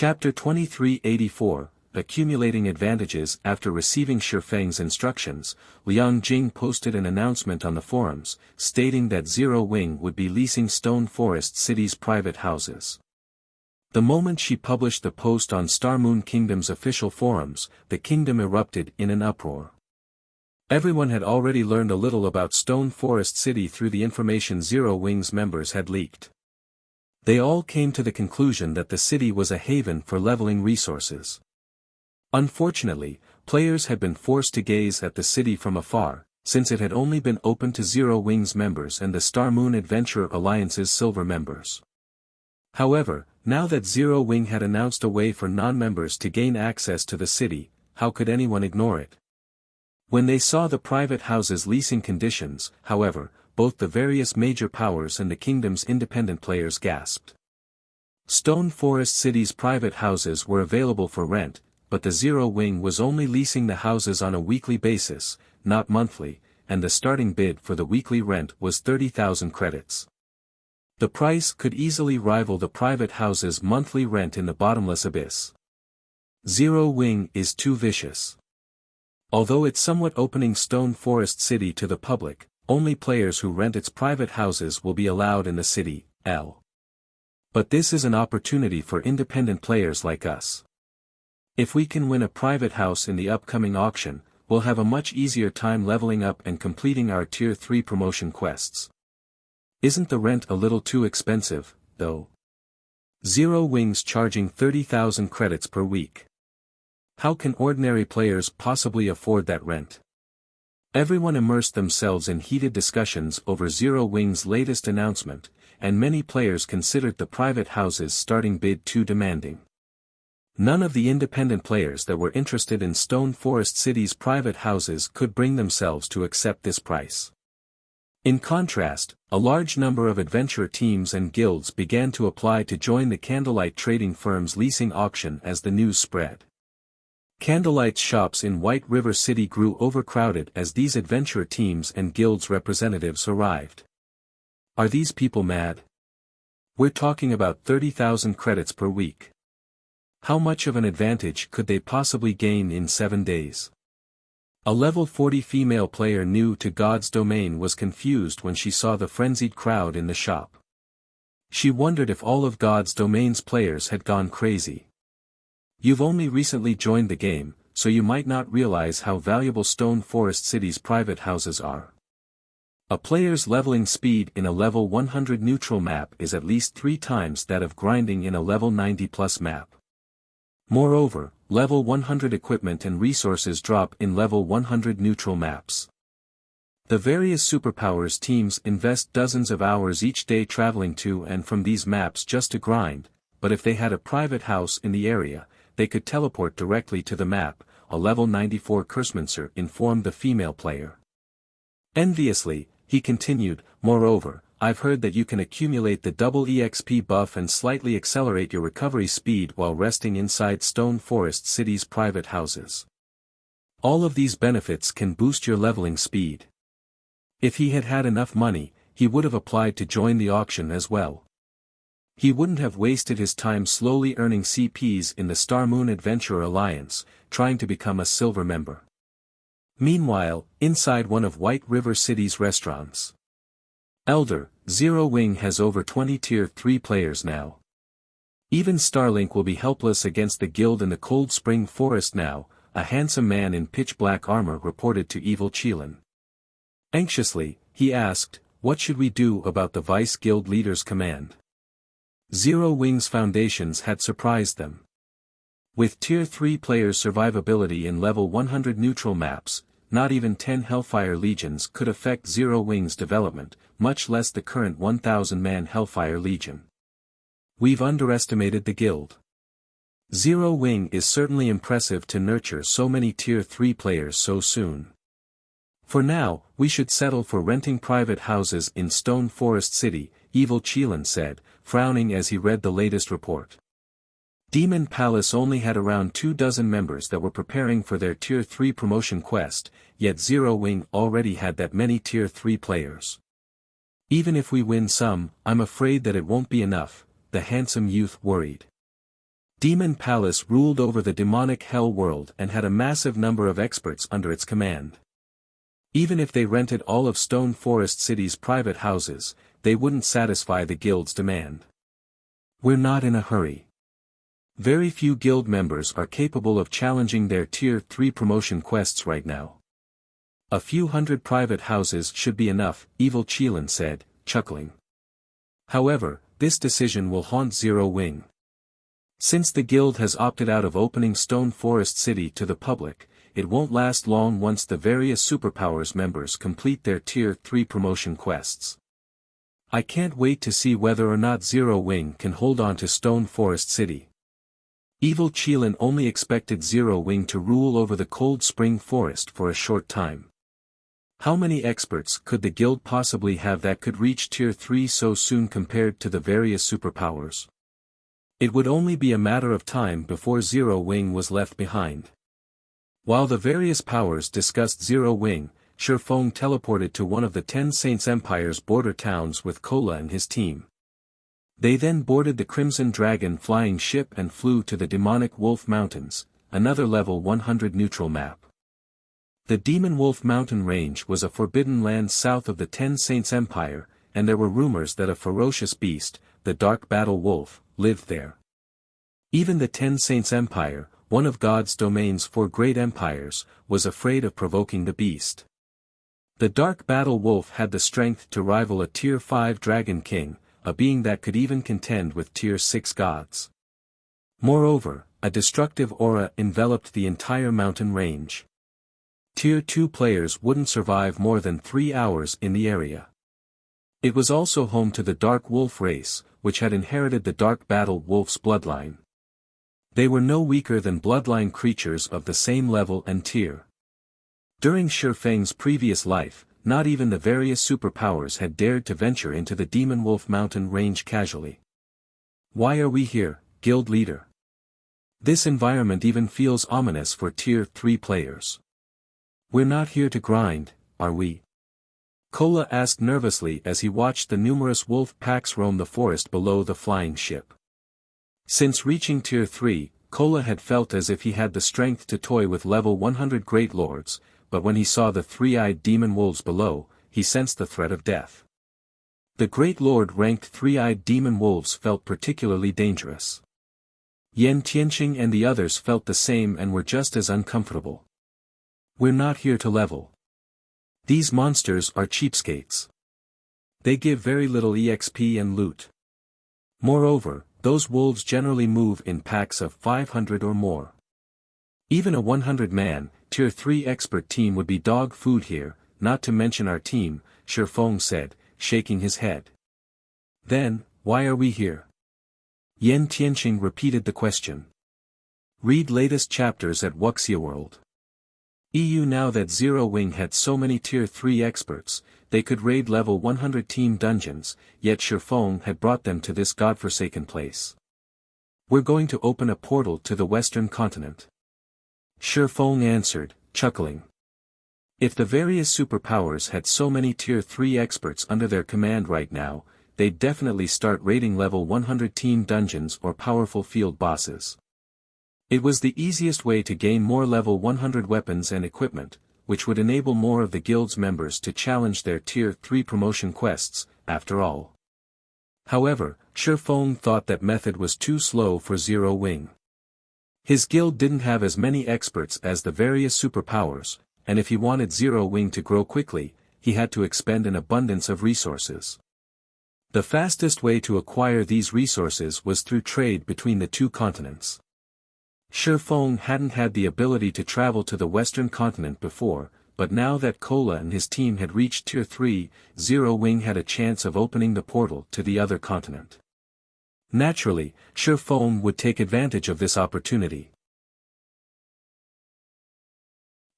Chapter 2384, Accumulating Advantages. After receiving Shifeng's instructions, Liang Jing posted an announcement on the forums, stating that Zero Wing would be leasing Stone Forest City's private houses. The moment she published the post on Star Moon Kingdom's official forums, the kingdom erupted in an uproar. Everyone had already learned a little about Stone Forest City through the information Zero Wing's members had leaked. They all came to the conclusion that the city was a haven for leveling resources. Unfortunately, players had been forced to gaze at the city from afar, since it had only been open to Zero Wing's members and the Star Moon Adventure Alliance's silver members. However, now that Zero Wing had announced a way for non-members to gain access to the city, how could anyone ignore it? When they saw the private houses' leasing conditions, however, both the various major powers and the kingdom's independent players gasped. Stone Forest City's private houses were available for rent, but the Zero Wing was only leasing the houses on a weekly basis, not monthly, and the starting bid for the weekly rent was 30,000 credits. The price could easily rival the private houses' monthly rent in the bottomless abyss. Zero Wing is too vicious. Although it's somewhat opening Stone Forest City to the public, only players who rent its private houses will be allowed in the city. But this is an opportunity for independent players like us. If we can win a private house in the upcoming auction, we'll have a much easier time leveling up and completing our Tier 3 promotion quests. Isn't the rent a little too expensive, though? Zero Wing's charging 30,000 credits per week. How can ordinary players possibly afford that rent? Everyone immersed themselves in heated discussions over Zero Wing's latest announcement, and many players considered the private houses' starting bid too demanding. None of the independent players that were interested in Stone Forest City's private houses could bring themselves to accept this price. In contrast, a large number of adventure teams and guilds began to apply to join the Candlelight trading firm's leasing auction as the news spread. Candlelight's shops in White River City grew overcrowded as these adventure teams and guilds representatives arrived. Are these people mad? We're talking about 30,000 credits per week. How much of an advantage could they possibly gain in 7 days? A level 40 female player new to God's domain was confused when she saw the frenzied crowd in the shop. She wondered if all of God's domain's players had gone crazy. You've only recently joined the game, so you might not realize how valuable Stone Forest City's private houses are. A player's leveling speed in a level 100 neutral map is at least 3 times that of grinding in a level 90 plus map. Moreover, level 100 equipment and resources drop in level 100 neutral maps. The various superpowers teams invest dozens of hours each day traveling to and from these maps just to grind, but if they had a private house in the area, they could teleport directly to the map, a level 94 Kursmancer informed the female player. Enviously, he continued, moreover, I've heard that you can accumulate the double EXP buff and slightly accelerate your recovery speed while resting inside Stone Forest City's private houses. All of these benefits can boost your leveling speed. If he had had enough money, he would have applied to join the auction as well. He wouldn't have wasted his time slowly earning CPs in the Star Moon Adventure Alliance, trying to become a silver member. Meanwhile, inside one of White River City's restaurants. Elder, Zero Wing has over 20 Tier 3 players now. Even Starlink will be helpless against the guild in the Cold Spring Forest now, a handsome man in pitch-black armor reported to Evil Qilin. Anxiously, he asked, what should we do about the Vice Guild leader's command? Zero Wing's foundations had surprised them. With Tier 3 players' survivability in level 100 neutral maps, not even 10 Hellfire Legions could affect Zero Wing's development, much less the current 1,000-man Hellfire Legion. We've underestimated the guild. Zero Wing is certainly impressive to nurture so many Tier 3 players so soon. For now, we should settle for renting private houses in Stone Forest City, Evil Qilin said, frowning as he read the latest report. Demon Palace only had around 24 members that were preparing for their Tier 3 promotion quest, yet Zero Wing already had that many Tier 3 players. Even if we win some, I'm afraid that it won't be enough, the handsome youth worried. Demon Palace ruled over the demonic hell world and had a massive number of experts under its command. Even if they rented all of Stone Forest City's private houses, they wouldn't satisfy the guild's demand. We're not in a hurry. Very few guild members are capable of challenging their Tier 3 promotion quests right now. A few hundred private houses should be enough, Evil Qilin said, chuckling. However, this decision will haunt Zero Wing. Since the guild has opted out of opening Stone Forest City to the public, it won't last long once the various superpowers members complete their Tier 3 promotion quests. I can't wait to see whether or not Zero Wing can hold on to Stone Forest City. Evil Qilin only expected Zero Wing to rule over the Cold Spring Forest for a short time. How many experts could the guild possibly have that could reach Tier 3 so soon compared to the various superpowers? It would only be a matter of time before Zero Wing was left behind. While the various powers discussed Zero Wing, Shifeng teleported to one of the 10 Saints Empire's border towns with Kola and his team. They then boarded the Crimson Dragon flying ship and flew to the Demonic Wolf Mountains, another level 100 neutral map. The Demonwolf mountain range was a forbidden land south of the 10 Saints Empire, and there were rumors that a ferocious beast, the Dark Battle Wolf, lived there. Even the 10 Saints Empire, one of God's domain's 4 great empires, was afraid of provoking the beast. The Dark Battle Wolf had the strength to rival a Tier 5 Dragon King, a being that could even contend with Tier 6 gods. Moreover, a destructive aura enveloped the entire mountain range. Tier 2 players wouldn't survive more than 3 hours in the area. It was also home to the Dark Wolf race, which had inherited the Dark Battle Wolf's bloodline. They were no weaker than bloodline creatures of the same level and tier. During Shifeng's previous life, not even the various superpowers had dared to venture into the Demonwolf mountain range casually. Why are we here, guild leader? This environment even feels ominous for Tier 3 players. We're not here to grind, are we? Kola asked nervously as he watched the numerous wolf packs roam the forest below the flying ship. Since reaching Tier 3, Kola had felt as if he had the strength to toy with level 100 Great Lords, but when he saw the three-eyed demon wolves below, he sensed the threat of death. The Great Lord ranked three-eyed demon wolves felt particularly dangerous. Yan Tianqing and the others felt the same and were just as uncomfortable. We're not here to level. These monsters are cheapskates. They give very little EXP and loot. Moreover, those wolves generally move in packs of 500 or more. Even a 100-man, Tier 3 expert team would be dog food here, not to mention our team, Shifeng said, shaking his head. Then, why are we here? Yan Tianqing repeated the question. Read latest chapters at Wuxia World. Now that Zero Wing had so many Tier 3 experts, they could raid level 100 team dungeons, yet Shifeng had brought them to this godforsaken place. We're going to open a portal to the Western continent. Shifeng answered, chuckling. If the various superpowers had so many Tier 3 experts under their command right now, they'd definitely start raiding level 100 team dungeons or powerful field bosses. It was the easiest way to gain more level 100 weapons and equipment, which would enable more of the guild's members to challenge their Tier 3 promotion quests, after all. However, Shifeng thought that method was too slow for Zero Wing. His guild didn't have as many experts as the various superpowers, and if he wanted Zero Wing to grow quickly, he had to expend an abundance of resources. The fastest way to acquire these resources was through trade between the two continents. Shifeng hadn't had the ability to travel to the Western continent before, but now that Kola and his team had reached Tier 3, Zero Wing had a chance of opening the portal to the other continent. Naturally, Shifeng would take advantage of this opportunity.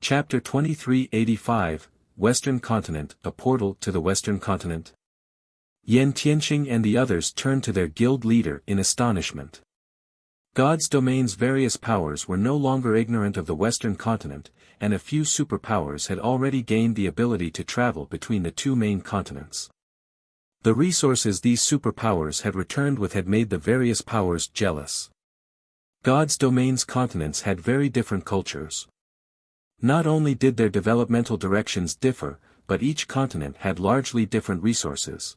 Chapter 2385, Western Continent, a portal to the Western Continent. Yan Tianqing and the others turned to their guild leader in astonishment. God's domain's various powers were no longer ignorant of the Western Continent, and a few superpowers had already gained the ability to travel between the two main continents. The resources these superpowers had returned with had made the various powers jealous. God's domain's continents had very different cultures. Not only did their developmental directions differ, but each continent had largely different resources.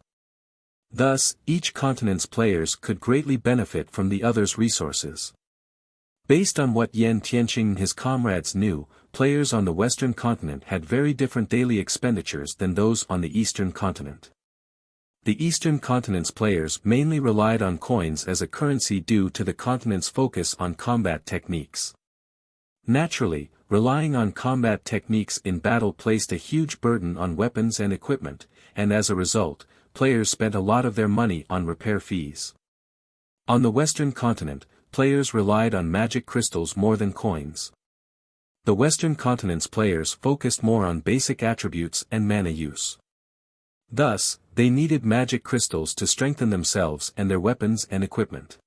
Thus, each continent's players could greatly benefit from the other's resources. Based on what Yan Tianqing and his comrades knew, players on the Western continent had very different daily expenditures than those on the Eastern continent. The Eastern continent's players mainly relied on coins as a currency due to the continent's focus on combat techniques. Naturally, relying on combat techniques in battle placed a huge burden on weapons and equipment, and as a result, players spent a lot of their money on repair fees. On the Western continent, players relied on magic crystals more than coins. The Western continent's players focused more on basic attributes and mana use. Thus, they needed magic crystals to strengthen themselves and their weapons and equipment.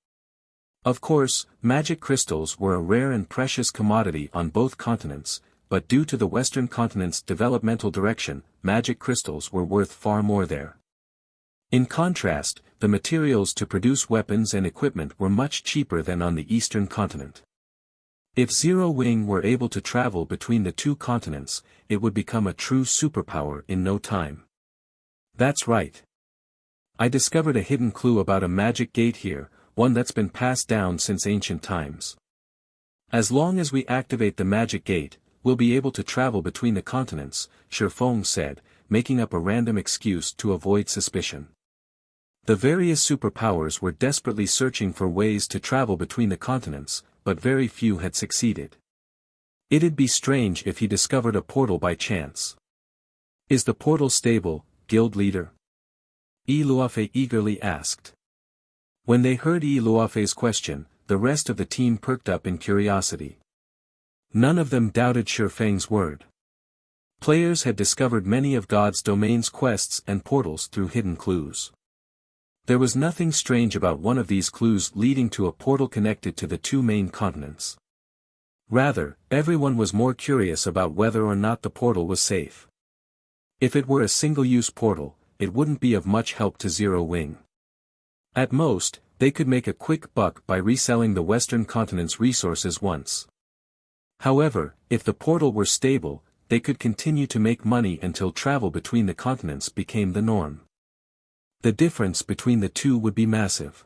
Of course, magic crystals were a rare and precious commodity on both continents, but due to the Western continent's developmental direction, magic crystals were worth far more there. In contrast, the materials to produce weapons and equipment were much cheaper than on the Eastern continent. If Zero Wing were able to travel between the two continents, it would become a true superpower in no time. That's right. I discovered a hidden clue about a magic gate here, one that's been passed down since ancient times. As long as we activate the magic gate, we'll be able to travel between the continents, Shifeng said, making up a random excuse to avoid suspicion. The various superpowers were desperately searching for ways to travel between the continents, but very few had succeeded. It'd be strange if he discovered a portal by chance. Is the portal stable, guild leader? Yi Luofei eagerly asked. When they heard Yi Luofei's question, the rest of the team perked up in curiosity. None of them doubted Shifeng's word. Players had discovered many of God's domain's quests and portals through hidden clues. There was nothing strange about one of these clues leading to a portal connected to the two main continents. Rather, everyone was more curious about whether or not the portal was safe. If it were a single-use portal, it wouldn't be of much help to Zero Wing. At most, they could make a quick buck by reselling the Western continent's resources once. However, if the portal were stable, they could continue to make money until travel between the continents became the norm. The difference between the two would be massive.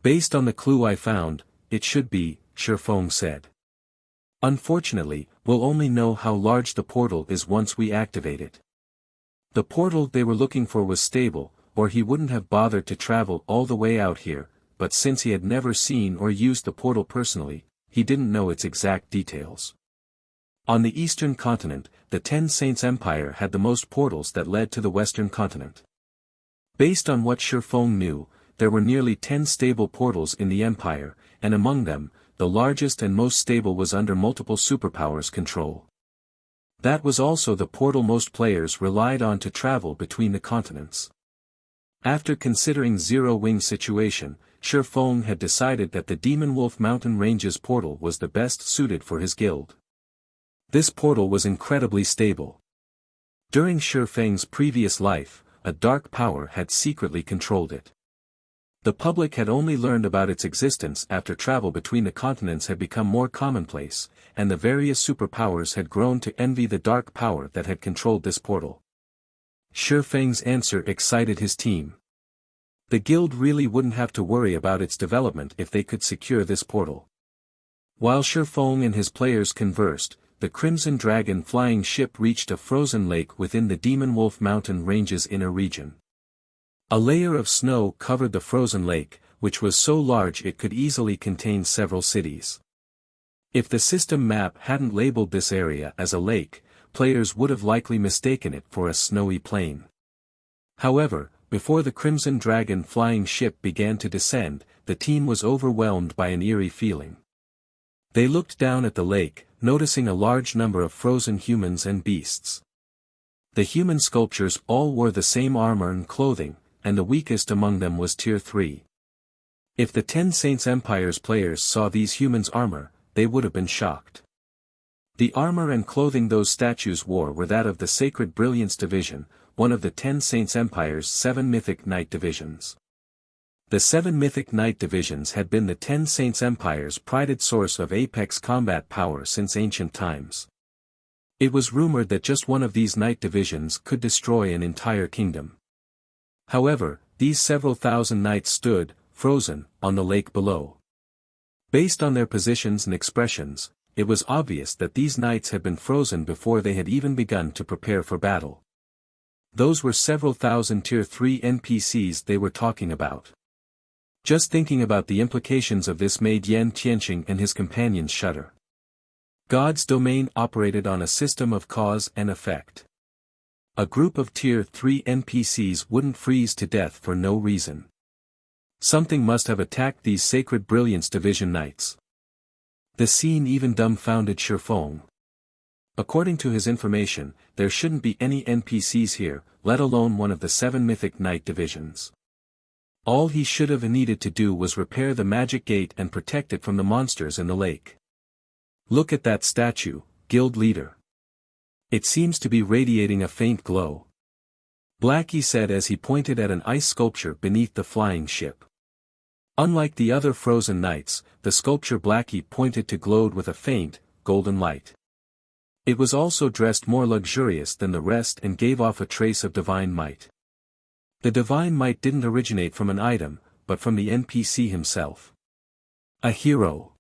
Based on the clue I found, it should be, Shifeng said. Unfortunately, we'll only know how large the portal is once we activate it. The portal they were looking for was stable, or he wouldn't have bothered to travel all the way out here, but since he had never seen or used the portal personally, he didn't know its exact details. On the Eastern continent, the Ten Saints Empire had the most portals that led to the Western continent. Based on what Shifeng knew, there were nearly 10 stable portals in the Empire, and among them, the largest and most stable was under multiple superpowers' control. That was also the portal most players relied on to travel between the continents. After considering Zero Wing's situation, Shifeng had decided that the Demonwolf Mountain Ranges portal was the best suited for his guild. This portal was incredibly stable. During Shifeng's previous life, a dark power had secretly controlled it. The public had only learned about its existence after travel between the continents had become more commonplace, and the various superpowers had grown to envy the dark power that had controlled this portal. Shifeng's answer excited his team. The guild really wouldn't have to worry about its development if they could secure this portal. While Shifeng and his players conversed, the Crimson Dragon flying ship reached a frozen lake within the Demonwolf Mountain Ranges inner region. A layer of snow covered the frozen lake, which was so large it could easily contain several cities. If the system map hadn't labeled this area as a lake, players would have likely mistaken it for a snowy plain. However, before the Crimson Dragon flying ship began to descend, the team was overwhelmed by an eerie feeling. They looked down at the lake, noticing a large number of frozen humans and beasts. The human sculptures all wore the same armor and clothing, and the weakest among them was Tier 3. If the Ten Saints Empire's players saw these humans' armor, they would have been shocked. The armor and clothing those statues wore were that of the Sacred Brilliance Division, one of the Ten Saints Empire's 7 mythic knight divisions. The 7 mythic knight divisions had been the 10 Saints' Empire's prided source of apex combat power since ancient times. It was rumored that just one of these knight divisions could destroy an entire kingdom. However, these several thousand knights stood, frozen, on the lake below. Based on their positions and expressions, it was obvious that these knights had been frozen before they had even begun to prepare for battle. Those were several thousand Tier 3 NPCs they were talking about. Just thinking about the implications of this made Yan Tianqing and his companions shudder. God's domain operated on a system of cause and effect. A group of Tier 3 NPCs wouldn't freeze to death for no reason. Something must have attacked these Sacred Brilliance Division knights. The scene even dumbfounded Shifeng. According to his information, there shouldn't be any NPCs here, let alone one of the 7 mythic knight divisions. All he should have needed to do was repair the magic gate and protect it from the monsters in the lake. Look at that statue, guild leader. It seems to be radiating a faint glow. Blackie said as he pointed at an ice sculpture beneath the flying ship. Unlike the other frozen knights, the sculpture Blackie pointed to glowed with a faint, golden light. It was also dressed more luxurious than the rest and gave off a trace of divine might. The divine might didn't originate from an item, but from the NPC himself. A hero.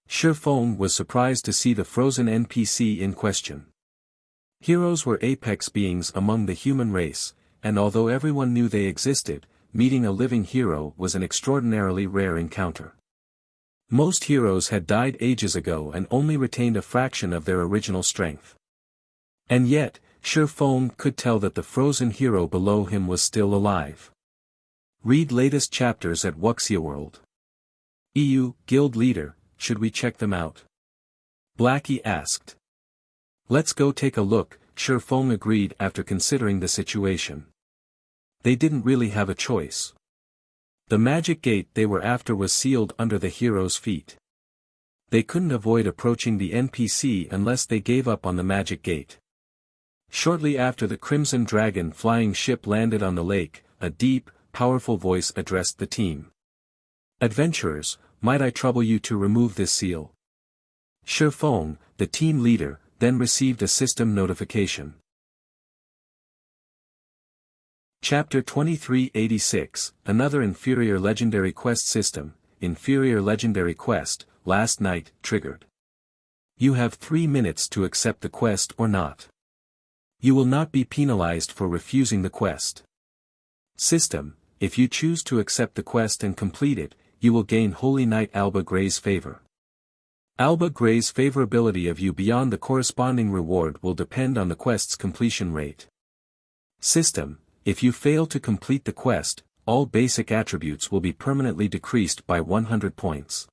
Shifeng was surprised to see the frozen NPC in question. Heroes were apex beings among the human race, and although everyone knew they existed, meeting a living hero was an extraordinarily rare encounter. Most heroes had died ages ago and only retained a fraction of their original strength. And yet, Shifeng could tell that the frozen hero below him was still alive. Read latest chapters at Wuxia World. EU, guild leader, should we check them out? Blackie asked. Let's go take a look, Shifeng agreed after considering the situation. They didn't really have a choice. The magic gate they were after was sealed under the hero's feet. They couldn't avoid approaching the NPC unless they gave up on the magic gate. Shortly after the Crimson Dragon flying ship landed on the lake, a deep, powerful voice addressed the team. Adventurers, might I trouble you to remove this seal? Shifeng, the team leader, then received a system notification. Chapter 2386, Another Inferior Legendary Quest System, Inferior Legendary Quest, Last Night, triggered. You have 3 minutes to accept the quest or not. You will not be penalized for refusing the quest. System, if you choose to accept the quest and complete it, you will gain Holy Knight Alba Gray's favor. Alba Gray's favorability of you beyond the corresponding reward will depend on the quest's completion rate. System, if you fail to complete the quest, all basic attributes will be permanently decreased by 100 points.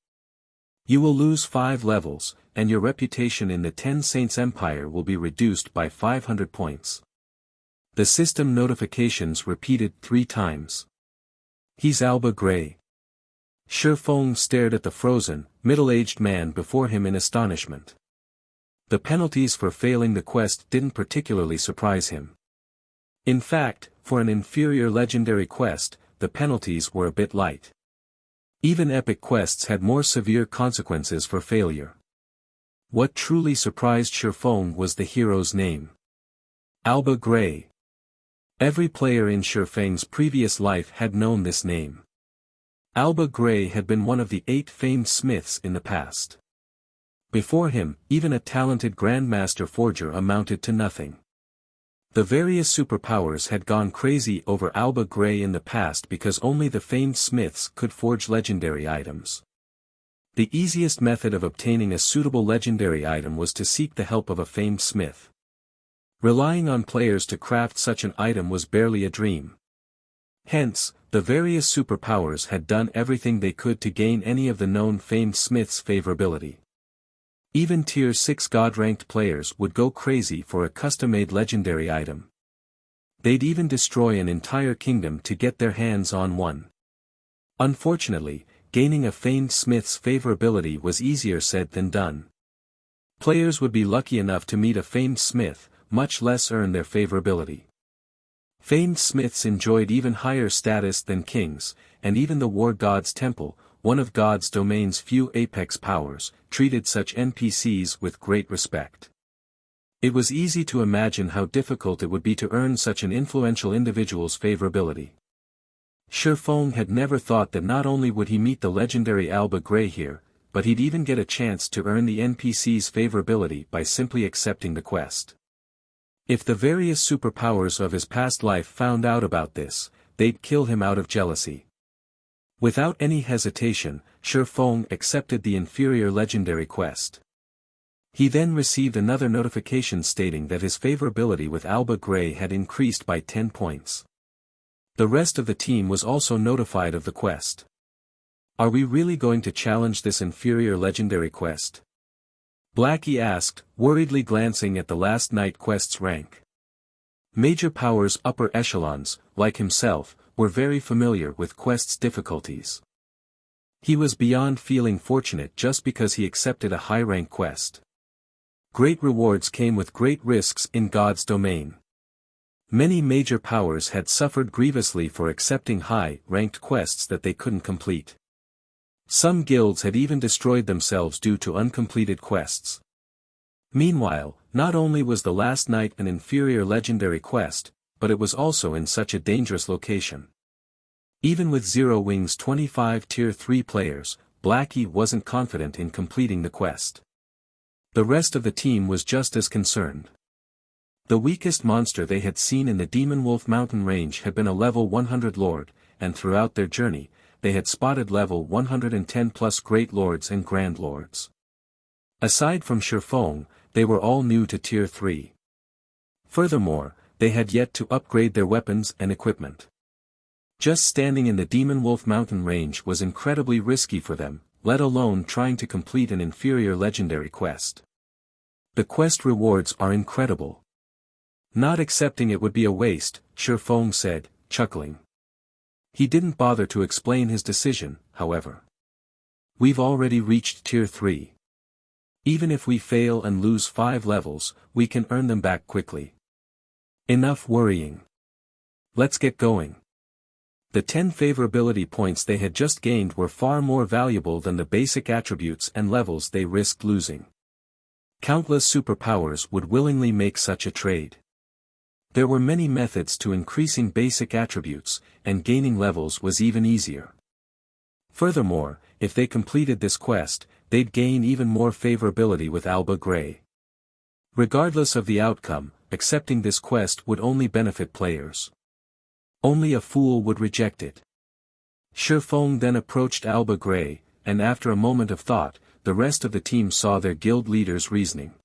You will lose 5 levels, and your reputation in the 10 Saints Empire will be reduced by 500 points. The system notifications repeated 3 times. He's Alba Gray. Shifeng stared at the frozen, middle-aged man before him in astonishment. The penalties for failing the quest didn't particularly surprise him. In fact, for an inferior legendary quest, the penalties were a bit light. Even epic quests had more severe consequences for failure. What truly surprised Shifeng was the hero's name. Alba Gray. Every player in Shifeng's previous life had known this name. Alba Gray had been one of the 8 famed smiths in the past. Before him, even a talented Grandmaster Forger amounted to nothing. The various superpowers had gone crazy over Alba Gray in the past because only the famed smiths could forge legendary items. The easiest method of obtaining a suitable legendary item was to seek the help of a famed smith. Relying on players to craft such an item was barely a dream. Hence, the various superpowers had done everything they could to gain any of the known famed smiths' favorability. Even Tier 6 God-ranked players would go crazy for a custom-made legendary item. They'd even destroy an entire kingdom to get their hands on one. Unfortunately, gaining a famed smith's favorability was easier said than done. Players would be lucky enough to meet a famed smith, much less earn their favorability. Famed smiths enjoyed even higher status than kings, and even the war god's temple, one of God's domain's few apex powers, treated such NPCs with great respect. It was easy to imagine how difficult it would be to earn such an influential individual's favorability. Shifeng had never thought that not only would he meet the legendary Alba Grey here, but he'd even get a chance to earn the NPC's favorability by simply accepting the quest. If the various superpowers of his past life found out about this, they'd kill him out of jealousy. Without any hesitation, Shifeng accepted the inferior legendary quest. He then received another notification stating that his favorability with Alba Grey had increased by 10 points. The rest of the team was also notified of the quest. Are we really going to challenge this inferior legendary quest? Blackie asked, worriedly glancing at the last night quest's rank. Major Power's upper echelons, like himself, were very familiar with quest's difficulties. He was beyond feeling fortunate just because he accepted a high-rank quest. Great rewards came with great risks in God's domain. Many major powers had suffered grievously for accepting high-ranked quests that they couldn't complete. Some guilds had even destroyed themselves due to uncompleted quests. Meanwhile, not only was the last night an inferior legendary quest, but it was also in such a dangerous location. Even with Zero Wing's 25 Tier 3 players, Blackie wasn't confident in completing the quest. The rest of the team was just as concerned. The weakest monster they had seen in the Demonwolf mountain range had been a level 100 lord, and throughout their journey, they had spotted level 110 plus Great Lords and Grand Lords. Aside from Shifeng, they were all new to Tier 3. Furthermore, they had yet to upgrade their weapons and equipment. Just standing in the Demonwolf mountain range was incredibly risky for them, let alone trying to complete an inferior legendary quest. The quest rewards are incredible. Not accepting it would be a waste, Shifeng said, chuckling. He didn't bother to explain his decision, however. We've already reached Tier 3. Even if we fail and lose 5 levels, we can earn them back quickly. Enough worrying. Let's get going. The 10 favorability points they had just gained were far more valuable than the basic attributes and levels they risked losing. Countless superpowers would willingly make such a trade. There were many methods to increasing basic attributes, and gaining levels was even easier. Furthermore, if they completed this quest, they'd gain even more favorability with Alba Grey. Regardless of the outcome, accepting this quest would only benefit players. Only a fool would reject it. Shifeng then approached Alba Grey, and after a moment of thought, the rest of the team saw their guild leader's reasoning.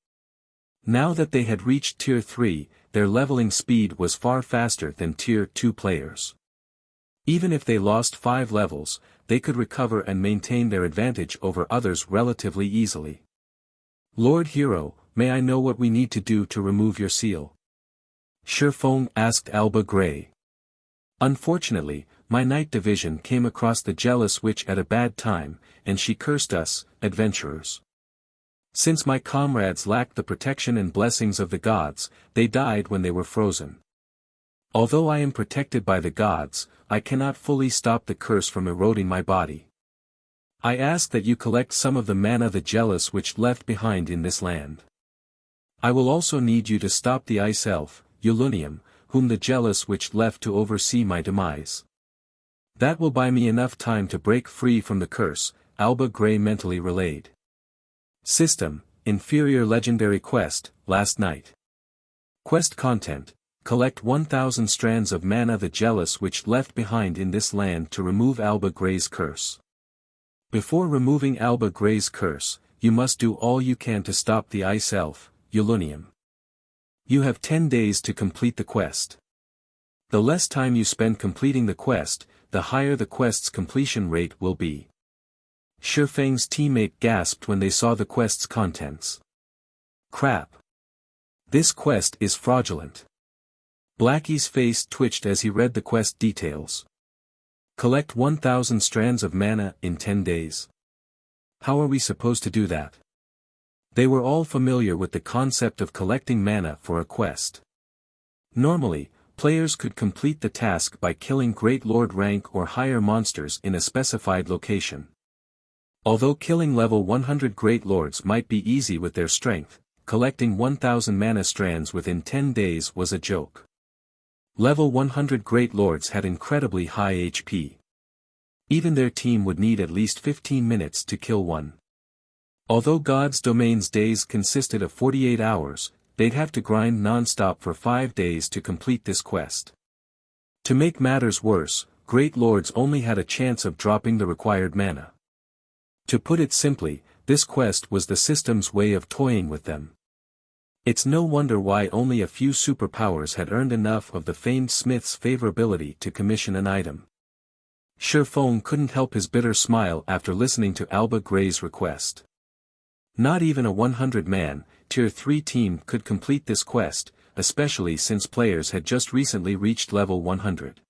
Now that they had reached Tier 3, their leveling speed was far faster than Tier 2 players. Even if they lost 5 levels, they could recover and maintain their advantage over others relatively easily. Lord Hero, may I know what we need to do to remove your seal? Shifeng asked Alba Grey. Unfortunately, my night division came across the jealous witch at a bad time, and she cursed us, adventurers. Since my comrades lacked the protection and blessings of the gods, they died when they were frozen. Although I am protected by the gods, I cannot fully stop the curse from eroding my body. I ask that you collect some of the mana the jealous witch left behind in this land. I will also need you to stop the ice elf, Ulunium, whom the jealous witch left to oversee my demise. That will buy me enough time to break free from the curse, Alba Grey mentally relayed. System, Inferior Legendary Quest, Last Night. Quest Content, collect 1000 strands of mana the jealous witch left behind in this land to remove Alba Grey's curse. Before removing Alba Grey's curse, you must do all you can to stop the ice elf, Ulunium. You have 10 days to complete the quest. The less time you spend completing the quest, the higher the quest's completion rate will be. Shifeng's teammate gasped when they saw the quest's contents. Crap. This quest is fraudulent. Blackie's face twitched as he read the quest details. Collect 1000 strands of mana in 10 days. How are we supposed to do that? They were all familiar with the concept of collecting mana for a quest. Normally, Players could complete the task by killing Great Lord rank or higher monsters in a specified location. Although killing level 100 Great Lords might be easy with their strength, collecting 1000 mana strands within 10 days was a joke. Level 100 Great Lords had incredibly high HP. Even their team would need at least 15 minutes to kill one. Although God's Domain's days consisted of 48 hours, they'd have to grind non-stop for 5 days to complete this quest. To make matters worse, Great Lords only had a chance of dropping the required mana. To put it simply, this quest was the system's way of toying with them. It's no wonder why only a few superpowers had earned enough of the famed smith's favorability to commission an item. Shifeng couldn't help his bitter smile after listening to Alba Gray's request. Not even a 100-man, Tier 3 team could complete this quest, especially since players had just recently reached level 100.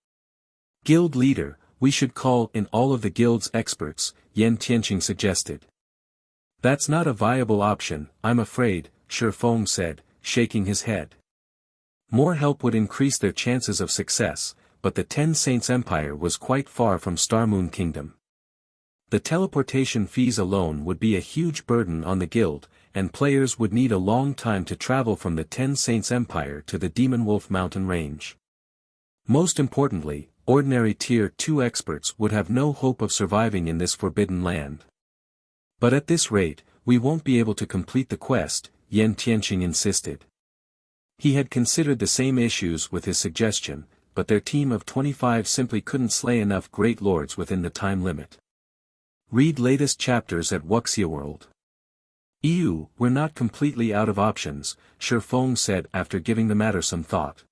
Guild leader, we should call in all of the guild's experts, Yan Tianqing suggested. That's not a viable option, I'm afraid, Shifeng said, shaking his head. More help would increase their chances of success, but the Ten Saints Empire was quite far from Starmoon Kingdom. The teleportation fees alone would be a huge burden on the guild, and players would need a long time to travel from the Ten Saints Empire to the Demonwolf mountain range. Most importantly, ordinary Tier 2 experts would have no hope of surviving in this forbidden land. But at this rate, we won't be able to complete the quest, Yan Tianqing insisted. He had considered the same issues with his suggestion, but their team of 25 simply couldn't slay enough Great Lords within the time limit. Read latest chapters at Wuxia World. We're not completely out of options, Shifeng said after giving the matter some thought.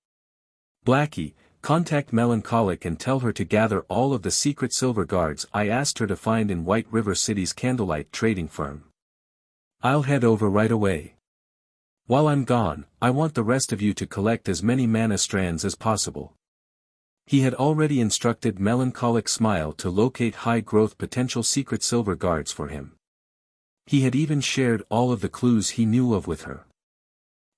Blackie, contact Melancholic and tell her to gather all of the secret silver guards I asked her to find in White River City's Candlelight trading firm. I'll head over right away. While I'm gone, I want the rest of you to collect as many mana strands as possible. He had already instructed Melancholic Smile to locate high-growth potential secret silver guards for him. He had even shared all of the clues he knew of with her.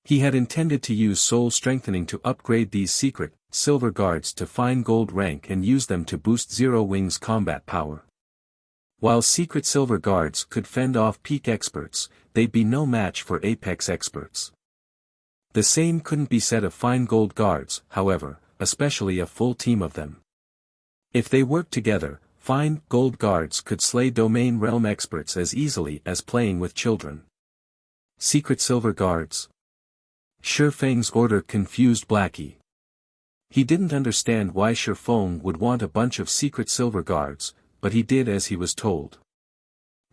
He had intended to use soul strengthening to upgrade these secret, silver guards to fine gold rank and use them to boost Zero Wing's combat power. While secret silver guards could fend off peak experts, they'd be no match for apex experts. The same couldn't be said of fine gold guards, however, especially a full team of them. If they worked together, fine gold guards could slay domain realm experts as easily as playing with children. Secret silver guards. Shifeng's order confused Blackie. He didn't understand why Shifeng would want a bunch of secret silver guards, but he did as he was told.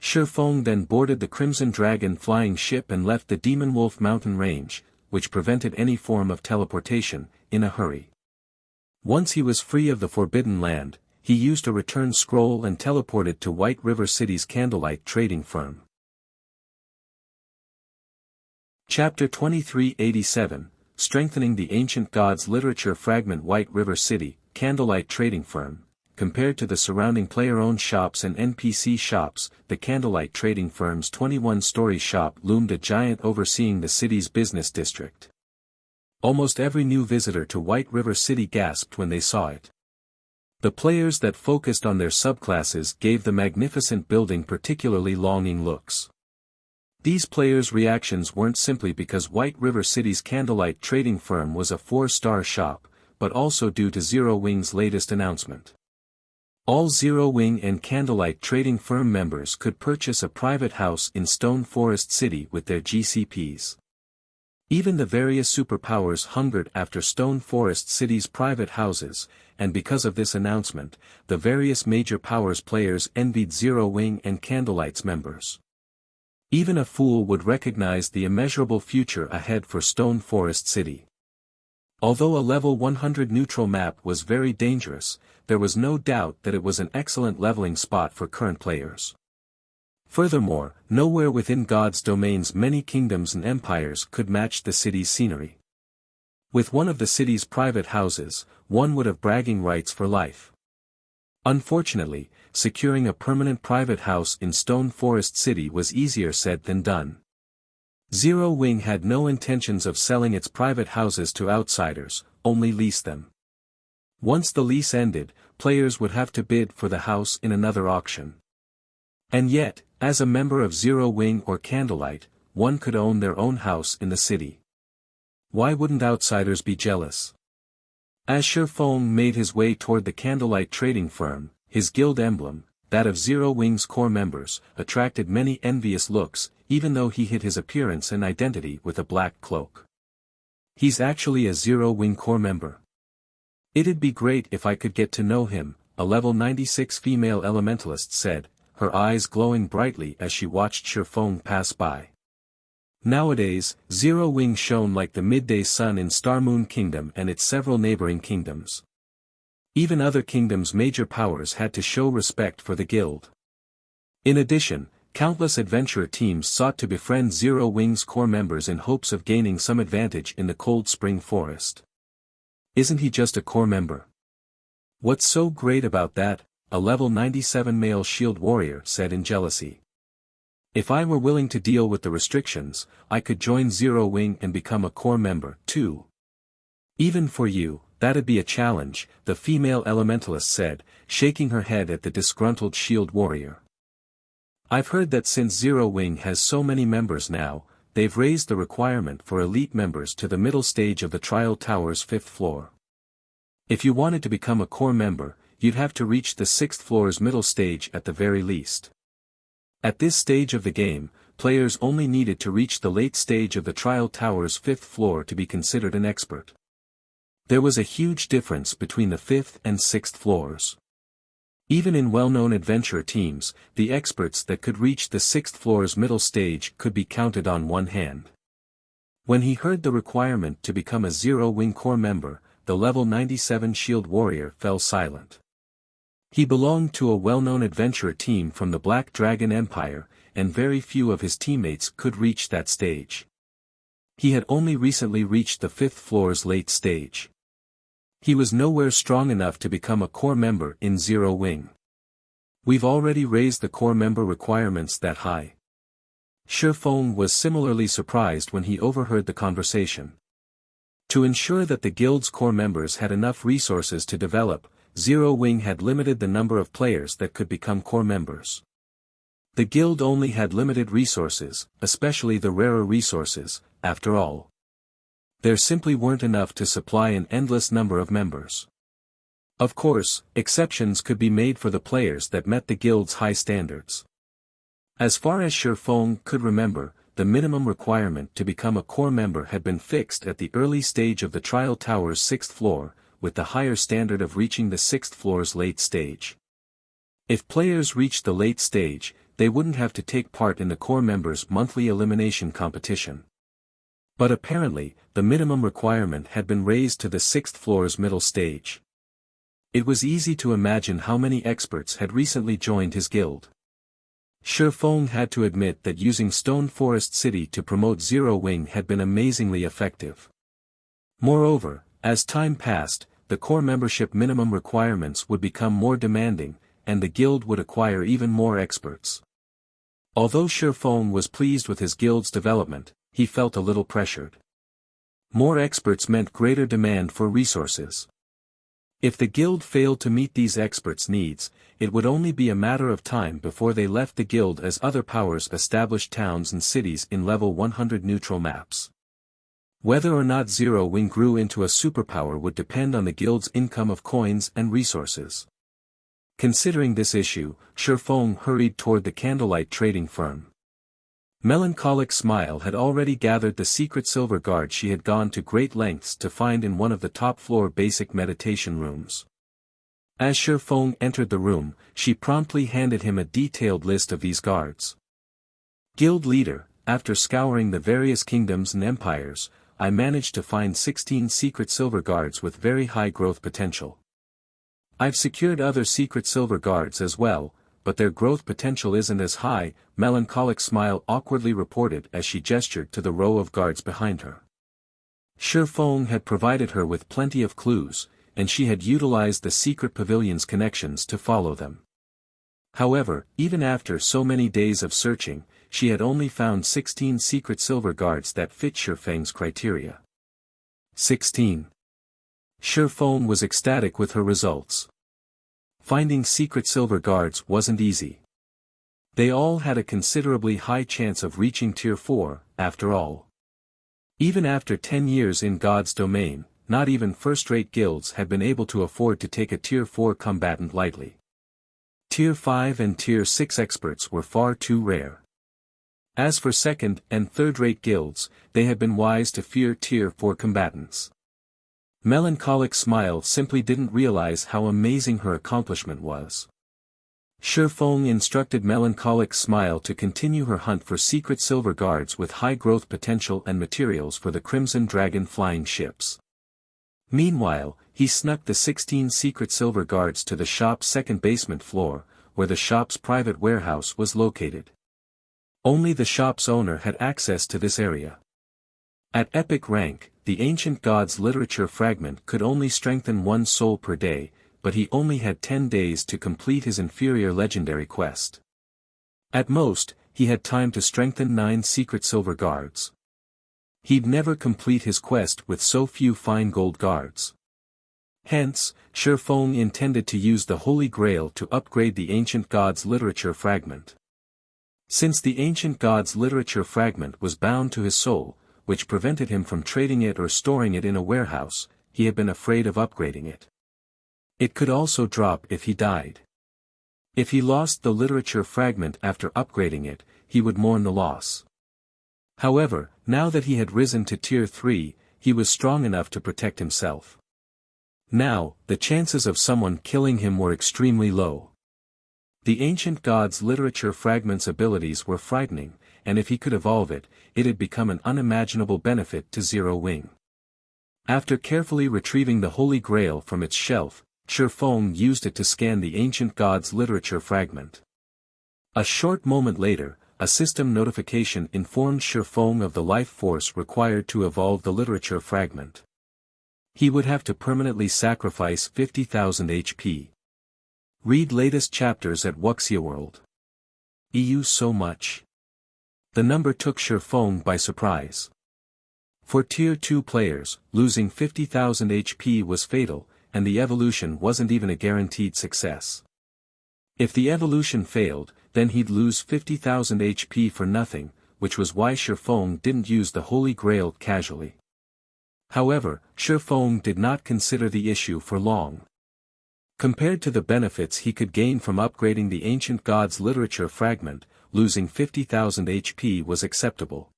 Shifeng then boarded the Crimson Dragon flying ship and left the Demonwolf mountain range, which prevented any form of teleportation, in a hurry. Once he was free of the Forbidden Land, he used a return scroll and teleported to White River City's Candlelight trading firm. Chapter 2387, Strengthening the Ancient Gods Literature Fragment. White River City, Candlelight trading firm. Compared to the surrounding player-owned shops and NPC shops, the Candlelight trading firm's 21-story shop loomed a giant overseeing the city's business district. Almost every new visitor to White River City gasped when they saw it. The players that focused on their subclasses gave the magnificent building particularly longing looks. These players' reactions weren't simply because White River City's Candlelight trading firm was a 4-star shop, but also due to Zero Wing's latest announcement. All Zero Wing and Candlelight trading firm members could purchase a private house in Stone Forest City with their GCPs. Even the various superpowers hungered after Stone Forest City's private houses, and because of this announcement, the various major powers players envied Zero Wing and Candlelight's members. Even a fool would recognize the immeasurable future ahead for Stone Forest City. Although a level 100 neutral map was very dangerous, there was no doubt that it was an excellent leveling spot for current players. Furthermore, nowhere within God's domain's many kingdoms and empires could match the city's scenery. With one of the city's private houses, one would have bragging rights for life. Unfortunately, securing a permanent private house in Stone Forest City was easier said than done. Zero Wing had no intentions of selling its private houses to outsiders, only lease them. Once the lease ended, players would have to bid for the house in another auction. And yet, as a member of Zero Wing or Candlelight, one could own their own house in the city. Why wouldn't outsiders be jealous? As Shifeng made his way toward the Candlelight trading firm, his guild emblem, that of Zero Wing's core members, attracted many envious looks, even though he hid his appearance and identity with a black cloak. He's actually a Zero Wing core member. It'd be great if I could get to know him, a level 96 female elementalist said, her eyes glowing brightly as she watched Shifeng pass by. Nowadays, Zero Wing shone like the midday sun in Starmoon Kingdom and its several neighboring kingdoms. Even other kingdoms' major powers had to show respect for the guild. In addition, countless adventurer teams sought to befriend Zero Wing's core members in hopes of gaining some advantage in the Cold Spring Forest. Isn't he just a core member? What's so great about that? A level 97 male shield warrior said in jealousy. If I were willing to deal with the restrictions, I could join Zero Wing and become a core member, too. Even for you, that'd be a challenge, the female elementalist said, shaking her head at the disgruntled shield warrior. I've heard that since Zero Wing has so many members now, they've raised the requirement for elite members to the middle stage of the Trial Tower's 5th floor. If you wanted to become a core member, you'd have to reach the 6th floor's middle stage at the very least. At this stage of the game, players only needed to reach the late stage of the Trial Tower's 5th floor to be considered an expert. There was a huge difference between the 5th and 6th floors. Even in well-known adventurer teams, the experts that could reach the 6th floor's middle stage could be counted on one hand. When he heard the requirement to become a Zero Wing core member, the level 97 shield warrior fell silent. He belonged to a well-known adventurer team from the Black Dragon Empire, and very few of his teammates could reach that stage. He had only recently reached the 5th floor's late stage. He was nowhere strong enough to become a core member in Zero Wing. We've already raised the core member requirements that high. Shifeng was similarly surprised when he overheard the conversation. To ensure that the guild's core members had enough resources to develop, Zero Wing had limited the number of players that could become core members. The guild only had limited resources, especially the rarer resources, after all. There simply weren't enough to supply an endless number of members. Of course, exceptions could be made for the players that met the guild's high standards. As far as Shifeng could remember, the minimum requirement to become a core member had been fixed at the early stage of the Trial Tower's 6th floor, with the higher standard of reaching the 6th floor's late stage. If players reached the late stage, they wouldn't have to take part in the core members' monthly elimination competition. But apparently, the minimum requirement had been raised to the 6th floor's middle stage. It was easy to imagine how many experts had recently joined his guild. Shifeng had to admit that using Stone Forest City to promote Zero Wing had been amazingly effective. Moreover, as time passed, the core membership minimum requirements would become more demanding, and the guild would acquire even more experts. Although Shifeng was pleased with his guild's development, he felt a little pressured. More experts meant greater demand for resources. If the guild failed to meet these experts' needs, it would only be a matter of time before they left the guild as other powers established towns and cities in level 100 neutral maps. Whether or not Zero Wing grew into a superpower would depend on the guild's income of coins and resources. Considering this issue, Shifeng hurried toward the Candlelight trading firm. Melancholic Smile had already gathered the secret silver guard she had gone to great lengths to find in one of the top-floor basic meditation rooms. As Shifeng entered the room, she promptly handed him a detailed list of these guards. Guild leader, after scouring the various kingdoms and empires, I managed to find 16 secret silver guards with very high growth potential. I've secured other secret silver guards as well, but their growth potential isn't as high, Melancholic Smile awkwardly reported as she gestured to the row of guards behind her. Shifeng had provided her with plenty of clues, and she had utilized the secret pavilion's connections to follow them. However, even after so many days of searching, she had only found 16 secret silver guards that fit Shifeng's criteria. 16. Shifeng was ecstatic with her results. Finding secret silver guards wasn't easy. They all had a considerably high chance of reaching Tier 4, after all. Even after 10 years in God's domain, not even first-rate guilds had been able to afford to take a Tier 4 combatant lightly. Tier 5 and Tier 6 experts were far too rare. As for second- and third-rate guilds, they had been wise to fear Tier 4 combatants. Melancholic Smile simply didn't realize how amazing her accomplishment was. Shifeng instructed Melancholic Smile to continue her hunt for secret silver guards with high growth potential and materials for the Crimson Dragon flying ships. Meanwhile, he snuck the 16 secret silver guards to the shop's second basement floor, where the shop's private warehouse was located. Only the shop's owner had access to this area. At epic rank, the Ancient Gods literature fragment could only strengthen 1 soul per day, but he only had 10 days to complete his inferior legendary quest. At most, he had time to strengthen 9 secret silver guards. He'd never complete his quest with so few fine gold guards. Hence, Shifeng intended to use the Holy Grail to upgrade the Ancient Gods literature fragment. Since the Ancient Gods literature fragment was bound to his soul, which prevented him from trading it or storing it in a warehouse, he had been afraid of upgrading it. It could also drop if he died. If he lost the literature fragment after upgrading it, he would mourn the loss. However, now that he had risen to Tier 3, he was strong enough to protect himself. Now, the chances of someone killing him were extremely low. The Ancient Gods literature fragment's abilities were frightening, and if he could evolve it, it had become an unimaginable benefit to Zero Wing. After carefully retrieving the Holy Grail from its shelf, Shifeng used it to scan the Ancient Gods literature fragment. A short moment later, a system notification informed Shifeng of the life force required to evolve the literature fragment. He would have to permanently sacrifice 50,000 HP. Read latest chapters at Wuxia World. EU so much. The number took Shifeng by surprise. For Tier 2 players, losing 50,000 HP was fatal, and the evolution wasn't even a guaranteed success. If the evolution failed, then he'd lose 50,000 HP for nothing, which was why Shifeng didn't use the Holy Grail casually. However, Shifeng did not consider the issue for long. Compared to the benefits he could gain from upgrading the Ancient Gods literature fragment, losing 50,000 HP was acceptable.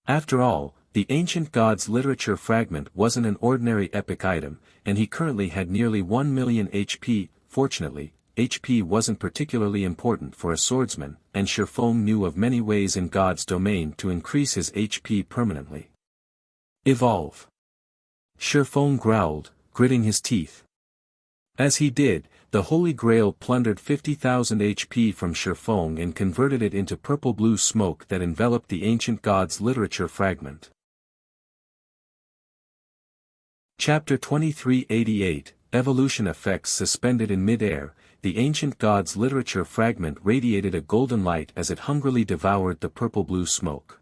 After all, the Ancient Gods literature fragment wasn't an ordinary epic item, and he currently had nearly 1 million HP. Fortunately, HP wasn't particularly important for a swordsman, and Shifeng knew of many ways in God's domain to increase his HP permanently. Evolve. Shifeng growled, gritting his teeth. As he did, the Holy Grail plundered 50,000 HP from Shifeng and converted it into purple-blue smoke that enveloped the Ancient Gods literature fragment. Chapter 2388, Evolution Effects Suspended in Mid-Air. The Ancient Gods literature fragment radiated a golden light as it hungrily devoured the purple-blue smoke.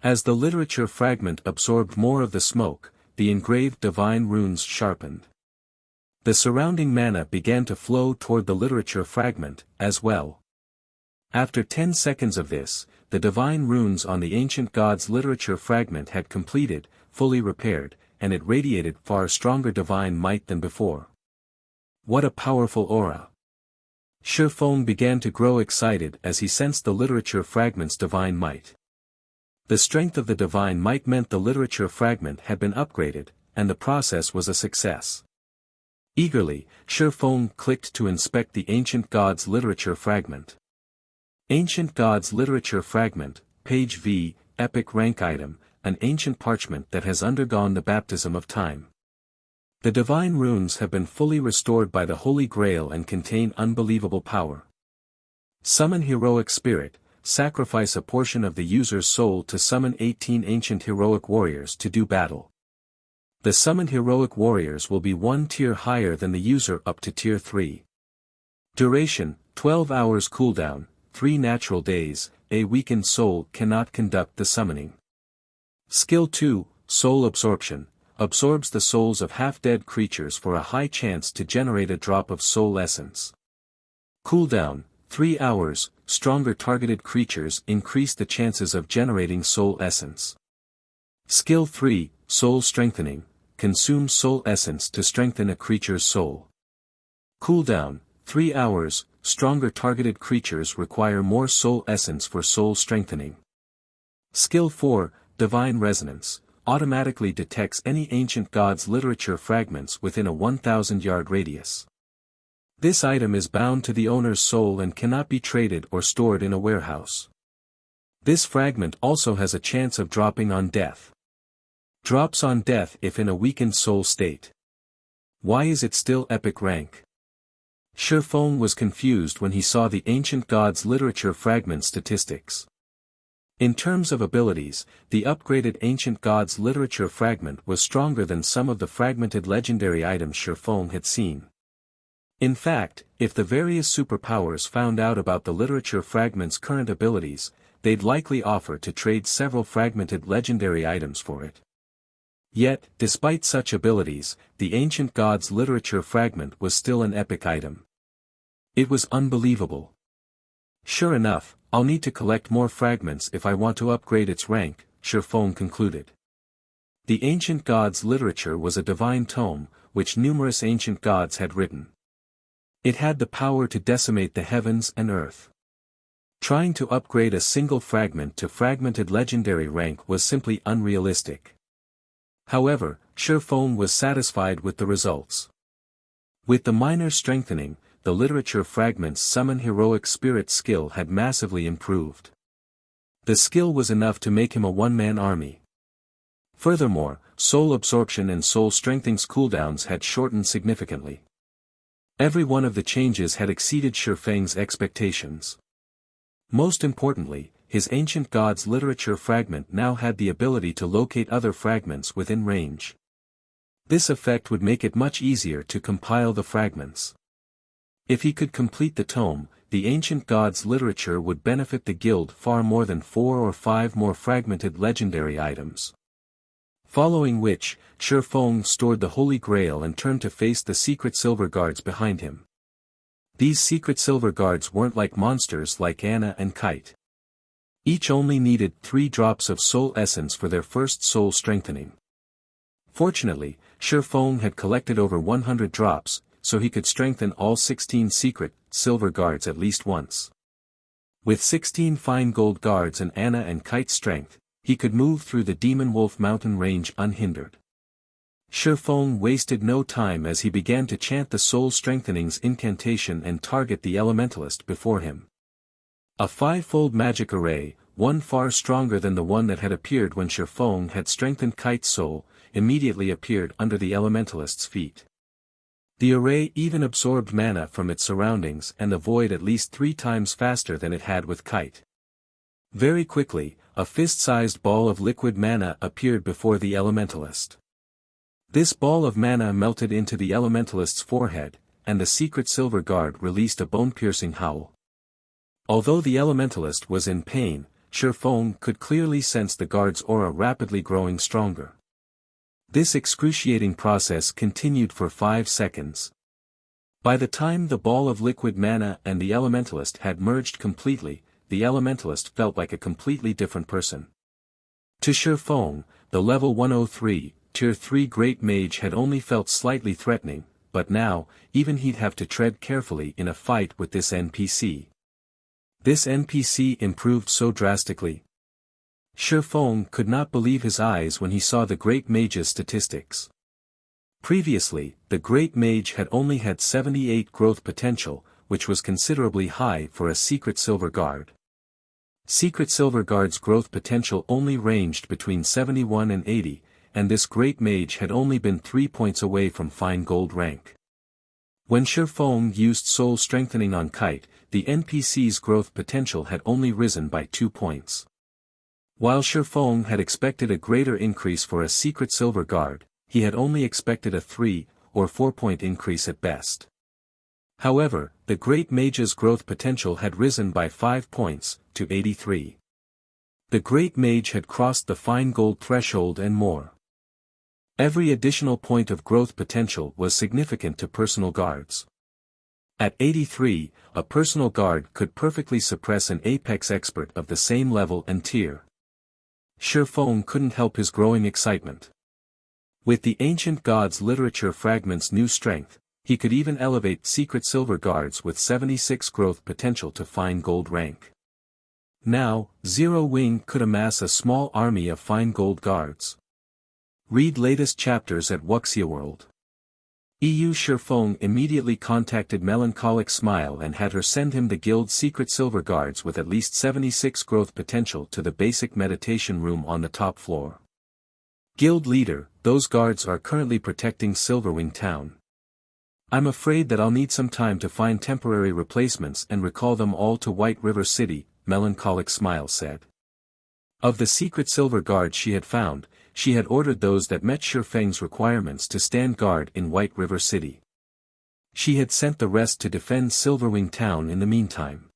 As the literature fragment absorbed more of the smoke, the engraved divine runes sharpened. The surrounding mana began to flow toward the literature fragment, as well. After 10 seconds of this, the divine runes on the Ancient Gods literature fragment had completed, fully repaired, and it radiated far stronger divine might than before. What a powerful aura! Shifeng began to grow excited as he sensed the literature fragment's divine might. The strength of the divine might meant the literature fragment had been upgraded, and the process was a success. Eagerly, Shifeng clicked to inspect the Ancient Gods literature fragment. Ancient Gods literature fragment, page V, epic rank item, an ancient parchment that has undergone the baptism of time. The divine runes have been fully restored by the Holy Grail and contain unbelievable power. Summon heroic spirit. Sacrifice a portion of the user's soul to summon 18 ancient heroic warriors to do battle. The summoned heroic warriors will be 1 tier higher than the user up to tier 3. Duration, 12 hours cooldown, 3 natural days, a weakened soul cannot conduct the summoning. Skill 2, Soul Absorption, absorbs the souls of half-dead creatures for a high chance to generate a drop of soul essence. Cooldown, 3 hours, stronger targeted creatures increase the chances of generating soul essence. Skill 3, Soul Strengthening, consumes soul essence to strengthen a creature's soul. Cooldown, 3 hours, stronger targeted creatures require more soul essence for soul strengthening. Skill 4, Divine Resonance, automatically detects any ancient god's literature fragments within a 1,000-yard radius. This item is bound to the owner's soul and cannot be traded or stored in a warehouse. This fragment also has a chance of dropping on death. Drops on death if in a weakened soul state. Why is it still epic rank? Shifeng was confused when he saw the ancient god's literature fragment statistics. In terms of abilities, the upgraded ancient god's literature fragment was stronger than some of the fragmented legendary items Shifeng had seen. In fact, if the various superpowers found out about the literature fragment's current abilities, they'd likely offer to trade several fragmented legendary items for it. Yet, despite such abilities, the ancient god's literature fragment was still an epic item. It was unbelievable. Sure enough, I'll need to collect more fragments if I want to upgrade its rank, Shifeng concluded. The ancient god's literature was a divine tome, which numerous ancient gods had written. It had the power to decimate the heavens and earth. Trying to upgrade a single fragment to fragmented legendary rank was simply unrealistic. However, Shifeng was satisfied with the results. With the minor strengthening, the literature fragment's summon heroic spirit skill had massively improved. The skill was enough to make him a one-man army. Furthermore, soul absorption and soul strengthening's cooldowns had shortened significantly. Every one of the changes had exceeded Shifeng's expectations. Most importantly, his ancient god's literature fragment now had the ability to locate other fragments within range. This effect would make it much easier to compile the fragments. If he could complete the tome, the ancient god's literature would benefit the guild far more than 4 or 5 more fragmented legendary items. Following which, Shifeng stored the Holy Grail and turned to face the secret silver guards behind him. These secret silver guards weren't like monsters like Anna and Kite. Each only needed 3 drops of soul essence for their first soul strengthening. Fortunately, Shifeng had collected over 100 drops, so he could strengthen all 16 secret silver guards at least once. With 16 fine gold guards and Anna and Kite's strength, he could move through the Demonwolf mountain range unhindered. Shifeng wasted no time as he began to chant the soul strengthening's incantation and target the elementalist before him. A 5-fold magic array, one far stronger than the one that had appeared when Shifeng had strengthened Kite's soul, immediately appeared under the elementalist's feet. The array even absorbed mana from its surroundings and the void at least 3 times faster than it had with Kite. Very quickly, a fist-sized ball of liquid mana appeared before the elementalist. This ball of mana melted into the elementalist's forehead, and the secret silver guard released a bone-piercing howl. Although the elementalist was in pain, Shifeng could clearly sense the guard's aura rapidly growing stronger. This excruciating process continued for 5 seconds. By the time the ball of liquid mana and the elementalist had merged completely, the elementalist felt like a completely different person. To Shifeng, the level 103, Tier 3 Great Mage had only felt slightly threatening, but now, even he'd have to tread carefully in a fight with this NPC. This NPC improved so drastically. Shifeng could not believe his eyes when he saw the Great Mage's statistics. Previously, the Great Mage had only had 78 growth potential, which was considerably high for a Secret Silver Guard. Secret Silver Guard's growth potential only ranged between 71 and 80, and this Great Mage had only been 3 points away from fine gold rank. When Shifeng used Soul Strengthening on Kite, the NPC's growth potential had only risen by 2 points. While Shifeng had expected a greater increase for a Secret Silver Guard, he had only expected a 3 or 4 point increase at best. However, the Great Mage's growth potential had risen by 5 points, to 83. The Great Mage had crossed the fine gold threshold and more. Every additional point of growth potential was significant to personal guards. At 83, a personal guard could perfectly suppress an apex expert of the same level and tier. Shifeng couldn't help his growing excitement. With the ancient gods' literature Fragment's new strength, he could even elevate secret silver guards with 76 growth potential to fine gold rank. Now, Zero Wing could amass a small army of fine gold guards. Read latest chapters at Wuxia World. Shifeng immediately contacted Melancholic Smile and had her send him the guild's secret silver guards with at least 76 growth potential to the basic meditation room on the top floor. Guild leader, those guards are currently protecting Silverwing Town. I'm afraid that I'll need some time to find temporary replacements and recall them all to White River City, Melancholic Smile said. Of the secret silver guards she had found, she had ordered those that met Shifeng's requirements to stand guard in White River City. She had sent the rest to defend Silverwing Town in the meantime.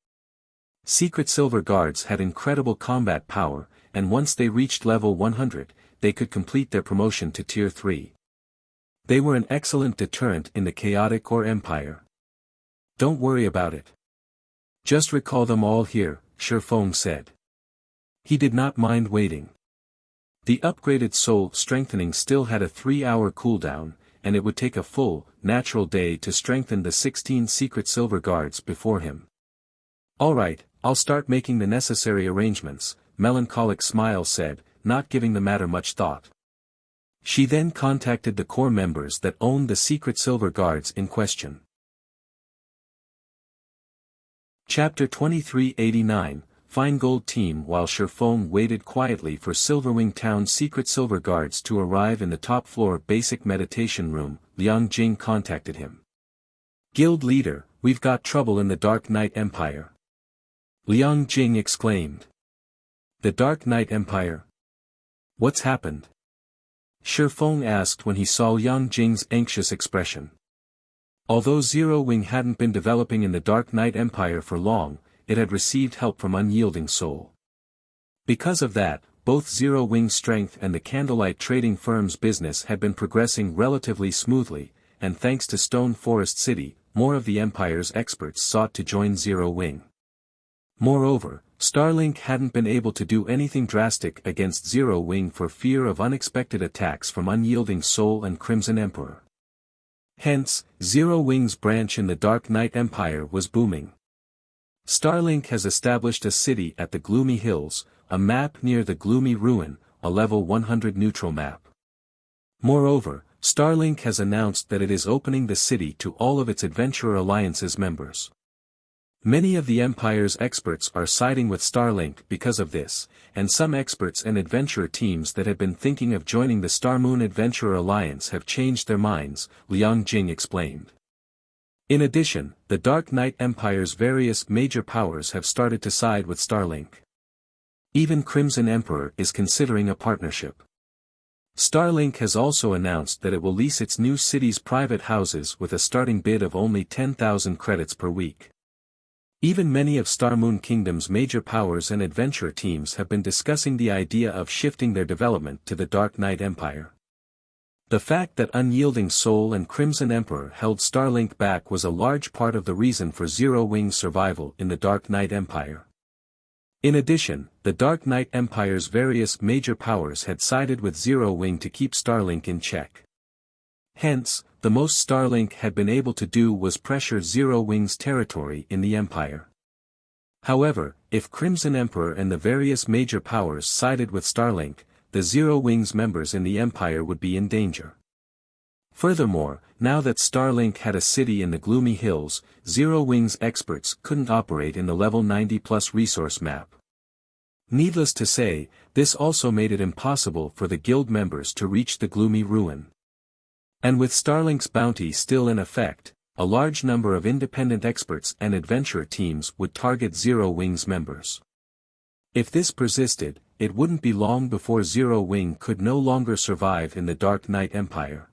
Secret silver guards had incredible combat power, and once they reached level 100, they could complete their promotion to Tier 3. They were an excellent deterrent in the chaotic or empire. Don't worry about it. Just recall them all here, Shifeng said. He did not mind waiting. The upgraded soul strengthening still had a 3-hour cooldown, and it would take a full, natural day to strengthen the 16 secret silver guards before him. Alright, I'll start making the necessary arrangements, Melancholic Smile said, not giving the matter much thought. She then contacted the core members that owned the secret silver guards in question. Chapter 2389, Fine Gold Team. While Shifeng waited quietly for Silverwing Town's secret silver guards to arrive in the top floor basic meditation room, Liang Jing contacted him. Guild leader, we've got trouble in the Dark Knight Empire. Liang Jing exclaimed. The Dark Knight Empire? What's happened? Shifeng asked when he saw Liang Jing's anxious expression. Although Zero Wing hadn't been developing in the Dark Knight Empire for long, it had received help from Unyielding Soul. Because of that, both Zero Wing's strength and the Candlelight trading firm's business had been progressing relatively smoothly, and thanks to Stone Forest City, more of the Empire's experts sought to join Zero Wing. Moreover, Starlink hadn't been able to do anything drastic against Zero Wing for fear of unexpected attacks from Unyielding Soul and Crimson Emperor. Hence, Zero Wing's branch in the Dark Knight Empire was booming. Starlink has established a city at the Gloomy Hills, a map near the Gloomy Ruin, a level 100 neutral map. Moreover, Starlink has announced that it is opening the city to all of its Adventurer Alliance's members. Many of the Empire's experts are siding with Starlink because of this, and some experts and adventurer teams that had been thinking of joining the Starmoon Adventurer Alliance have changed their minds, Liang Jing explained. In addition, the Dark Knight Empire's various major powers have started to side with Starlink. Even Crimson Emperor is considering a partnership. Starlink has also announced that it will lease its new city's private houses with a starting bid of only 10,000 credits per week. Even many of Starmoon Kingdom's major powers and adventure teams have been discussing the idea of shifting their development to the Dark Knight Empire. The fact that Unyielding Soul and Crimson Emperor held Starlink back was a large part of the reason for Zero Wing's survival in the Dark Knight Empire. In addition, the Dark Knight Empire's various major powers had sided with Zero Wing to keep Starlink in check. Hence, the most Starlink had been able to do was pressure Zero Wing's territory in the Empire. However, if Crimson Emperor and the various major powers sided with Starlink, the Zero Wing's members in the Empire would be in danger. Furthermore, now that Starlink had a city in the Gloomy Hills, Zero Wing's experts couldn't operate in the level 90+ resource map. Needless to say, this also made it impossible for the guild members to reach the Gloomy Ruin. And with Starlink's bounty still in effect, a large number of independent experts and adventurer teams would target Zero Wing's members. If this persisted, it wouldn't be long before Zero Wing could no longer survive in the Dark Knight Empire.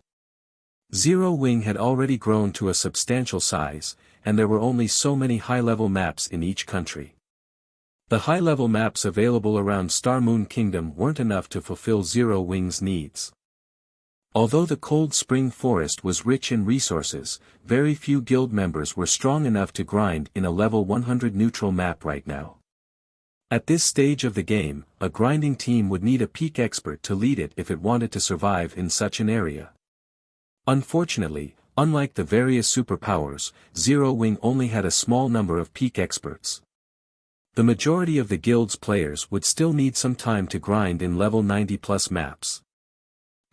Zero Wing had already grown to a substantial size, and there were only so many high-level maps in each country. The high-level maps available around Star Moon Kingdom weren't enough to fulfill Zero Wing's needs. Although the Cold Spring Forest was rich in resources, very few guild members were strong enough to grind in a level 100 neutral map right now. At this stage of the game, a grinding team would need a peak expert to lead it if it wanted to survive in such an area. Unfortunately, unlike the various superpowers, Zero Wing only had a small number of peak experts. The majority of the guild's players would still need some time to grind in level 90+ maps.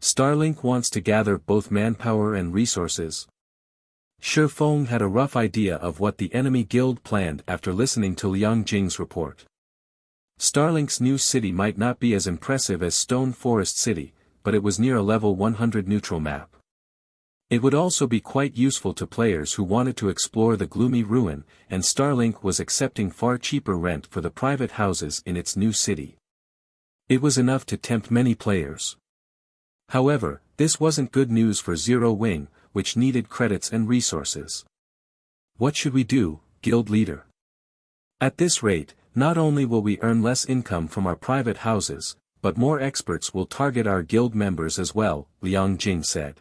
Starlink wants to gather both manpower and resources. Shifeng had a rough idea of what the enemy guild planned after listening to Liang Jing's report. Starlink's new city might not be as impressive as Stone Forest City, but it was near a level 100 neutral map. It would also be quite useful to players who wanted to explore the gloomy ruin, and Starlink was accepting far cheaper rent for the private houses in its new city. It was enough to tempt many players. However, this wasn't good news for Zero Wing, which needed credits and resources. What should we do, guild leader? At this rate, not only will we earn less income from our private houses, but more experts will target our guild members as well, Liang Jing said.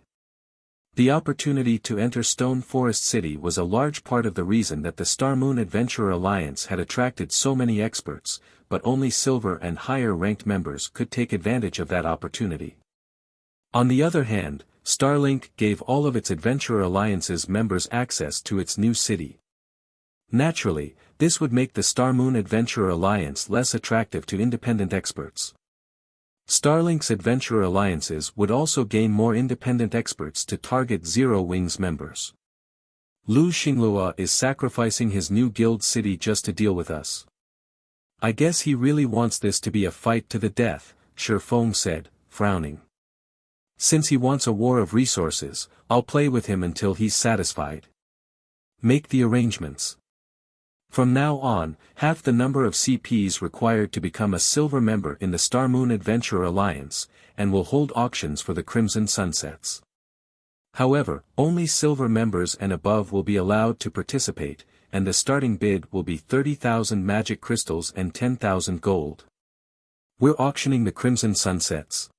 The opportunity to enter Stone Forest City was a large part of the reason that the Star Moon Adventurer Alliance had attracted so many experts, but only silver and higher ranked members could take advantage of that opportunity. On the other hand, Starlink gave all of its Adventurer Alliance's members access to its new city. Naturally, this would make the Star Moon Adventurer Alliance less attractive to independent experts. Starlink's Adventurer Alliances would also gain more independent experts to target Zero Wing's members. Lu Xinglua is sacrificing his new guild city just to deal with us. I guess he really wants this to be a fight to the death, Shifeng said, frowning. Since he wants a war of resources, I'll play with him until he's satisfied. Make the arrangements. From now on, half the number of CPs required to become a silver member in the Star Moon Adventurer Alliance, and will hold auctions for the Crimson Sunsets. However, only silver members and above will be allowed to participate, and the starting bid will be 30,000 magic crystals and 10,000 gold. We're auctioning the Crimson Sunsets.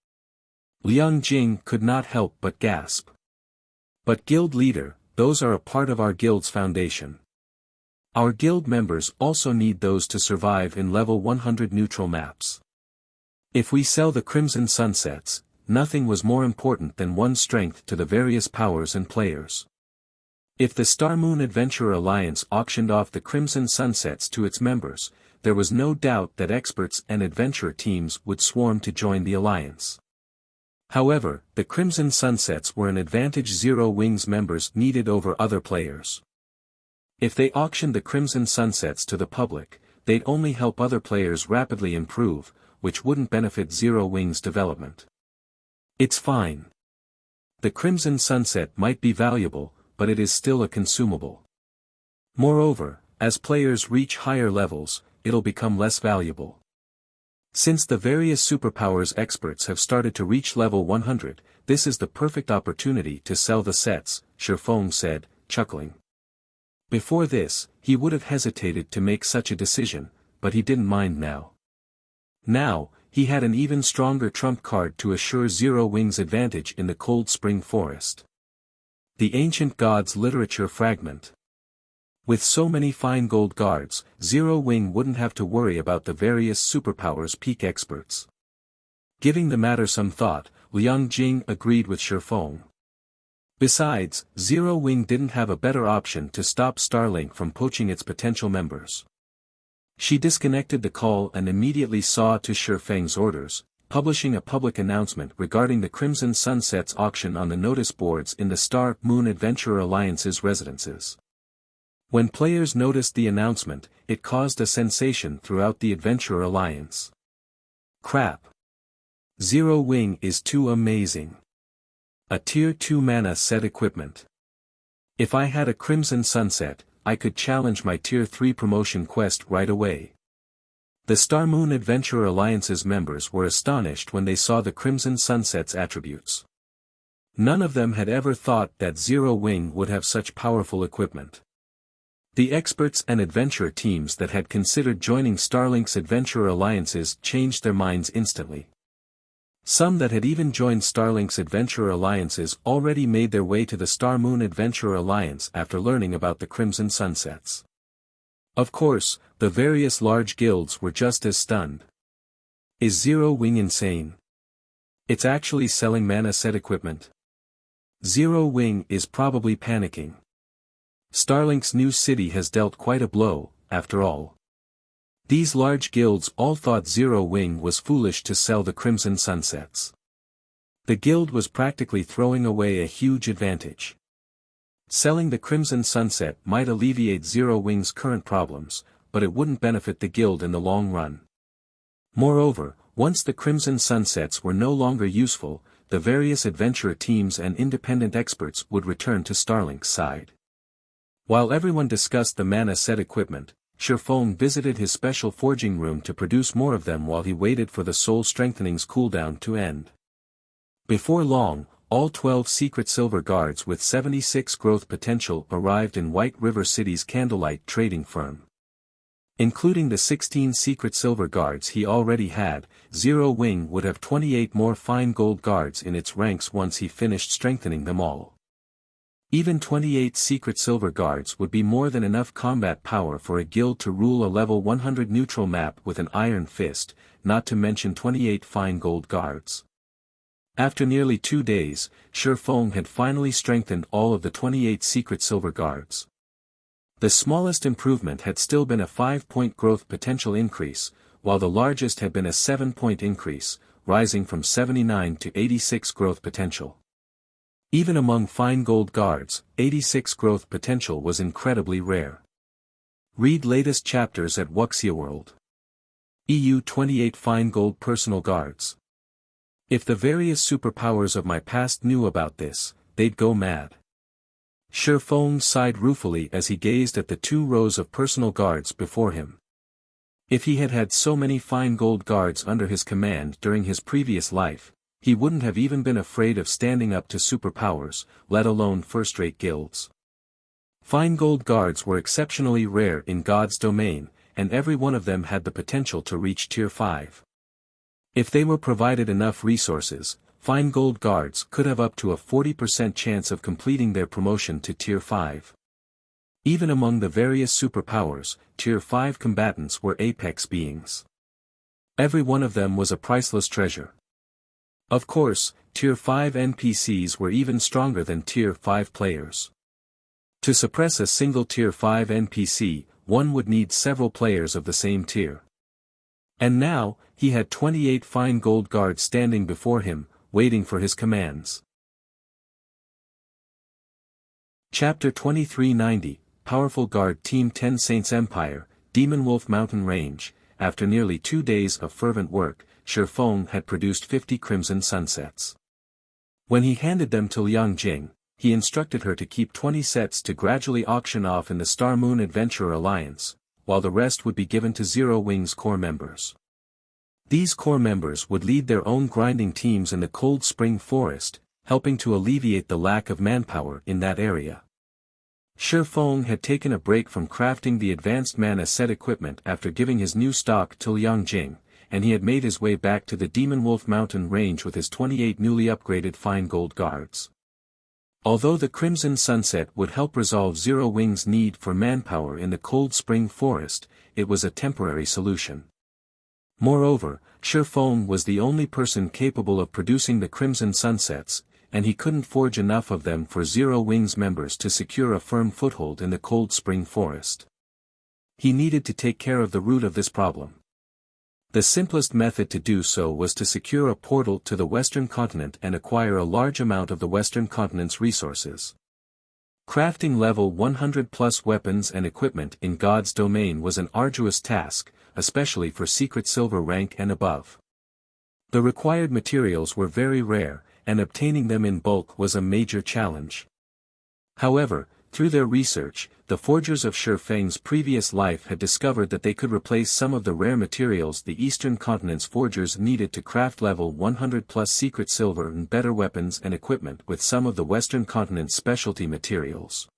Liang Jing could not help but gasp. But guild leader, those are a part of our guild's foundation. Our guild members also need those to survive in level 100 neutral maps. If we sell the Crimson Sunsets, nothing was more important than one strength to the various powers and players. If the Star Moon Adventurer Alliance auctioned off the Crimson Sunsets to its members, there was no doubt that experts and adventurer teams would swarm to join the alliance. However, the Crimson Sunsets were an advantage Zero Wing's members needed over other players. If they auctioned the Crimson Sunsets to the public, they'd only help other players rapidly improve, which wouldn't benefit Zero Wing's development. It's fine. The Crimson Sunset might be valuable, but it is still a consumable. Moreover, as players reach higher levels, it'll become less valuable. Since the various superpowers experts have started to reach level 100, this is the perfect opportunity to sell the sets, Shifeng said, chuckling. Before this, he would have hesitated to make such a decision, but he didn't mind now. Now, he had an even stronger trump card to assure Zero Wing's advantage in the Cold Spring Forest. The Ancient Gods Literature Fragment. With so many fine gold guards, Zero Wing wouldn't have to worry about the various superpowers peak experts. Giving the matter some thought, Liang Jing agreed with Shifeng. Besides, Zero Wing didn't have a better option to stop Starlink from poaching its potential members. She disconnected the call and immediately saw to Shifeng's orders, publishing a public announcement regarding the Crimson Sunsets auction on the notice boards in the Star Moon Adventurer Alliance's residences. When players noticed the announcement, it caused a sensation throughout the Adventurer Alliance. Crap. Zero Wing is too amazing. A Tier 2 mana set equipment. If I had a Crimson Sunset, I could challenge my Tier 3 promotion quest right away. The Star Moon Adventurer Alliance's members were astonished when they saw the Crimson Sunset's attributes. None of them had ever thought that Zero Wing would have such powerful equipment. The experts and adventurer teams that had considered joining Starlink's adventurer alliances changed their minds instantly. Some that had even joined Starlink's adventurer alliances already made their way to the Star Moon Adventurer Alliance after learning about the Crimson Sunsets. Of course, the various large guilds were just as stunned. Is Zero Wing insane? It's actually selling mana set equipment. Zero Wing is probably panicking. Starlink's new city has dealt quite a blow, after all. These large guilds all thought Zero Wing was foolish to sell the Crimson Sunsets. The guild was practically throwing away a huge advantage. Selling the Crimson Sunset might alleviate Zero Wing's current problems, but it wouldn't benefit the guild in the long run. Moreover, once the Crimson Sunsets were no longer useful, the various adventurer teams and independent experts would return to Starlink's side. While everyone discussed the mana set equipment, Shifeng visited his special forging room to produce more of them while he waited for the Soul Strengthening's cooldown to end. Before long, all 12 secret silver guards with 76 growth potential arrived in White River City's Candlelight trading firm. Including the 16 secret silver guards he already had, Zero Wing would have 28 more fine gold guards in its ranks once he finished strengthening them all. Even 28 secret silver guards would be more than enough combat power for a guild to rule a level 100 neutral map with an iron fist, not to mention 28 fine gold guards. After nearly 2 days, Shifeng had finally strengthened all of the 28 secret silver guards. The smallest improvement had still been a 5-point growth potential increase, while the largest had been a 7-point increase, rising from 79 to 86 growth potential. Even among fine gold guards, 86 growth potential was incredibly rare. Read latest chapters at Wuxia World. EU 28 fine gold personal guards. If the various superpowers of my past knew about this, they'd go mad. Shifeng sighed ruefully as he gazed at the 2 rows of personal guards before him. If he had had so many fine gold guards under his command during his previous life, he wouldn't have even been afraid of standing up to superpowers, let alone first-rate guilds. Fine gold guards were exceptionally rare in God's domain, and every one of them had the potential to reach Tier 5. If they were provided enough resources, fine gold guards could have up to a 40% chance of completing their promotion to Tier 5. Even among the various superpowers, Tier 5 combatants were apex beings. Every one of them was a priceless treasure. Of course, Tier 5 NPCs were even stronger than Tier 5 players. To suppress a single Tier 5 NPC, one would need several players of the same tier. And now, he had 28 fine gold guards standing before him, waiting for his commands. Chapter 2390, Powerful Guard Team 10 Saints Empire, Demonwolf Mountain Range. After nearly 2 days of fervent work, Shifeng had produced 50 Crimson Sunsets. When he handed them to Liang Jing, he instructed her to keep 20 sets to gradually auction off in the Star Moon Adventurer Alliance, while the rest would be given to Zero Wing's core members. These core members would lead their own grinding teams in the Cold Spring Forest, helping to alleviate the lack of manpower in that area. Shifeng had taken a break from crafting the advanced mana set equipment after giving his new stock to Liang Jing, and he had made his way back to the Demonwolf Mountain Range with his 28 newly upgraded fine gold guards. Although the Crimson Sunset would help resolve Zero Wing's need for manpower in the Cold Spring Forest, it was a temporary solution. Moreover, Shifeng was the only person capable of producing the Crimson Sunsets, and he couldn't forge enough of them for Zero Wing's members to secure a firm foothold in the Cold Spring Forest. He needed to take care of the root of this problem. The simplest method to do so was to secure a portal to the Western Continent and acquire a large amount of the Western Continent's resources. Crafting level 100+ weapons and equipment in God's domain was an arduous task, especially for secret silver rank and above. The required materials were very rare, and obtaining them in bulk was a major challenge. However, through their research, the forgers of Shifeng's previous life had discovered that they could replace some of the rare materials the Eastern Continent's forgers needed to craft level 100+ secret silver and better weapons and equipment with some of the Western Continent's specialty materials.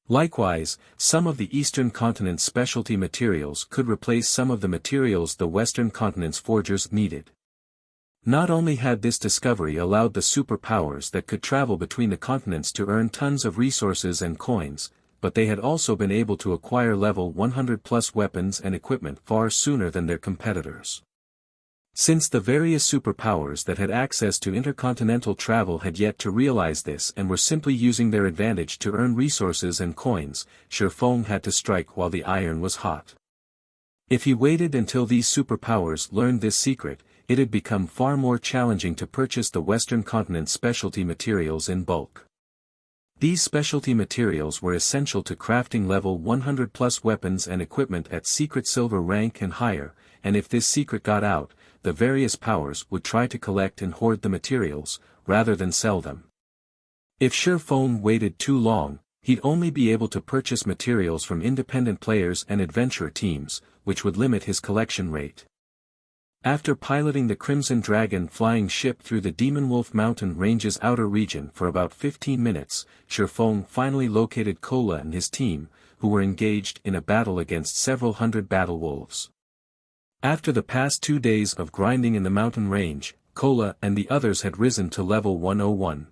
Likewise, some of the Eastern Continent's specialty materials could replace some of the materials the Western Continent's forgers needed. Not only had this discovery allowed the superpowers that could travel between the continents to earn tons of resources and coins, but they had also been able to acquire level 100+ weapons and equipment far sooner than their competitors. Since the various superpowers that had access to intercontinental travel had yet to realize this and were simply using their advantage to earn resources and coins, Shifeng had to strike while the iron was hot. If he waited until these superpowers learned this secret, it had become far more challenging to purchase the Western Continent's specialty materials in bulk. These specialty materials were essential to crafting level 100+ weapons and equipment at secret silver rank and higher, and if this secret got out, the various powers would try to collect and hoard the materials, rather than sell them. If Shifeng waited too long, he'd only be able to purchase materials from independent players and adventurer teams, which would limit his collection rate. After piloting the Crimson Dragon flying ship through the Demonwolf mountain range's outer region for about 15 minutes, Shifeng finally located Kola and his team, who were engaged in a battle against several hundred battle wolves. After the past 2 days of grinding in the mountain range, Kola and the others had risen to level 101.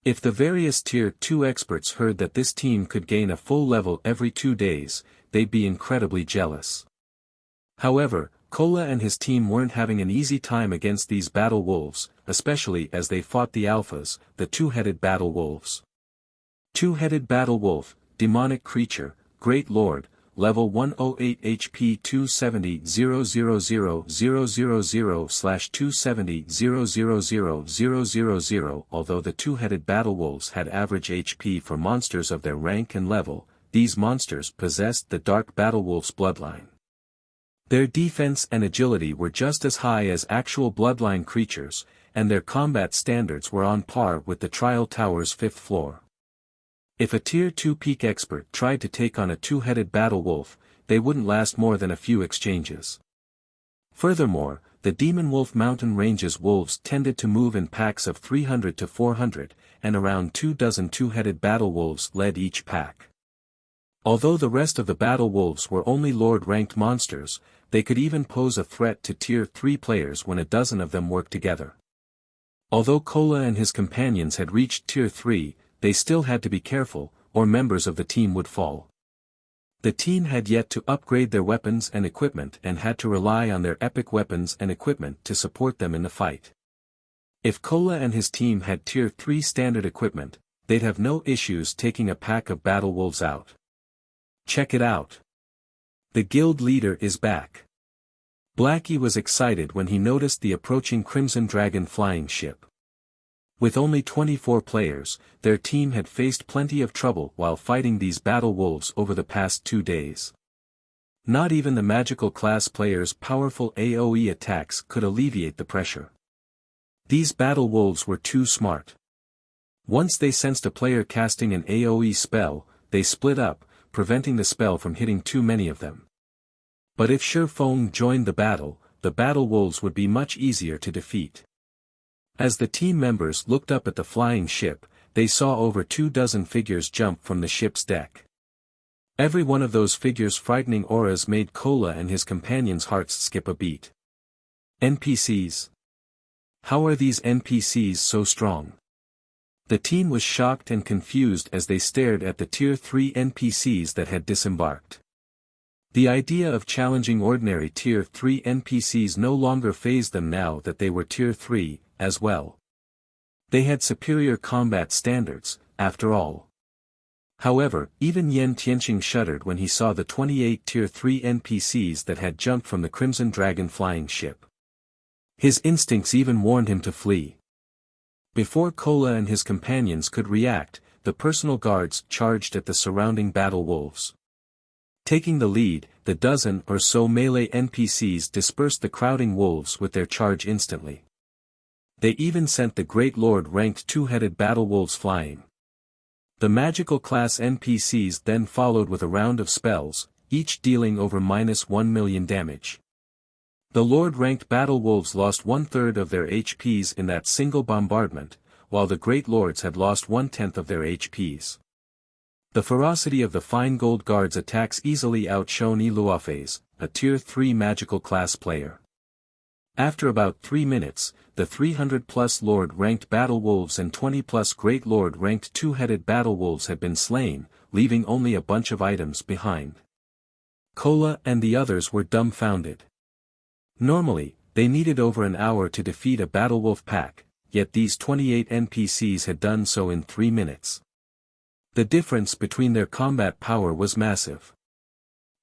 If the various Tier 2 experts heard that this team could gain a full level every 2 days, they'd be incredibly jealous. However, Kola and his team weren't having an easy time against these battle wolves, especially as they fought the alphas, the two-headed battle wolves. Two-headed battle wolf, demonic creature, great lord, level 108 HP 270-000/270-000-000. Although the two-headed battle wolves had average HP for monsters of their rank and level, these monsters possessed the dark battle wolf's bloodline. Their defense and agility were just as high as actual bloodline creatures, and their combat standards were on par with the Trial Tower's 5th floor. If a Tier 2 peak expert tried to take on a two-headed battle wolf, they wouldn't last more than a few exchanges. Furthermore, the Demonwolf mountain range's wolves tended to move in packs of 300 to 400, and around 24 two-headed battle wolves led each pack. Although the rest of the battle wolves were only Lord-ranked monsters, they could even pose a threat to Tier 3 players when a dozen of them worked together. Although Kola and his companions had reached Tier 3, they still had to be careful, or members of the team would fall. The team had yet to upgrade their weapons and equipment and had to rely on their epic weapons and equipment to support them in the fight. If Kola and his team had Tier 3 standard equipment, they'd have no issues taking a pack of battle wolves out. Check it out. The guild leader is back. Blackie was excited when he noticed the approaching Crimson Dragon flying ship. With only 24 players, their team had faced plenty of trouble while fighting these battle wolves over the past 2 days. Not even the magical class players' powerful AoE attacks could alleviate the pressure. These battle wolves were too smart. Once they sensed a player casting an AoE spell, they split up, preventing the spell from hitting too many of them. But if Shifeng joined the battle wolves would be much easier to defeat. As the team members looked up at the flying ship, they saw over 24 figures jump from the ship's deck. Every one of those figures' frightening auras made Kola and his companions' hearts skip a beat. NPCs. How are these NPCs so strong? The team was shocked and confused as they stared at the Tier 3 NPCs that had disembarked. The idea of challenging ordinary Tier 3 NPCs no longer fazed them now that they were Tier 3, as well. They had superior combat standards, after all. However, even Yen Tianqing shuddered when he saw the 28 Tier 3 NPCs that had jumped from the Crimson Dragon flying ship. His instincts even warned him to flee. Before Kola and his companions could react, the personal guards charged at the surrounding battle wolves. Taking the lead, the dozen or so melee NPCs dispersed the crowding wolves with their charge instantly. They even sent the Great Lord ranked two-headed battle wolves flying. The magical class NPCs then followed with a round of spells, each dealing over -1 million damage. The Lord-ranked battle wolves lost 1/3 of their HPs in that single bombardment, while the Great Lords had lost 1/10 of their HPs. The ferocity of the Fine Gold Guard's attacks easily outshone Iluofei's, a Tier 3 magical class player. After about 3 minutes, the 300-plus Lord-ranked Battle Wolves and 20-plus Great Lord-ranked Two-Headed Battle Wolves had been slain, leaving only a bunch of items behind. Kola and the others were dumbfounded. Normally, they needed over an hour to defeat a Battle Wolf pack, yet these 28 NPCs had done so in 3 minutes. The difference between their combat power was massive.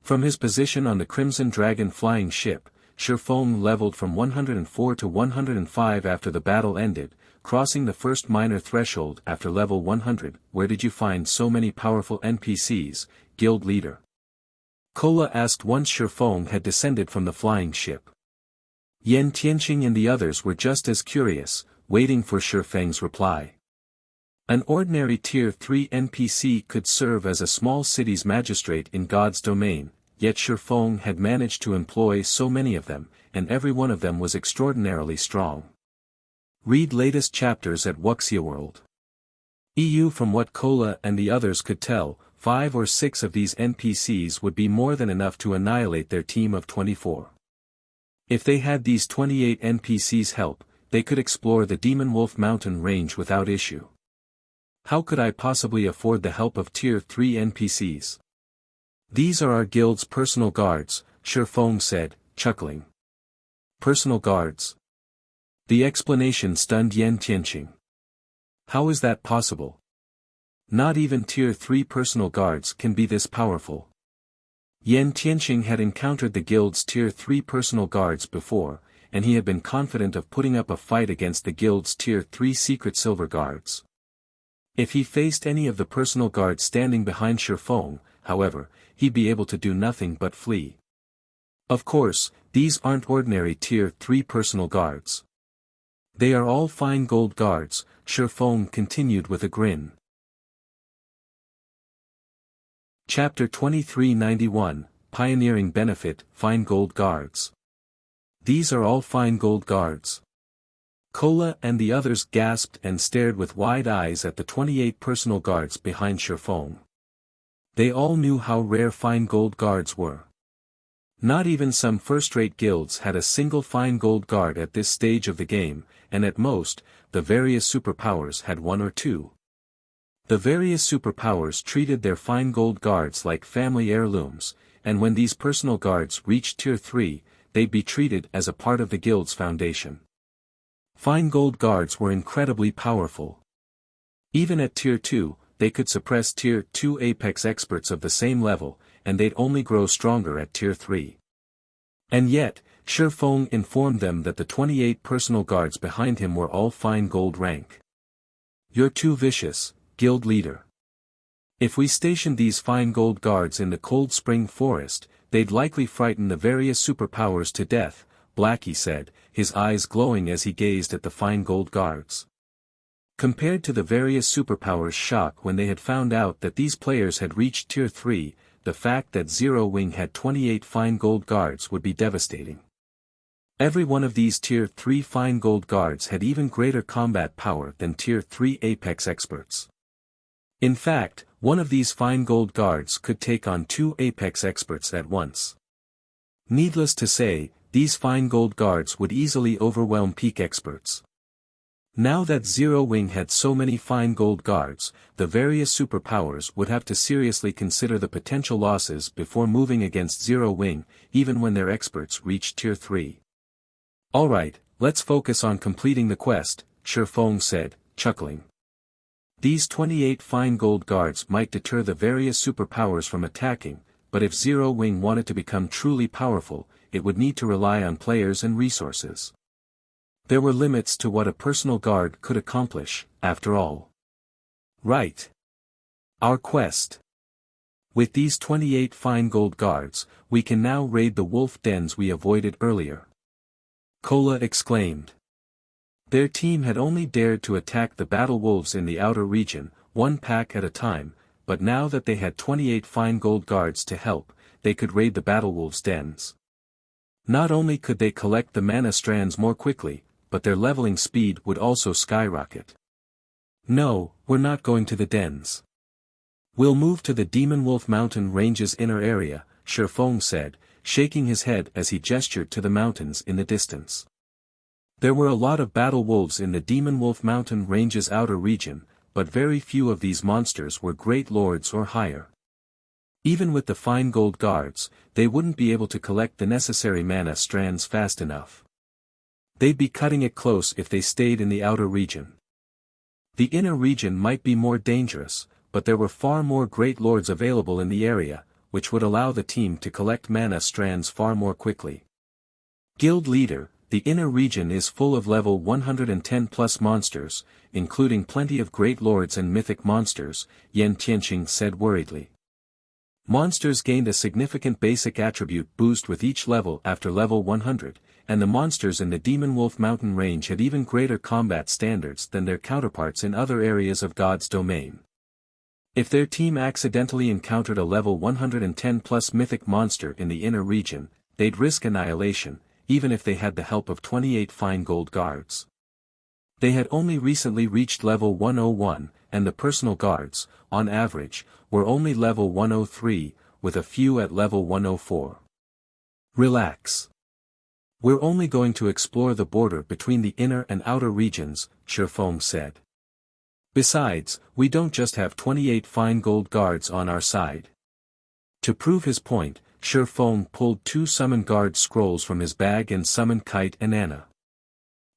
From his position on the Crimson Dragon flying ship, Shifeng leveled from 104 to 105 after the battle ended, crossing the first minor threshold after level 100. Where did you find so many powerful NPCs, guild leader? Kola asked once Shifeng had descended from the flying ship. Yan Tianqing and the others were just as curious, waiting for Shifeng's reply. An ordinary Tier 3 NPC could serve as a small city's magistrate in God's domain, yet Shifeng had managed to employ so many of them, and every one of them was extraordinarily strong. Read latest chapters at Wuxia World. EU. From what Kola and the others could tell, 5 or 6 of these NPCs would be more than enough to annihilate their team of 24. If they had these 28 NPCs' help, they could explore the Demonwolf mountain range without issue. How could I possibly afford the help of Tier 3 NPCs? These are our guild's personal guards, Shifeng said, chuckling. Personal guards? The explanation stunned Yan Tianqing. How is that possible? Not even Tier 3 personal guards can be this powerful. Yan Tianqing had encountered the guild's Tier 3 personal guards before, and he had been confident of putting up a fight against the guild's Tier 3 secret silver guards. If he faced any of the personal guards standing behind Shifeng, however, he'd be able to do nothing but flee. Of course, these aren't ordinary Tier 3 personal guards. They are all Fine Gold Guards, Shifeng continued with a grin. Chapter 2391, Pioneering Benefit, Fine Gold Guards. These are all Fine Gold Guards. Kola and the others gasped and stared with wide eyes at the 28 personal guards behind Shifeng. They all knew how rare Fine Gold Guards were. Not even some first-rate guilds had a single Fine Gold Guard at this stage of the game, and at most, the various superpowers had 1 or 2. The various superpowers treated their Fine Gold Guards like family heirlooms, and when these personal guards reached Tier 3, they'd be treated as a part of the guild's foundation. Fine Gold Guards were incredibly powerful. Even at Tier 2, they could suppress Tier 2 Apex experts of the same level, and they'd only grow stronger at Tier 3. And yet, Shifeng informed them that the 28 personal guards behind him were all Fine Gold rank. You're too vicious, guild leader. If we stationed these Fine Gold Guards in the Cold Spring Forest, they'd likely frighten the various superpowers to death, Blackie said, his eyes glowing as he gazed at the Fine Gold Guards. Compared to the various superpowers' shock when they had found out that these players had reached Tier 3, the fact that Zero Wing had 28 Fine Gold Guards would be devastating. Every one of these Tier 3 Fine Gold Guards had even greater combat power than Tier 3 Apex experts. In fact, one of these Fine Gold Guards could take on 2 Apex experts at once. Needless to say, these Fine Gold Guards would easily overwhelm peak experts. Now that Zero Wing had so many Fine Gold Guards, the various superpowers would have to seriously consider the potential losses before moving against Zero Wing, even when their experts reached Tier 3. Alright, let's focus on completing the quest, Shifeng said, chuckling. These 28 Fine Gold Guards might deter the various superpowers from attacking, but if Zero Wing wanted to become truly powerful, it would need to rely on players and resources. There were limits to what a personal guard could accomplish, after all. Right. Our quest. With these 28 Fine Gold Guards, we can now raid the wolf dens we avoided earlier. Kola exclaimed. Their team had only dared to attack the battle wolves in the outer region, 1 pack at a time, but now that they had 28 Fine Gold Guards to help, they could raid the battle wolves' dens. Not only could they collect the mana strands more quickly, but their leveling speed would also skyrocket. No, we're not going to the dens. We'll move to the Demonwolf mountain range's inner area, Shifeng said, shaking his head as he gestured to the mountains in the distance. There were a lot of battle wolves in the Demonwolf mountain range's outer region, but very few of these monsters were great lords or higher. Even with the fine gold guards, they wouldn't be able to collect the necessary mana strands fast enough. They'd be cutting it close if they stayed in the outer region. The inner region might be more dangerous, but there were far more great lords available in the area, which would allow the team to collect mana strands far more quickly. Guild Leader, the inner region is full of level 110 plus monsters, including plenty of great lords and mythic monsters, Yan Tianqing said worriedly. Monsters gained a significant basic attribute boost with each level after level 100, and the monsters in the Demonwolf mountain range had even greater combat standards than their counterparts in other areas of God's domain. If their team accidentally encountered a level 110 plus mythic monster in the inner region, they'd risk annihilation, even if they had the help of 28 fine gold guards. They had only recently reached level 101, and the personal guards, on average, were only level 103, with a few at level 104. Relax. We're only going to explore the border between the inner and outer regions, Shifeng said. Besides, we don't just have 28 fine gold guards on our side. To prove his point, Shifeng pulled 2 summon guard scrolls from his bag and summoned Kite and Anna.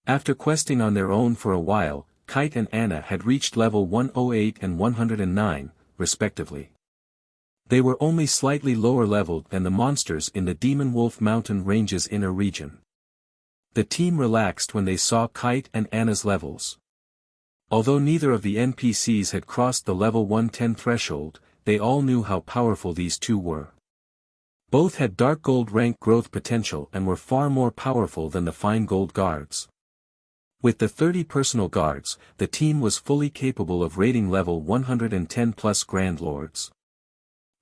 After questing on their own for a while, Kite and Anna had reached level 108 and 109, respectively. They were only slightly lower leveled than the monsters in the Demonwolf mountain range's inner region. The team relaxed when they saw Kite and Anna's levels. Although neither of the NPCs had crossed the level 110 threshold, they all knew how powerful these two were. Both had dark gold rank growth potential and were far more powerful than the fine gold guards. With the 30 personal guards, the team was fully capable of raiding level 110 plus Grand Lords.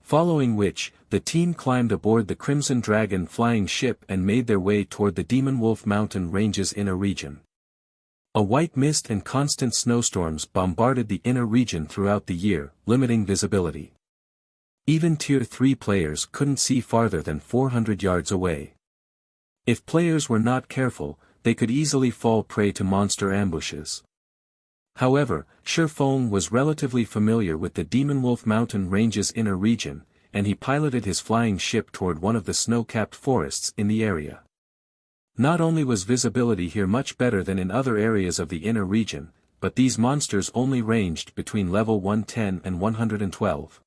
Following which, the team climbed aboard the Crimson Dragon flying ship and made their way toward the Demonwolf mountain range's inner region. A white mist and constant snowstorms bombarded the inner region throughout the year, limiting visibility. Even Tier 3 players couldn't see farther than 400 yards away. If players were not careful, they could easily fall prey to monster ambushes. However, Shifeng was relatively familiar with the Demonwolf mountain range's inner region, and he piloted his flying ship toward one of the snow-capped forests in the area. Not only was visibility here much better than in other areas of the inner region, but these monsters only ranged between level 110 and 112.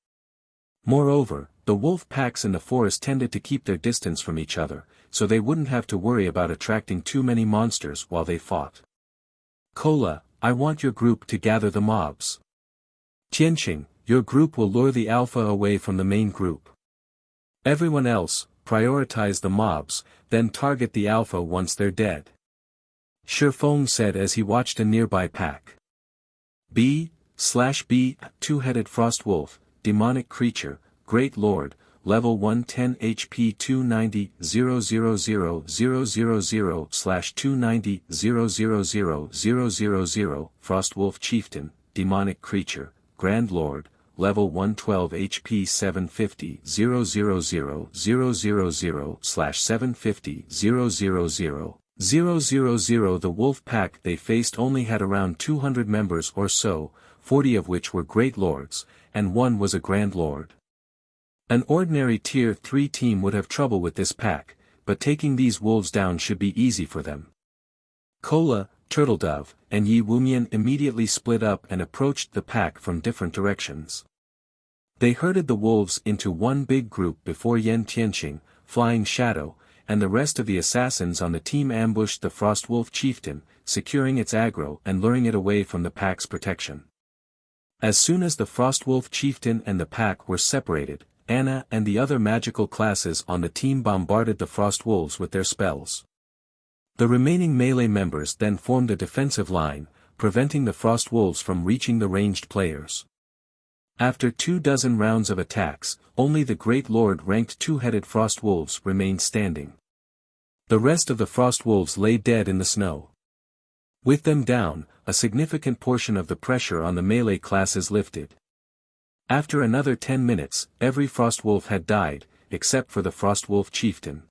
Moreover, the wolf packs in the forest tended to keep their distance from each other, so they wouldn't have to worry about attracting too many monsters while they fought. Kola, I want your group to gather the mobs. Tianqing, your group will lure the alpha away from the main group. Everyone else, prioritize the mobs, then target the alpha once they're dead. Shifeng said as he watched a nearby pack. B, two-headed frost wolf, demonic creature, great lord, level 110 HP 290 290 Frost wolf chieftain, demonic creature, grand lord, level 112 HP 750 750 The wolf pack they faced only had around 200 members or so, 40 of which were great lords, and one was a grand lord. An ordinary tier 3 team would have trouble with this pack, but taking these wolves down should be easy for them. Kola, Turtledove, and Yi Wumian immediately split up and approached the pack from different directions. They herded the wolves into one big group before Yan Tianqing, Flying Shadow, and the rest of the assassins on the team ambushed the Frost Wolf chieftain, securing its aggro and luring it away from the pack's protection. As soon as the Frost Wolf chieftain and the pack were separated, Anna and the other magical classes on the team bombarded the Frost Wolves with their spells. The remaining melee members then formed a defensive line, preventing the Frost Wolves from reaching the ranged players. After 24 rounds of attacks, only the Great Lord-ranked two-headed Frost Wolves remained standing. The rest of the Frost Wolves lay dead in the snow. With them down, a significant portion of the pressure on the melee classes lifted. After another 10 minutes, every Frostwolf had died, except for the Frostwolf chieftain.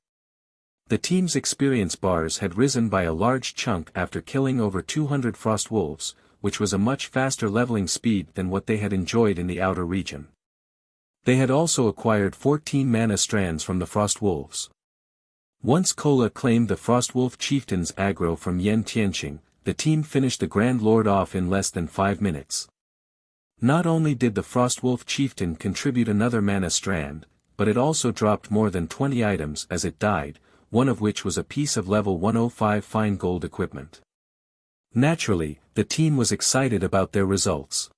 The team's experience bars had risen by a large chunk after killing over 200 Frostwolves, which was a much faster leveling speed than what they had enjoyed in the outer region. They had also acquired 14 mana strands from the Frostwolves. Once Kola claimed the Frostwolf chieftain's aggro from Yen Tianqing, the team finished the Grand Lord off in less than 5 minutes. Not only did the Frostwolf chieftain contribute another mana strand, but it also dropped more than 20 items as it died, one of which was a piece of level 105 fine gold equipment. Naturally, the team was excited about their results.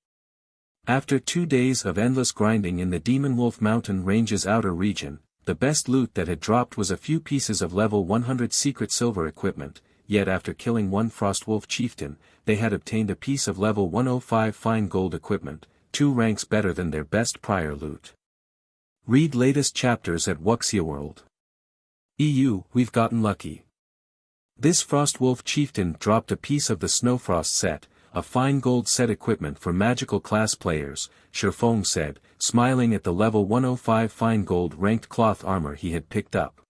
After 2 days of endless grinding in the Demonwolf Mountain Range's outer region, the best loot that had dropped was a few pieces of level 100 secret silver equipment, yet after killing one Frostwolf chieftain, they had obtained a piece of level 105 fine gold equipment, 2 ranks better than their best prior loot. Read latest chapters at Wuxia World. We've gotten lucky. This Frostwolf chieftain dropped a piece of the Snowfrost set, a fine gold set equipment for magical class players, Shifeng said, smiling at the level 105 fine gold ranked cloth armor he had picked up.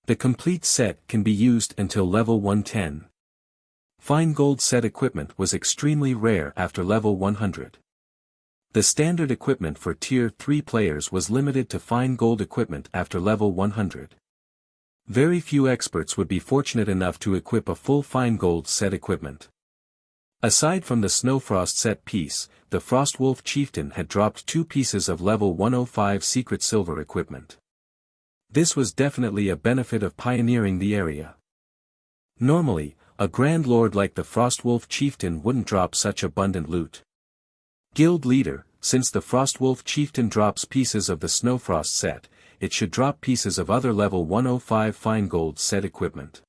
The complete set can be used until level 110. Fine gold set equipment was extremely rare after level 100. The standard equipment for tier 3 players was limited to fine gold equipment after level 100. Very few experts would be fortunate enough to equip a full fine gold set equipment. Aside from the Snowfrost set piece, the Frostwolf chieftain had dropped 2 pieces of level 105 secret silver equipment. This was definitely a benefit of pioneering the area. Normally, a Grand Lord like the Frostwolf chieftain wouldn't drop such abundant loot. Guild leader, since the Frostwolf chieftain drops pieces of the Snowfrost set, it should drop pieces of other level 105 fine gold set equipment.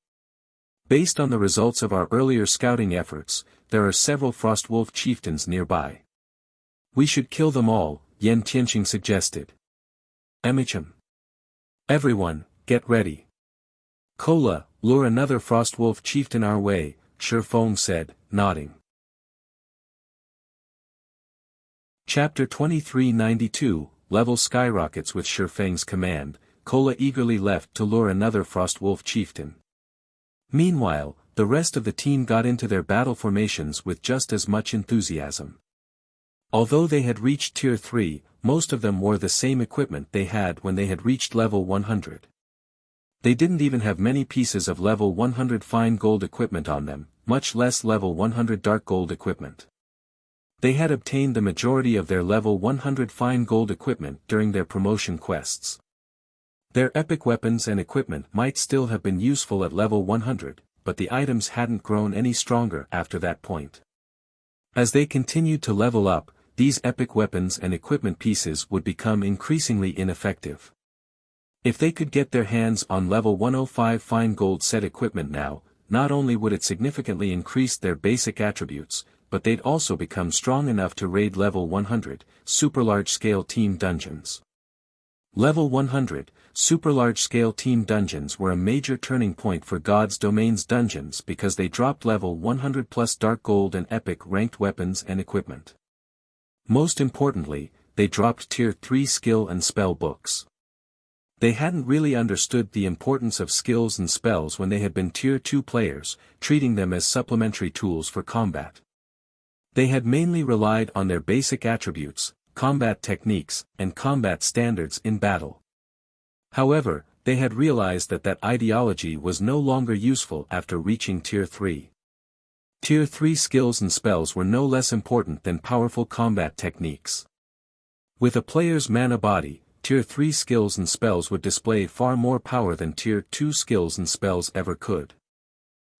Based on the results of our earlier scouting efforts, there are several Frostwolf chieftains nearby. We should kill them all, Yen Tianqing suggested. Everyone, get ready. Kola, lure another Frostwolf chieftain our way, Shifeng said, nodding. Chapter 2392, Level Skyrockets. With Shifeng's command, Kola eagerly left to lure another Frostwolf chieftain. Meanwhile, the rest of the team got into their battle formations with just as much enthusiasm. Although they had reached Tier 3, most of them wore the same equipment they had when they had reached level 100. They didn't even have many pieces of level 100 fine gold equipment on them, much less level 100 dark gold equipment. They had obtained the majority of their level 100 fine gold equipment during their promotion quests. Their epic weapons and equipment might still have been useful at level 100, but the items hadn't grown any stronger after that point. As they continued to level up, these epic weapons and equipment pieces would become increasingly ineffective. If they could get their hands on level 105 fine gold set equipment now, not only would it significantly increase their basic attributes, but they'd also become strong enough to raid level 100, super large-scale team dungeons. Level 100, super large-scale team dungeons were a major turning point for God's Domains dungeons because they dropped level 100 plus dark gold and epic ranked weapons and equipment. Most importantly, they dropped tier 3 skill and spell books. They hadn't really understood the importance of skills and spells when they had been tier 2 players, treating them as supplementary tools for combat. They had mainly relied on their basic attributes, combat techniques, and combat standards in battle. However, they had realized that ideology was no longer useful after reaching Tier 3. Tier 3 skills and spells were no less important than powerful combat techniques. With a player's mana body, Tier 3 skills and spells would display far more power than Tier 2 skills and spells ever could.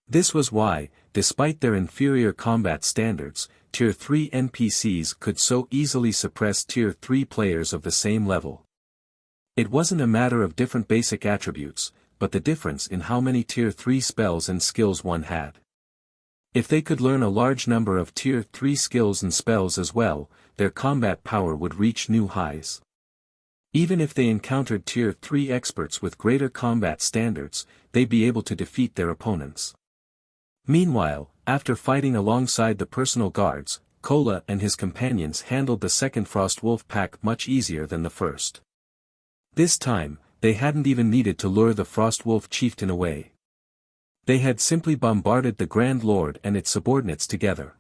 This was why, despite their inferior combat standards, Tier 3 NPCs could so easily suppress Tier 3 players of the same level. It wasn't a matter of different basic attributes, but the difference in how many Tier 3 spells and skills one had. If they could learn a large number of Tier 3 skills and spells as well, their combat power would reach new highs. Even if they encountered Tier 3 experts with greater combat standards, they'd be able to defeat their opponents. Meanwhile, after fighting alongside the personal guards, Kola and his companions handled the second Frost Wolf pack much easier than the first. This time, they hadn't even needed to lure the Frost Wolf chieftain away. They had simply bombarded the Grand Lord and its subordinates together.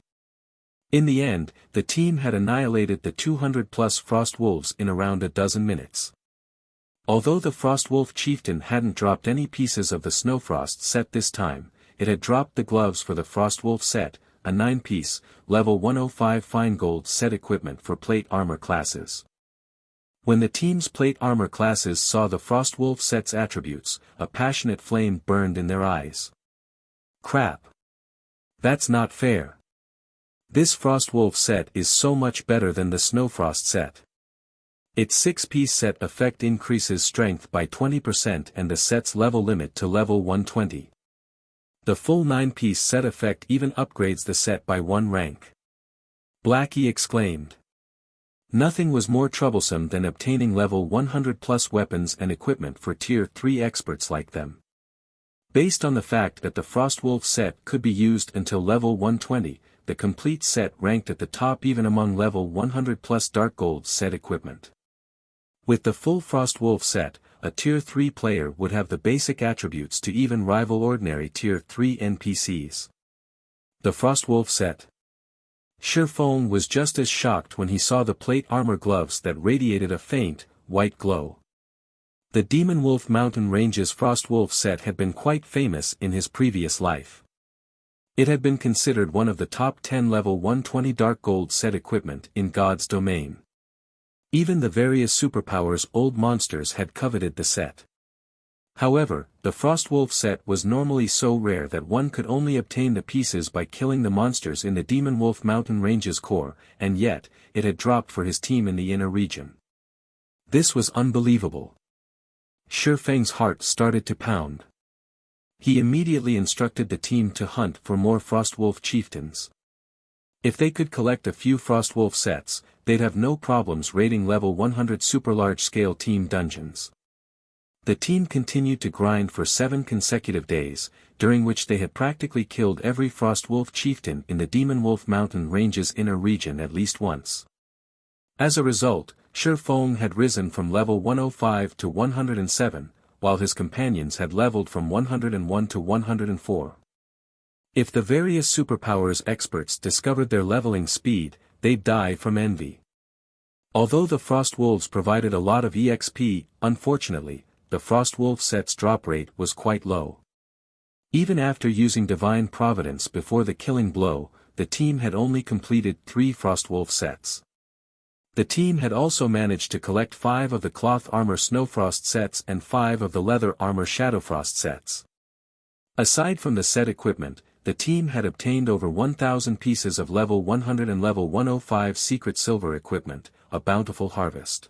In the end, the team had annihilated the 200-plus Frost Wolves in around a dozen minutes. Although the Frost Wolf chieftain hadn't dropped any pieces of the Snowfrost set this time, it had dropped the gloves for the Frost Wolf set, a 9-piece, level 105 fine gold set equipment for plate armor classes. When the team's plate armor classes saw the Frost Wolf set's attributes, a passionate flame burned in their eyes. Crap! That's not fair. This Frost Wolf set is so much better than the Snowfrost set. Its 6-piece set effect increases strength by 20% and the set's level limit to level 120. The full 9-piece set effect even upgrades the set by 1 rank. Blackie exclaimed. Nothing was more troublesome than obtaining level 100-plus weapons and equipment for Tier 3 experts like them. Based on the fact that the Frost Wolf set could be used until level 120, the complete set ranked at the top even among level 100-plus Dark Gold set equipment. With the full Frost Wolf set, a Tier 3 player would have the basic attributes to even rival ordinary Tier 3 NPCs. The Frost Wolf set. Feng was just as shocked when he saw the plate armor gloves that radiated a faint, white glow. The Demonwolf Mountain Range's Frost Wolf set had been quite famous in his previous life. It had been considered one of the top 10 level 120 Dark Gold set equipment in God's domain. Even the various superpowers old monsters had coveted the set. However, the Frost Wolf set was normally so rare that one could only obtain the pieces by killing the monsters in the Demonwolf Mountain Range's core, and yet, it had dropped for his team in the inner region. This was unbelievable. Feng's heart started to pound. He immediately instructed the team to hunt for more Frost Wolf chieftains. If they could collect a few Frost Wolf sets, they'd have no problems raiding level 100 super large-scale team dungeons. The team continued to grind for 7 consecutive days, during which they had practically killed every Frost Wolf chieftain in the Demonwolf Mountain Range's inner region at least once. As a result, Feng had risen from level 105 to 107, while his companions had leveled from 101 to 104. If the various superpowers experts discovered their leveling speed, they'd die from envy. Although the Frost Wolves provided a lot of EXP, unfortunately, the Frost Wolf set's drop rate was quite low. Even after using Divine Providence before the killing blow, the team had only completed 3 Frost Wolf sets. The team had also managed to collect 5 of the Cloth Armor Snowfrost sets and 5 of the Leather Armor Shadowfrost sets. Aside from the set equipment, the team had obtained over 1,000 pieces of level 100 and level 105 secret silver equipment, a bountiful harvest.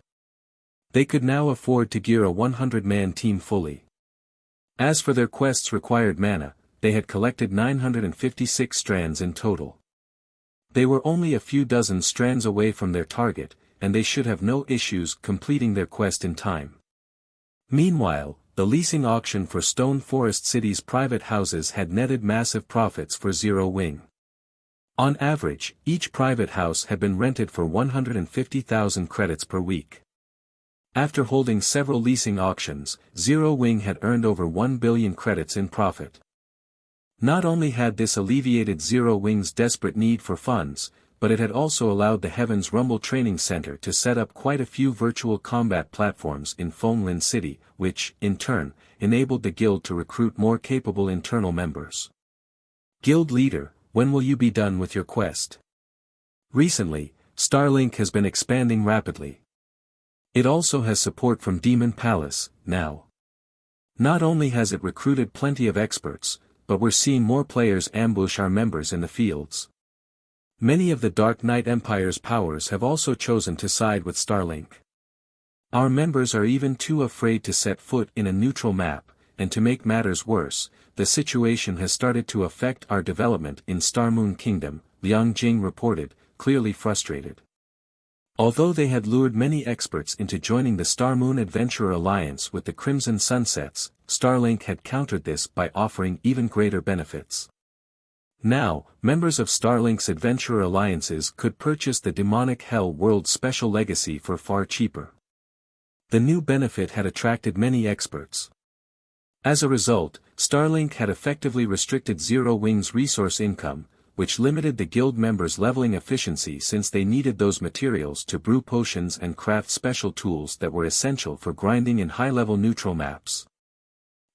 They could now afford to gear a 100-man team fully. As for their quest's required mana, they had collected 956 strands in total. They were only a few dozen strands away from their target, and they should have no issues completing their quest in time. Meanwhile, the leasing auction for Stone Forest City's private houses had netted massive profits for Zero Wing. On average, each private house had been rented for 150,000 credits per week. After holding several leasing auctions, Zero Wing had earned over 1 billion credits in profit. Not only had this alleviated Zero Wing's desperate need for funds, but it had also allowed the Heaven's Rumble Training Center to set up quite a few virtual combat platforms in Fenglin City, which, in turn, enabled the guild to recruit more capable internal members. Guild leader, when will you be done with your quest? Recently, Starlink has been expanding rapidly. It also has support from Demon Palace, now. Not only has it recruited plenty of experts, but we're seeing more players ambush our members in the fields. Many of the Dark Knight Empire's powers have also chosen to side with Starlink. Our members are even too afraid to set foot in a neutral map, and to make matters worse, the situation has started to affect our development in Starmoon Kingdom, Liang Jing reported, clearly frustrated. Although they had lured many experts into joining the Starmoon Adventurer Alliance with the Crimson Sunsets, Starlink had countered this by offering even greater benefits. Now, members of Starlink's adventurer alliances could purchase the demonic Hell World Special Legacy for far cheaper. The new benefit had attracted many experts. As a result, Starlink had effectively restricted Zero Wing's resource income, which limited the guild members' leveling efficiency since they needed those materials to brew potions and craft special tools that were essential for grinding in high-level neutral maps.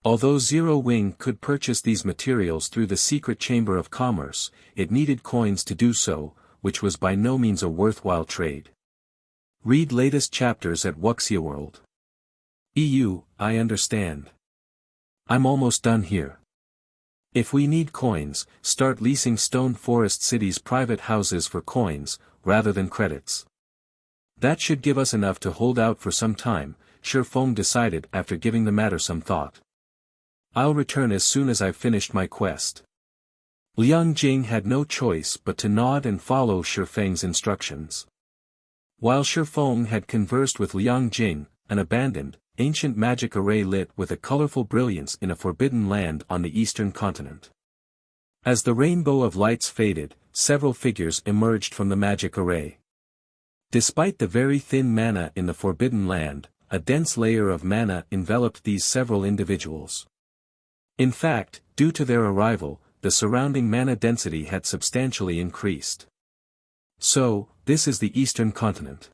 Although Zero Wing could purchase these materials through the secret chamber of commerce, it needed coins to do so, which was by no means a worthwhile trade. Read latest chapters at Wuxia World. EU, I understand. I'm almost done here. If we need coins, start leasing Stone Forest City's private houses for coins, rather than credits. That should give us enough to hold out for some time, Shifeng decided after giving the matter some thought. I'll return as soon as I've finished my quest. Liang Jing had no choice but to nod and follow Shifeng's instructions. While Shifeng had conversed with Liang Jing, an abandoned, ancient magic array lit with a colorful brilliance in a forbidden land on the eastern continent. As the rainbow of lights faded, several figures emerged from the magic array. Despite the very thin mana in the forbidden land, a dense layer of mana enveloped these several individuals. In fact, due to their arrival, the surrounding mana density had substantially increased. So, this is the eastern continent.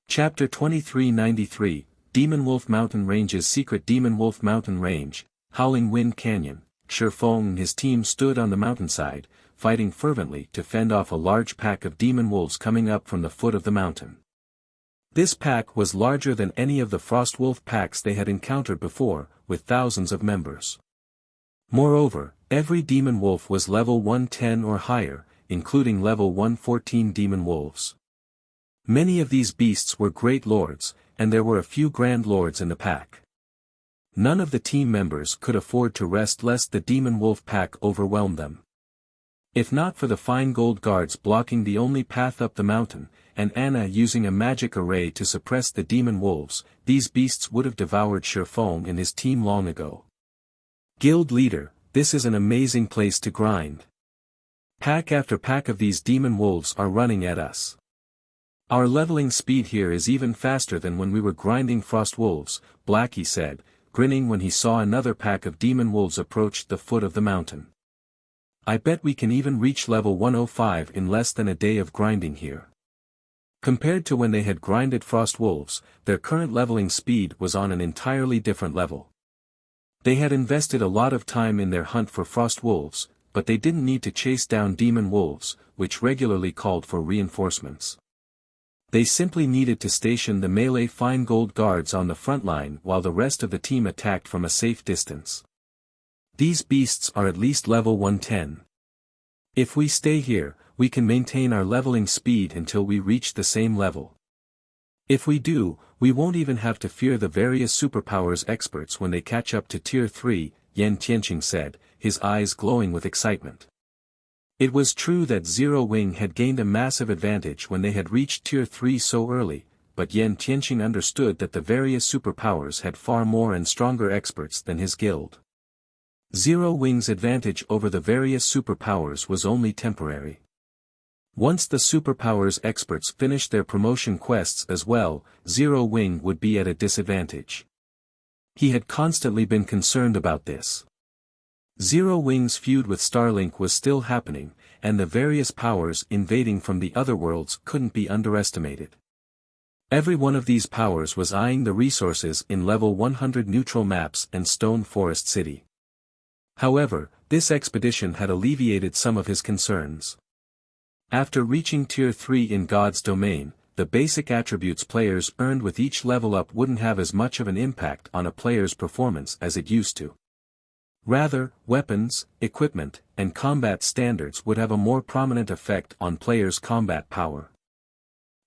Chapter 2393, Demonwolf Mountain Range's Secret Demonwolf Mountain Range, Howling Wind Canyon. Shifeng and his team stood on the mountainside, fighting fervently to fend off a large pack of demon wolves coming up from the foot of the mountain. This pack was larger than any of the Frostwolf packs they had encountered before, with thousands of members. Moreover, every demon wolf was level 110 or higher, including level 114 demon wolves. Many of these beasts were great lords, and there were a few grand lords in the pack. None of the team members could afford to rest lest the demon wolf pack overwhelmed them. If not for the fine gold guards blocking the only path up the mountain, and Anna using a magic array to suppress the demon wolves, these beasts would have devoured Shifeng and his team long ago. Guild leader, this is an amazing place to grind. Pack after pack of these demon wolves are running at us. Our leveling speed here is even faster than when we were grinding frost wolves, Blackie said, grinning when he saw another pack of demon wolves approach the foot of the mountain. I bet we can even reach level 105 in less than a day of grinding here. Compared to when they had grinded frost wolves, their current leveling speed was on an entirely different level. They had invested a lot of time in their hunt for frost wolves, but they didn't need to chase down demon wolves, which regularly called for reinforcements. They simply needed to station the melee fine gold guards on the front line while the rest of the team attacked from a safe distance. These beasts are at least level 110. If we stay here, we can maintain our leveling speed until we reach the same level. If we do, we won't even have to fear the various superpowers experts when they catch up to Tier 3, Yan Tianqing said, his eyes glowing with excitement. It was true that Zero Wing had gained a massive advantage when they had reached Tier 3 so early, but Yan Tianqing understood that the various superpowers had far more and stronger experts than his guild. Zero Wing's advantage over the various superpowers was only temporary. Once the superpowers experts finished their promotion quests as well, Zero Wing would be at a disadvantage. He had constantly been concerned about this. Zero Wing's feud with Starlink was still happening, and the various powers invading from the other worlds couldn't be underestimated. Every one of these powers was eyeing the resources in level 100 neutral maps and Stone Forest City. However, this expedition had alleviated some of his concerns. After reaching Tier 3 in God's domain, the basic attributes players earned with each level up wouldn't have as much of an impact on a player's performance as it used to. Rather, weapons, equipment, and combat standards would have a more prominent effect on players' combat power.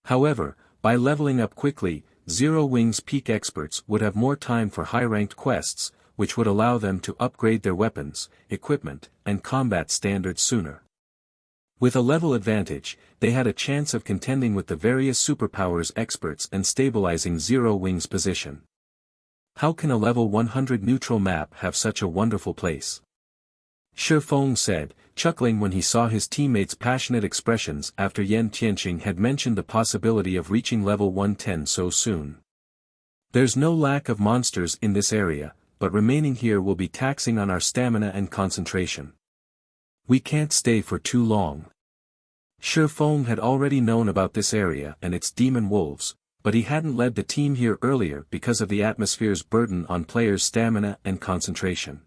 However, by leveling up quickly, Zero Wing's peak experts would have more time for high-ranked quests, which would allow them to upgrade their weapons, equipment, and combat standards sooner. With a level advantage, they had a chance of contending with the various superpowers experts and stabilizing Zero Wing's position. How can a level 100 neutral map have such a wonderful place? Shifeng said, chuckling when he saw his teammates' passionate expressions after Yan Tianqing had mentioned the possibility of reaching level 110 so soon. There's no lack of monsters in this area, but remaining here will be taxing on our stamina and concentration. We can't stay for too long. Shifeng had already known about this area and its demon wolves, but he hadn't led the team here earlier because of the atmosphere's burden on players' stamina and concentration.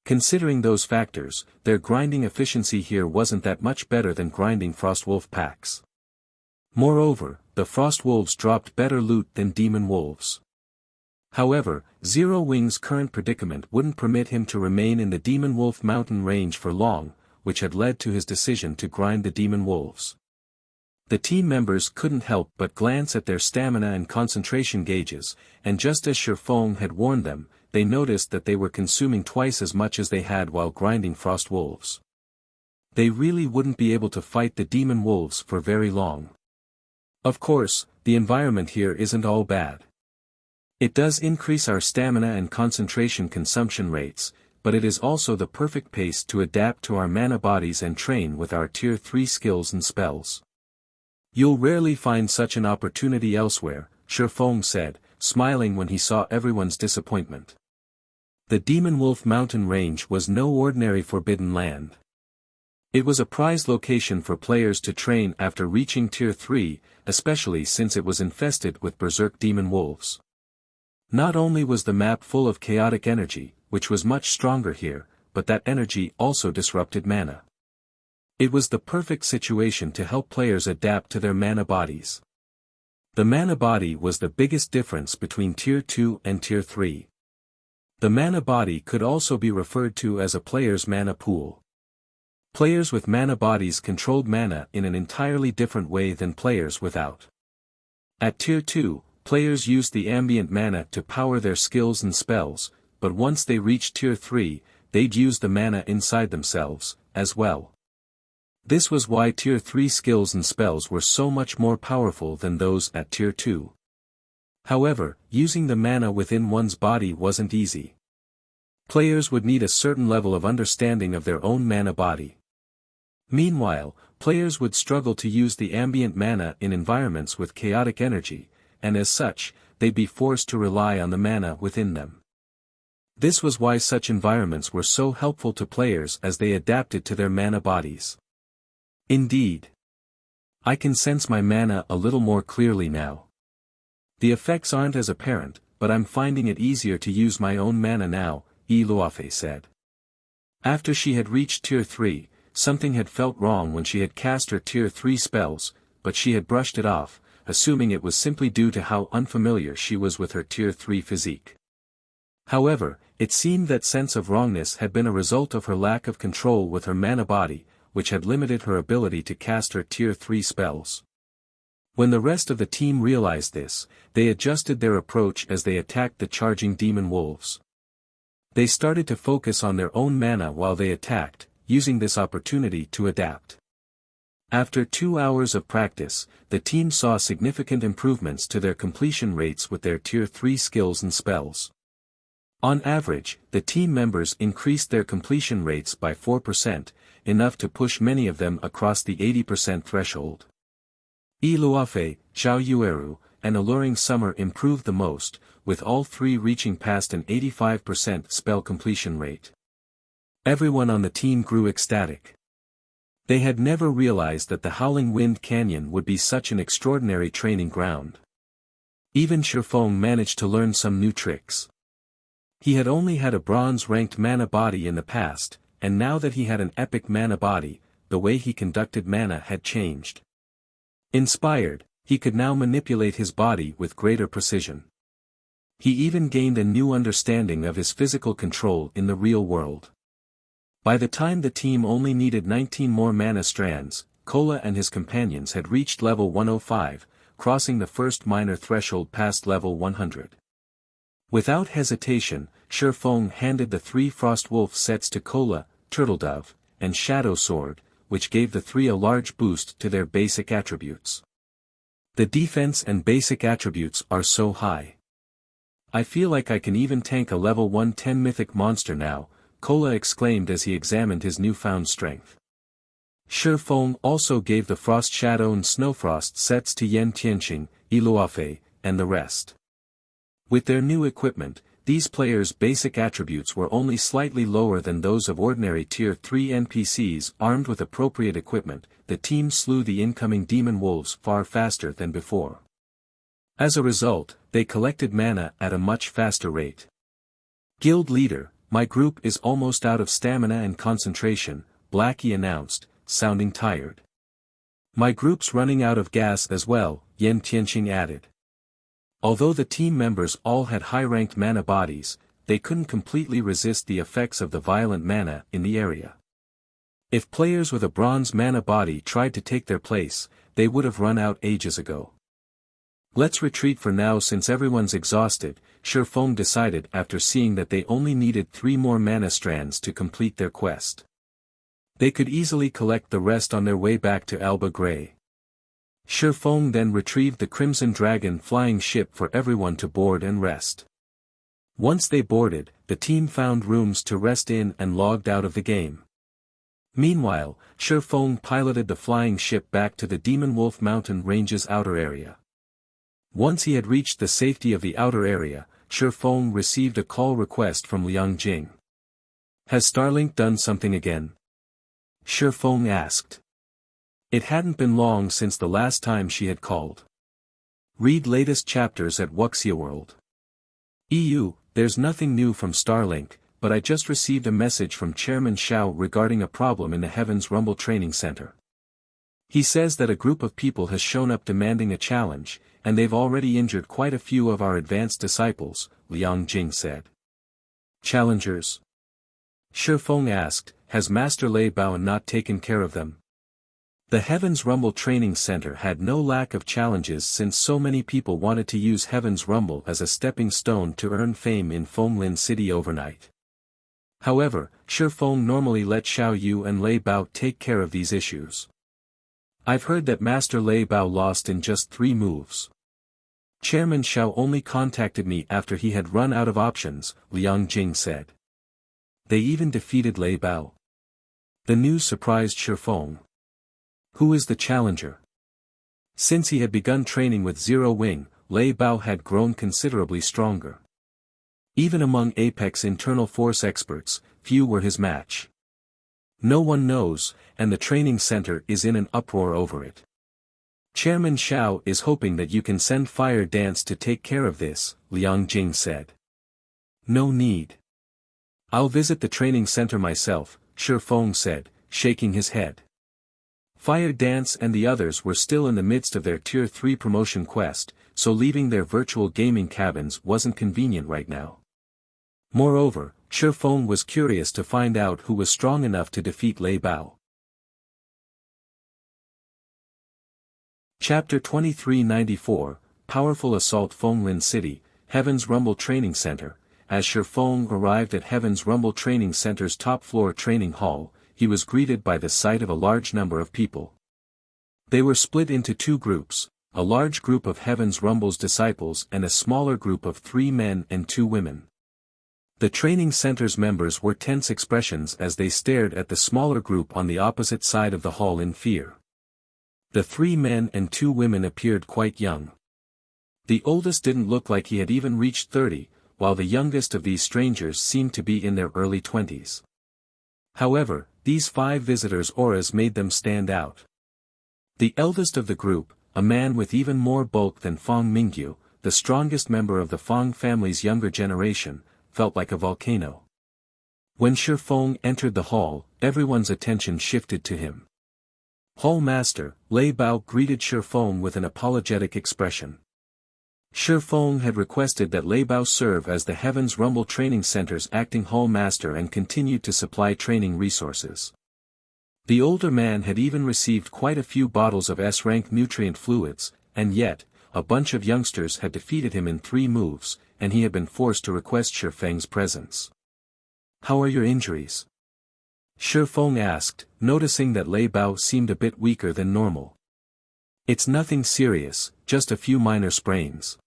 Considering those factors, their grinding efficiency here wasn't that much better than grinding Frostwolf packs. Moreover, the Frostwolves dropped better loot than demon wolves. However, Zero Wing's current predicament wouldn't permit him to remain in the Demonwolf mountain range for long, which had led to his decision to grind the demon wolves. The team members couldn't help but glance at their stamina and concentration gauges, and just as Shifeng had warned them, they noticed that they were consuming twice as much as they had while grinding frost wolves. They really wouldn't be able to fight the demon wolves for very long. Of course, the environment here isn't all bad. It does increase our stamina and concentration consumption rates, but it is also the perfect pace to adapt to our mana bodies and train with our tier 3 skills and spells. You'll rarely find such an opportunity elsewhere, Shifeng said, smiling when he saw everyone's disappointment. The Demonwolf mountain range was no ordinary forbidden land. It was a prized location for players to train after reaching tier 3, especially since it was infested with berserk demon wolves. Not only was the map full of chaotic energy, which was much stronger here, but that energy also disrupted mana. It was the perfect situation to help players adapt to their mana bodies. The mana body was the biggest difference between tier 2 and tier 3. The mana body could also be referred to as a player's mana pool. Players with mana bodies controlled mana in an entirely different way than players without. At tier 2, players used the ambient mana to power their skills and spells, but once they reached tier 3, they'd use the mana inside themselves, as well. This was why tier 3 skills and spells were so much more powerful than those at tier 2. However, using the mana within one's body wasn't easy. Players would need a certain level of understanding of their own mana body. Meanwhile, players would struggle to use the ambient mana in environments with chaotic energy, and as such, they'd be forced to rely on the mana within them. This was why such environments were so helpful to players as they adapted to their mana bodies. Indeed. I can sense my mana a little more clearly now. The effects aren't as apparent, but I'm finding it easier to use my own mana now, Luofe said. After she had reached tier 3, something had felt wrong when she had cast her tier 3 spells, but she had brushed it off, assuming it was simply due to how unfamiliar she was with her tier 3 physique. However, it seemed that sense of wrongness had been a result of her lack of control with her mana body, which had limited her ability to cast her tier 3 spells. When the rest of the team realized this, they adjusted their approach as they attacked the charging demon wolves. They started to focus on their own mana while they attacked, using this opportunity to adapt. After 2 hours of practice, the team saw significant improvements to their completion rates with their tier 3 skills and spells. On average, the team members increased their completion rates by 4%, enough to push many of them across the 80% threshold. Luofe, Zhao Yueru, and Alluring Summer improved the most, with all 3 reaching past an 85% spell completion rate. Everyone on the team grew ecstatic. They had never realized that the Howling Wind Canyon would be such an extraordinary training ground. Even Shifeng managed to learn some new tricks. He had only had a bronze-ranked mana body in the past, and now that he had an epic mana body, the way he conducted mana had changed. Inspired, he could now manipulate his body with greater precision. He even gained a new understanding of his physical control in the real world. By the time the team only needed 19 more mana strands, Kola and his companions had reached level 105, crossing the first minor threshold past level 100. Without hesitation, Shifeng handed the 3 Frostwolf sets to Kola, Turtledove, and Shadow Sword, which gave the 3 a large boost to their basic attributes. The defense and basic attributes are so high. I feel like I can even tank a level 110 mythic monster now, Kola exclaimed as he examined his newfound strength. Shi Feng also gave the Frost Shadow and Snowfrost sets to Yan Tianqing, Iluofei, and the rest. With their new equipment, these players' basic attributes were only slightly lower than those of ordinary Tier 3 NPCs armed with appropriate equipment. The team slew the incoming demon wolves far faster than before. As a result, they collected mana at a much faster rate. Guild leader, my group is almost out of stamina and concentration, Blackie announced, sounding tired. My group's running out of gas as well, Yan Tianqing added. Although the team members all had high-ranked mana bodies, they couldn't completely resist the effects of the violent mana in the area. If players with a bronze mana body tried to take their place, they would have run out ages ago. Let's retreat for now since everyone's exhausted, Shi Feng decided after seeing that they only needed 3 more mana strands to complete their quest. They could easily collect the rest on their way back to Alba Grey. Shi Feng then retrieved the Crimson Dragon flying ship for everyone to board and rest. Once they boarded, the team found rooms to rest in and logged out of the game. Meanwhile, Shi Feng piloted the flying ship back to the Demonwolf Mountain Range's outer area. Once he had reached the safety of the outer area, Shi Feng received a call request from Liang Jing. Has Starlink done something again? Shi Feng asked. It hadn't been long since the last time she had called. Read latest chapters at Wuxia World. EU, there's nothing new from Starlink, but I just received a message from Chairman Xiao regarding a problem in the Heaven's Rumble Training Center. He says that a group of people has shown up demanding a challenge, and they've already injured quite a few of our advanced disciples, Liang Jing said. Challengers? Shi Feng asked, has Master Lei Bao not taken care of them? The Heaven's Rumble Training Center had no lack of challenges since so many people wanted to use Heaven's Rumble as a stepping stone to earn fame in Fenglin City overnight. However, Shi Feng normally let Xiao Yu and Lei Bao take care of these issues. I've heard that Master Lei Bao lost in just 3 moves. Chairman Xiao only contacted me after he had run out of options, Liang Jing said. They even defeated Lei Bao. The news surprised Shi Feng. Who is the challenger? Since he had begun training with Zero Wing, Lei Bao had grown considerably stronger. Even among Apex internal force experts, few were his match. No one knows, and the training center is in an uproar over it. Chairman Xiao is hoping that you can send Fire Dance to take care of this, Liang Jing said. No need. I'll visit the training center myself, Shi Feng said, shaking his head. Fire Dance and the others were still in the midst of their Tier 3 promotion quest, so leaving their virtual gaming cabins wasn't convenient right now. Moreover, Shi Feng was curious to find out who was strong enough to defeat Lei Bao. Chapter 2394, Powerful Assault Fenglin City, Heaven's Rumble Training Center. As Shi Feng arrived at Heaven's Rumble Training Center's top-floor training hall, he was greeted by the sight of a large number of people. They were split into 2 groups, a large group of Heaven's Rumble's disciples and a smaller group of 3 men and 2 women. The training center's members were tense expressions as they stared at the smaller group on the opposite side of the hall in fear. The 3 men and 2 women appeared quite young. The oldest didn't look like he had even reached 30, while the youngest of these strangers seemed to be in their early 20s. However, these 5 visitors' auras made them stand out. The eldest of the group, a man with even more bulk than Feng Mingyu, the strongest member of the Feng family's younger generation, felt like a volcano. When Shi Feng entered the hall, everyone's attention shifted to him. Hall Master, Lei Bao greeted Shi Feng with an apologetic expression. Shi Feng had requested that Lei Bao serve as the Heaven's Rumble Training Center's acting Hall Master and continued to supply training resources. The older man had even received quite a few bottles of S-rank nutrient fluids, and yet, a bunch of youngsters had defeated him in 3 moves, and he had been forced to request Shi Feng's presence. How are your injuries? Shi Feng asked, noticing that Lei Bao seemed a bit weaker than normal. It's nothing serious, just a few minor sprains.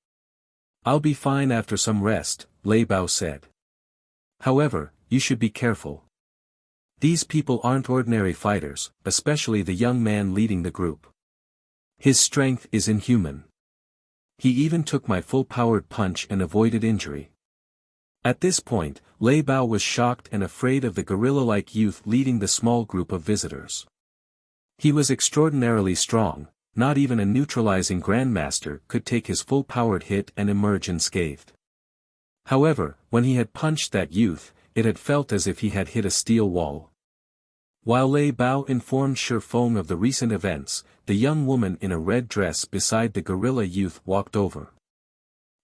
I'll be fine after some rest, Lei Bao said. However, you should be careful. These people aren't ordinary fighters, especially the young man leading the group. His strength is inhuman. He even took my full-powered punch and avoided injury. At this point, Lei Bao was shocked and afraid of the gorilla-like youth leading the small group of visitors. He was extraordinarily strong, not even a neutralizing grandmaster could take his full-powered hit and emerge unscathed. However, when he had punched that youth, it had felt as if he had hit a steel wall. While Lei Bao informed Shi Feng of the recent events, the young woman in a red dress beside the gorilla youth walked over.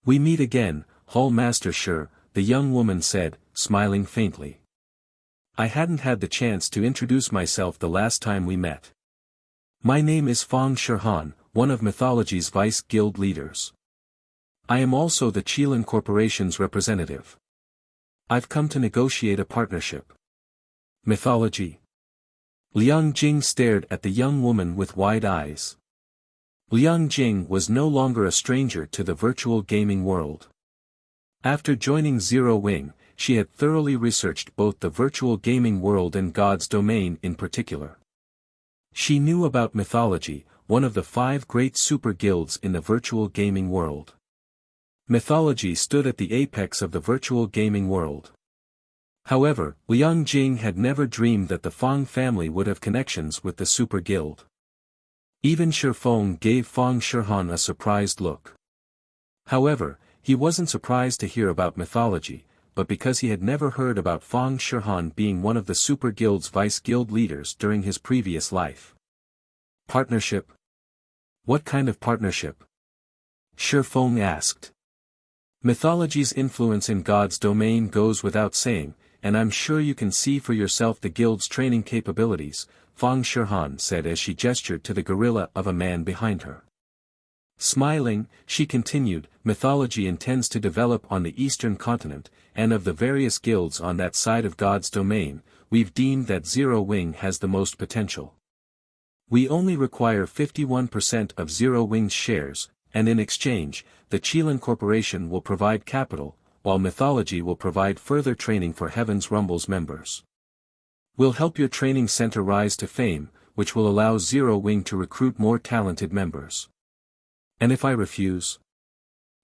"We meet again, Hall Master Shi," the young woman said, smiling faintly. "I hadn't had the chance to introduce myself the last time we met. My name is Fang Shihan, one of Mythology's vice guild leaders. I am also the Qilin Corporation's representative. I've come to negotiate a partnership." Mythology. Liang Jing stared at the young woman with wide eyes. Liang Jing was no longer a stranger to the virtual gaming world. After joining Zero Wing, she had thoroughly researched both the virtual gaming world and God's domain in particular. She knew about Mythology, one of the 5 great super guilds in the virtual gaming world. Mythology stood at the apex of the virtual gaming world. However, Liang Jing had never dreamed that the Fang family would have connections with the Super Guild. Even Shi Feng gave Fang Shihan a surprised look. However, he wasn't surprised to hear about Mythology, but because he had never heard about Fang Shihan being one of the Super Guild's vice guild leaders during his previous life. Partnership? What kind of partnership? Shi Feng asked. Mythology's influence in God's domain goes without saying, and I'm sure you can see for yourself the guild's training capabilities, Fang Shihan said as she gestured to the gorilla of a man behind her. Smiling, she continued, Mythology intends to develop on the eastern continent, and of the various guilds on that side of God's domain, we've deemed that Zero Wing has the most potential. We only require 51% of Zero Wing's shares, and in exchange, the Qilin Corporation will provide capital, while Mythology will provide further training for Heaven's Rumble's members. We'll help your training center rise to fame, which will allow Zero Wing to recruit more talented members. And if I refuse?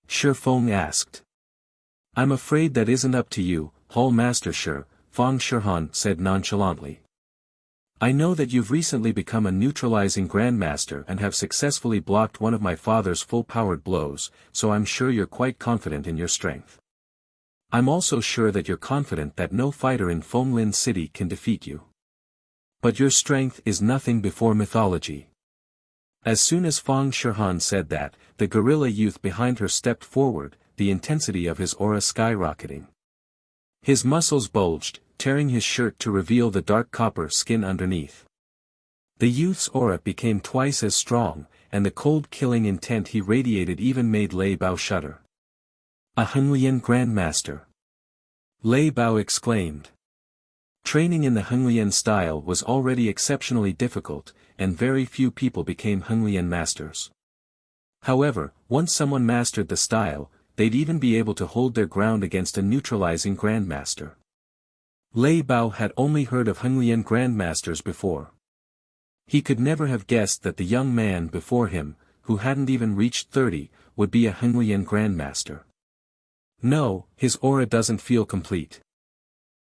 Shi Feng asked. I'm afraid that isn't up to you, Hall Master Shi, Fang Shihan said nonchalantly. I know that you've recently become a neutralizing grandmaster and have successfully blocked one of my father's full-powered blows, so I'm sure you're quite confident in your strength. I'm also sure that you're confident that no fighter in Fenglin City can defeat you. But your strength is nothing before Mythology. As soon as Fang Shihan said that, the gorilla youth behind her stepped forward, the intensity of his aura skyrocketing. His muscles bulged, tearing his shirt to reveal the dark copper skin underneath. The youth's aura became twice as strong, and the cold killing intent he radiated even made Lei Bao shudder. A Henglian Grandmaster. Lei Bao exclaimed. Training in the Henglian style was already exceptionally difficult, and very few people became Henglian masters. However, once someone mastered the style, they'd even be able to hold their ground against a neutralizing grandmaster. Lei Bao had only heard of Henglian grandmasters before. He could never have guessed that the young man before him, who hadn't even reached 30, would be a Henglian grandmaster. No, his aura doesn't feel complete.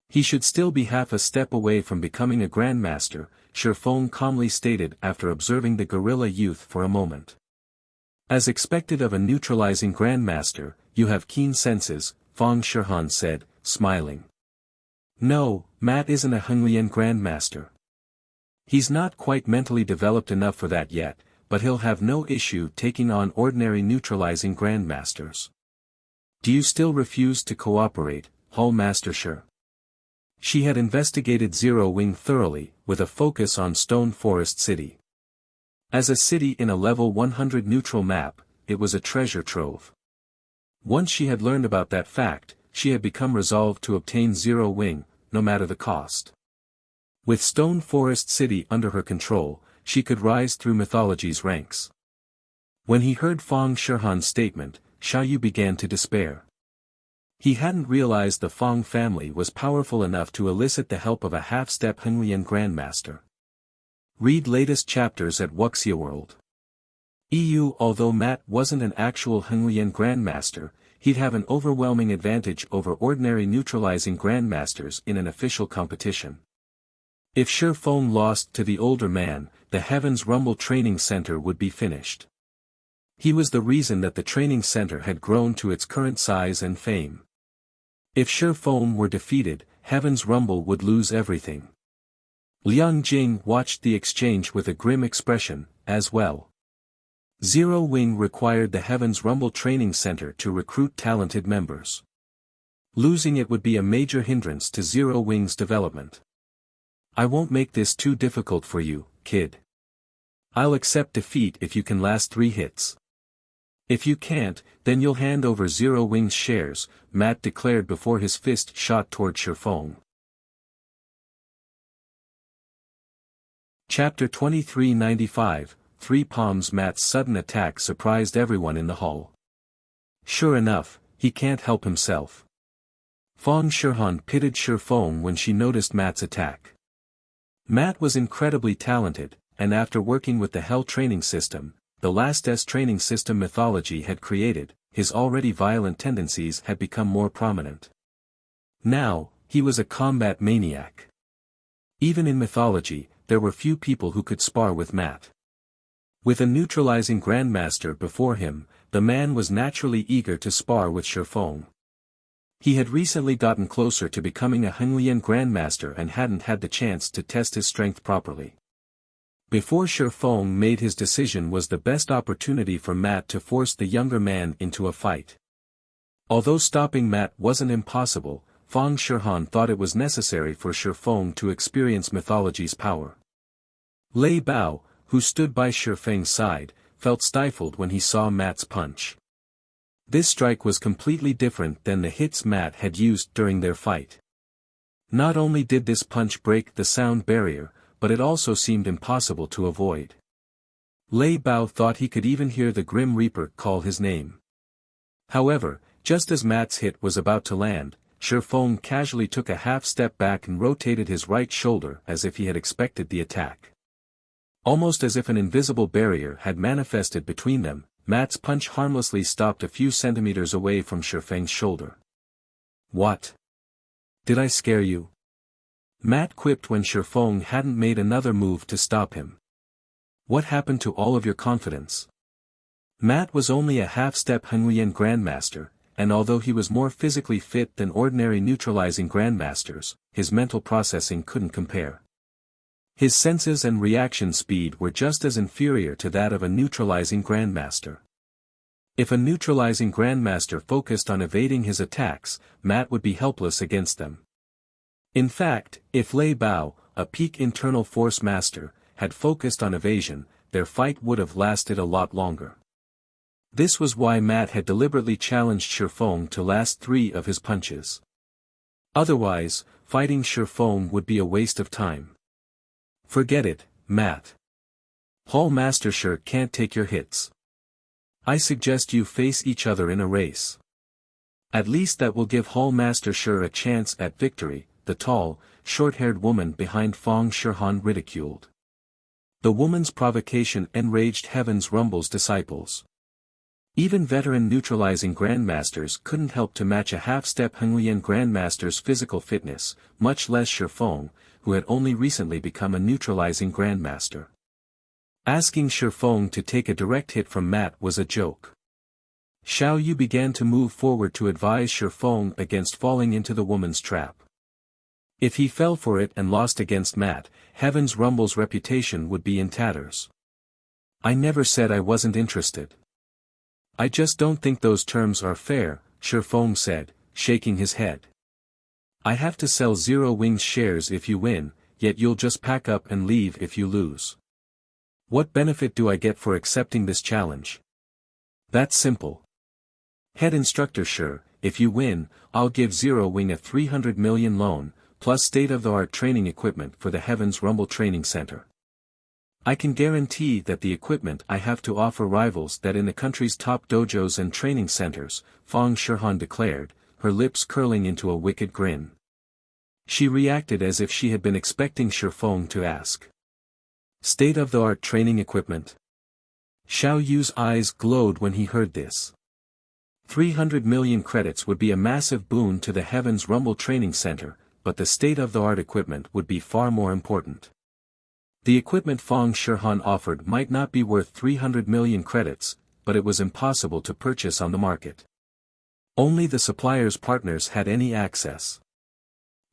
He should still be half a step away from becoming a grandmaster, Shi Feng calmly stated after observing the gorilla youth for a moment. As expected of a neutralizing grandmaster, you have keen senses, Fang Shihan said, smiling. No, Matt isn't a Henglian grandmaster. He's not quite mentally developed enough for that yet, but he'll have no issue taking on ordinary neutralizing grandmasters. Do you still refuse to cooperate, Hall Master Shi? She had investigated Zero Wing thoroughly, with a focus on Stone Forest City. As a city in a level 100 neutral map, it was a treasure trove. Once she had learned about that fact, she had become resolved to obtain Zero Wing, no matter the cost. With Stone Forest City under her control, she could rise through Mythology's ranks. When he heard Fang Shihan's statement, Xiaoyu began to despair. He hadn't realized the Fong family was powerful enough to elicit the help of a half-step Henglian Grandmaster. Read latest chapters at Wuxia World. Although Matt wasn't an actual Henglian Grandmaster, he'd have an overwhelming advantage over ordinary neutralizing Grandmasters in an official competition. If Shi Feng lost to the older man, the Heaven's Rumble Training Center would be finished. He was the reason that the training center had grown to its current size and fame. If Shi Feng were defeated, Heaven's Rumble would lose everything. Liang Jing watched the exchange with a grim expression, as well. Zero Wing required the Heaven's Rumble Training Center to recruit talented members. Losing it would be a major hindrance to Zero Wing's development. I won't make this too difficult for you, kid. I'll accept defeat if you can last 3 hits. If you can't, then you'll hand over Zero Wing's shares, Matt declared before his fist shot toward Shi Feng. Chapter 2395, 3 Palms. Matt's sudden attack surprised everyone in the hall. Sure enough, he can't help himself. Fong Shihan pitied Shi Feng when she noticed Matt's attack. Matt was incredibly talented, and after working with the Hell training system, the last S training system mythology had created, his already violent tendencies had become more prominent. Now, he was a combat maniac. Even in mythology, there were few people who could spar with Matt. With a neutralizing Grandmaster before him, the man was naturally eager to spar with Shi Feng. He had recently gotten closer to becoming a Henglian Grandmaster and hadn't had the chance to test his strength properly. Before Shi Feng made his decision was the best opportunity for Matt to force the younger man into a fight. Although stopping Matt wasn't impossible, Fong Shihan thought it was necessary for Shi Feng to experience mythology's power. Lei Bao, who stood by Shi Feng's side, felt stifled when he saw Matt's punch. This strike was completely different than the hits Matt had used during their fight. Not only did this punch break the sound barrier, but it also seemed impossible to avoid. Lei Bao thought he could even hear the Grim Reaper call his name. However, just as Matt's hit was about to land, Shi Feng casually took a half step back and rotated his right shoulder as if he had expected the attack. Almost as if an invisible barrier had manifested between them, Matt's punch harmlessly stopped a few centimeters away from Shi Feng's shoulder. What? Did I scare you? Matt quipped when Shi Feng hadn't made another move to stop him. What happened to all of your confidence? Matt was only a half-step Henglian Grandmaster, and although he was more physically fit than ordinary neutralizing Grandmasters, his mental processing couldn't compare. His senses and reaction speed were just as inferior to that of a neutralizing Grandmaster. If a neutralizing Grandmaster focused on evading his attacks, Matt would be helpless against them. In fact, if Lei Bao, a peak internal force master, had focused on evasion, their fight would have lasted a lot longer. This was why Matt had deliberately challenged Shi Feng to last 3 of his punches. Otherwise, fighting Shi Feng would be a waste of time. Forget it, Matt. Hall Master Shi can't take your hits. I suggest you face each other in a race. At least that will give Hall Master Shi a chance at victory, the tall, short-haired woman behind Fong Shihan ridiculed. The woman's provocation enraged Heaven's Rumble's disciples. Even veteran neutralizing Grandmasters couldn't help to match a half-step Henglian Grandmaster's physical fitness, much less Shi Feng, who had only recently become a neutralizing Grandmaster. Asking Shi Feng to take a direct hit from Matt was a joke. Xiao Yu began to move forward to advise Shi Feng against falling into the woman's trap. If he fell for it and lost against Matt, Heaven's Rumble's reputation would be in tatters. I never said I wasn't interested. I just don't think those terms are fair, Shi Feng said, shaking his head. I have to sell Zero Wing's shares if you win, yet you'll just pack up and leave if you lose. What benefit do I get for accepting this challenge? That's simple. Head Instructor Shi, if you win, I'll give Zero Wing a 300 million loan, plus state-of-the-art training equipment for the Heaven's Rumble Training Center. I can guarantee that the equipment I have to offer rivals that in the country's top dojos and training centers, Feng Shihan declared, her lips curling into a wicked grin. She reacted as if she had been expecting Shifeng to ask. State-of-the-art training equipment? Xiao Yu's eyes glowed when he heard this. 300 million credits would be a massive boon to the Heaven's Rumble Training Center, but the state-of-the-art equipment would be far more important. The equipment Feng Shihan offered might not be worth 300 million credits, but it was impossible to purchase on the market. Only the supplier's partners had any access.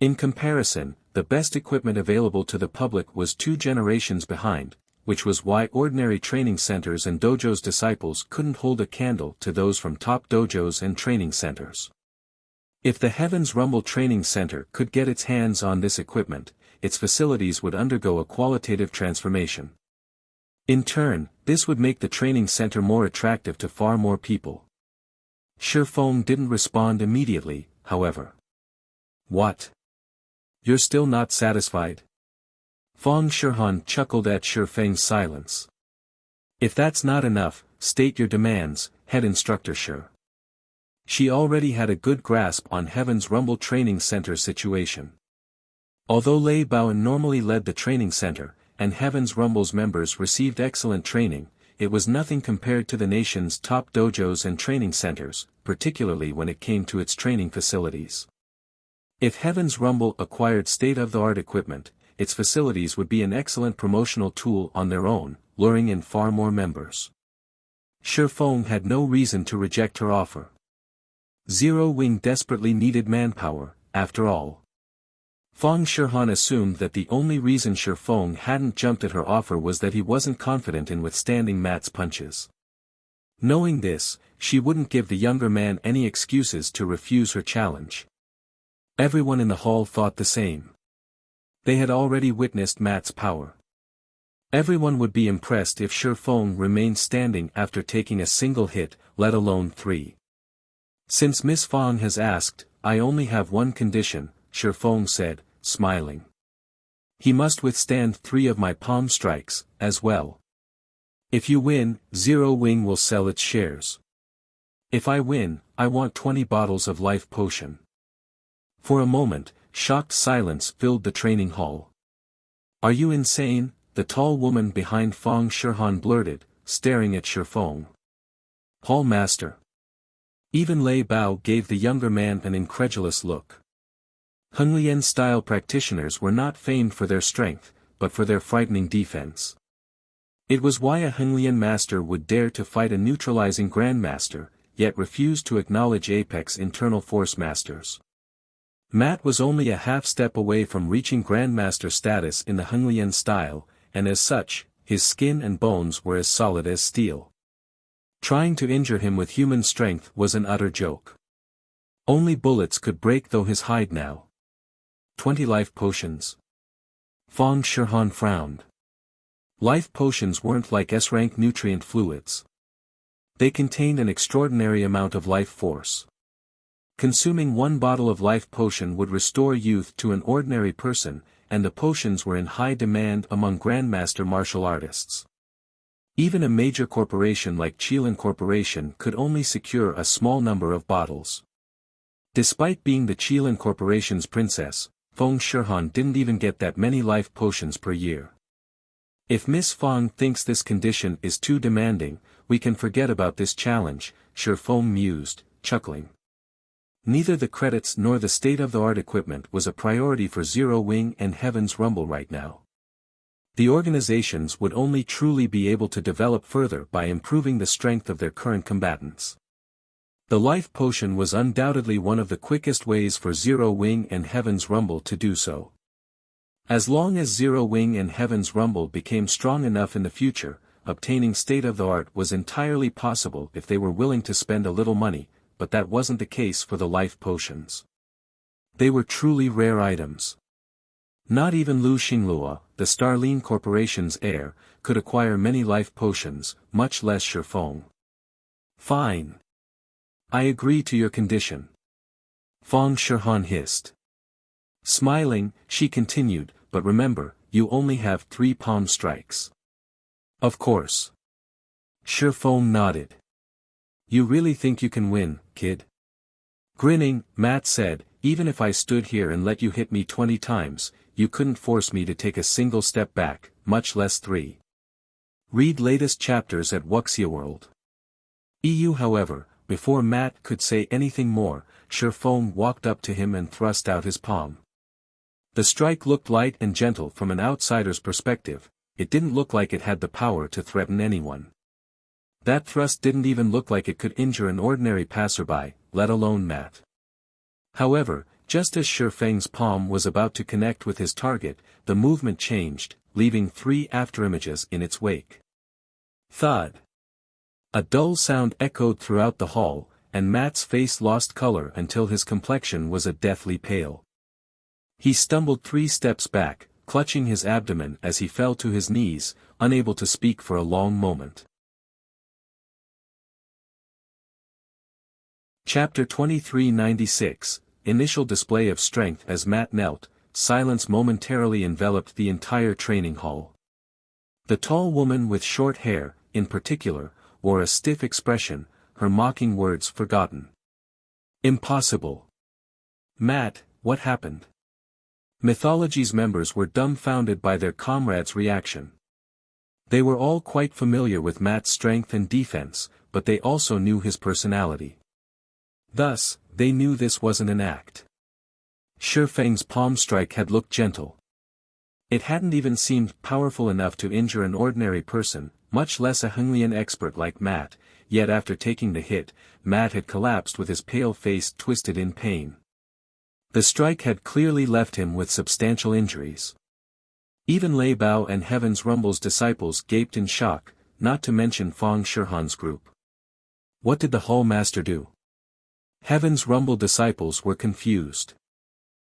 In comparison, the best equipment available to the public was 2 generations behind, which was why ordinary training centers and dojos' disciples couldn't hold a candle to those from top dojos and training centers. If the Heaven's Rumble Training Center could get its hands on this equipment, its facilities would undergo a qualitative transformation. In turn, this would make the training center more attractive to far more people. Shifeng didn't respond immediately, however. What? You're still not satisfied? Feng Shihan chuckled at Shifeng's silence. If that's not enough, state your demands, head instructor Shi. She already had a good grasp on Heaven's Rumble Training Center situation. Although Lei Baoan normally led the training center, and Heaven's Rumble's members received excellent training, it was nothing compared to the nation's top dojos and training centers, particularly when it came to its training facilities. If Heaven's Rumble acquired state-of-the-art equipment, its facilities would be an excellent promotional tool on their own, luring in far more members. Shifeng had no reason to reject her offer. Zero Wing desperately needed manpower, after all. Feng Shihan assumed that the only reason Shifeng hadn't jumped at her offer was that he wasn't confident in withstanding Matt's punches. Knowing this, she wouldn't give the younger man any excuses to refuse her challenge. Everyone in the hall thought the same. They had already witnessed Matt's power. Everyone would be impressed if Shifeng remained standing after taking a single hit, let alone 3. Since Miss Feng has asked, I only have one condition, Shifeng said, smiling. He must withstand 3 of my palm strikes, as well. If you win, Zero Wing will sell its shares. If I win, I want 20 bottles of life potion. For a moment, shocked silence filled the training hall. Are you insane? The tall woman behind Feng Shihan blurted, staring at Shifeng. Hall master. Even Lei Bao gave the younger man an incredulous look. Henglian-style practitioners were not famed for their strength, but for their frightening defense. It was why a Henglian master would dare to fight a neutralizing grandmaster, yet refuse to acknowledge Apex internal force masters. Matt was only a half-step away from reaching grandmaster status in the Henglian style, and as such, his skin and bones were as solid as steel. Trying to injure him with human strength was an utter joke. Only bullets could break through his hide now. 20 life potions. Feng Shihan frowned. Life potions weren't like S-rank nutrient fluids. They contained an extraordinary amount of life force. Consuming 1 bottle of life potion would restore youth to an ordinary person, and the potions were in high demand among grandmaster martial artists. Even a major corporation like Qilin Corporation could only secure a small number of bottles. Despite being the Qilin Corporation's princess, Feng Shihan didn't even get that many life potions per year. If Miss Feng thinks this condition is too demanding, we can forget about this challenge, Shifeng mused, chuckling. Neither the credits nor the state-of-the-art equipment was a priority for Zero Wing and Heaven's Rumble right now. The organizations would only truly be able to develop further by improving the strength of their current combatants. The life potion was undoubtedly one of the quickest ways for Zero Wing and Heaven's Rumble to do so. As long as Zero Wing and Heaven's Rumble became strong enough in the future, obtaining state-of-the-art was entirely possible if they were willing to spend a little money, but that wasn't the case for the life potions. They were truly rare items. Not even Lu Xinglua, the Starline Corporation's heir, could acquire many life potions, much less Shifeng. Fine. I agree to your condition. Feng Shihan hissed. Smiling, she continued, but remember, you only have 3 palm strikes. Of course. Shifeng nodded. You really think you can win, kid? Grinning, Matt said, even if I stood here and let you hit me 20 times, you couldn't force me to take a single step back, much less 3. Read latest chapters at Wuxia World. EU. However, before Matt could say anything more, Shifeng walked up to him and thrust out his palm. The strike looked light and gentle from an outsider's perspective. It didn't look like it had the power to threaten anyone. That thrust didn't even look like it could injure an ordinary passerby, let alone Matt. However, just as Shifeng's palm was about to connect with his target, the movement changed, leaving 3 afterimages in its wake. Thud. A dull sound echoed throughout the hall, and Matt's face lost color until his complexion was a deathly pale. He stumbled 3 steps back, clutching his abdomen as he fell to his knees, unable to speak for a long moment. Chapter 2396, Initial Display of Strength. As Matt knelt, silence momentarily enveloped the entire training hall. The tall woman with short hair, in particular, wore a stiff expression, her mocking words forgotten. Impossible. Matt, what happened? Mythology's members were dumbfounded by their comrades' reaction. They were all quite familiar with Matt's strength and defense, but they also knew his personality. Thus, they knew this wasn't an act. Shifeng's palm strike had looked gentle. It hadn't even seemed powerful enough to injure an ordinary person, much less a Fenglin expert like Matt, yet after taking the hit, Matt had collapsed with his pale face twisted in pain. The strike had clearly left him with substantial injuries. Even Lei Bao and Heaven's Rumble's disciples gaped in shock, not to mention Feng Shihan's group. What did the Hall Master do? Heaven's Rumble disciples were confused.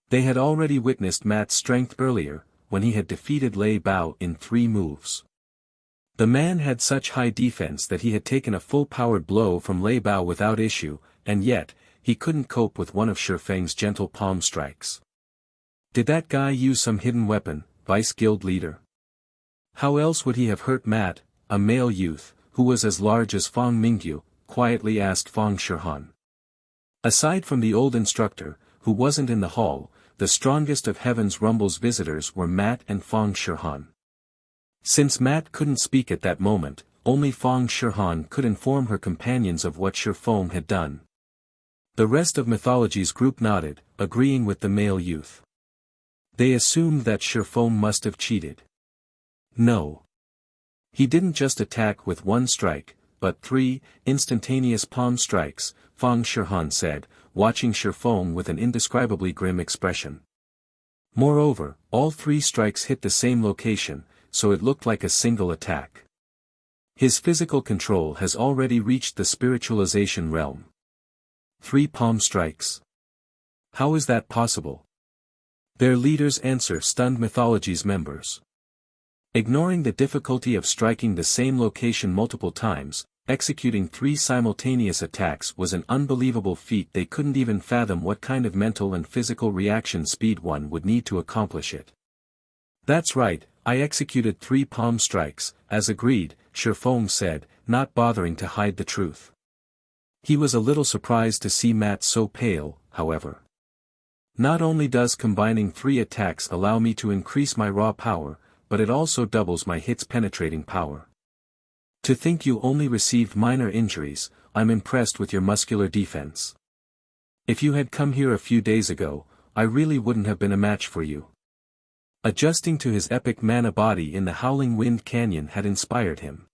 They had already witnessed Matt's strength earlier, when he had defeated Lei Bao in 3 moves. The man had such high defense that he had taken a full-powered blow from Lei Bao without issue, and yet, he couldn't cope with one of Shifeng's gentle palm strikes. Did that guy use some hidden weapon, Vice Guild Leader? How else would he have hurt Matt, a male youth, who was as large as Feng Mingyu, quietly asked Feng Shihan. Aside from the old instructor, who wasn't in the hall, the strongest of Heaven's Rumble's visitors were Matt and Feng Shihan. Since Matt couldn't speak at that moment, only Feng Shihan could inform her companions of what Shifeng had done. The rest of Mythology's group nodded, agreeing with the male youth. They assumed that Shifeng must have cheated. No. He didn't just attack with 1 strike, but 3 instantaneous palm strikes, Feng Shihan said, watching Shifeng with an indescribably grim expression. Moreover, all 3 strikes hit the same location, so it looked like a single attack. His physical control has already reached the spiritualization realm. 3 palm strikes. How is that possible? Their leader's answer stunned Mythology's members. Ignoring the difficulty of striking the same location multiple times, executing 3 simultaneous attacks was an unbelievable feat. They couldn't even fathom what kind of mental and physical reaction speed one would need to accomplish it. That's right, I executed 3 palm strikes, as agreed, Shifeng said, not bothering to hide the truth. He was a little surprised to see Matt so pale, however. Not only does combining 3 attacks allow me to increase my raw power, but it also doubles my hits penetrating power. To think you only received minor injuries, I'm impressed with your muscular defense. If you had come here a few days ago, I really wouldn't have been a match for you. Adjusting to his epic mana body in the Howling Wind Canyon had inspired him.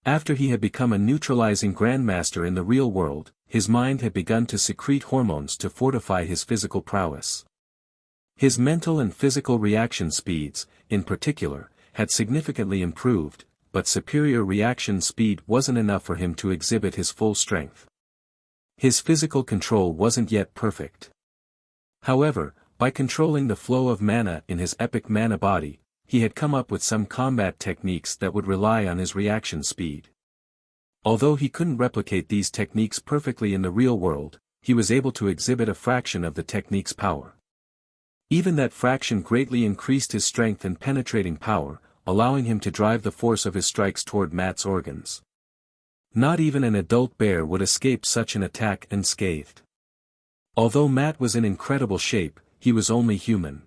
After he had become a neutralizing grandmaster in the real world, his mind had begun to secrete hormones to fortify his physical prowess. His mental and physical reaction speeds, in particular, had significantly improved, but superior reaction speed wasn't enough for him to exhibit his full strength. His physical control wasn't yet perfect. However, by controlling the flow of mana in his epic mana body, he had come up with some combat techniques that would rely on his reaction speed. Although he couldn't replicate these techniques perfectly in the real world, he was able to exhibit a fraction of the technique's power. Even that fraction greatly increased his strength and penetrating power, allowing him to drive the force of his strikes toward Matt's organs. Not even an adult bear would escape such an attack unscathed. Although Matt was in incredible shape, he was only human.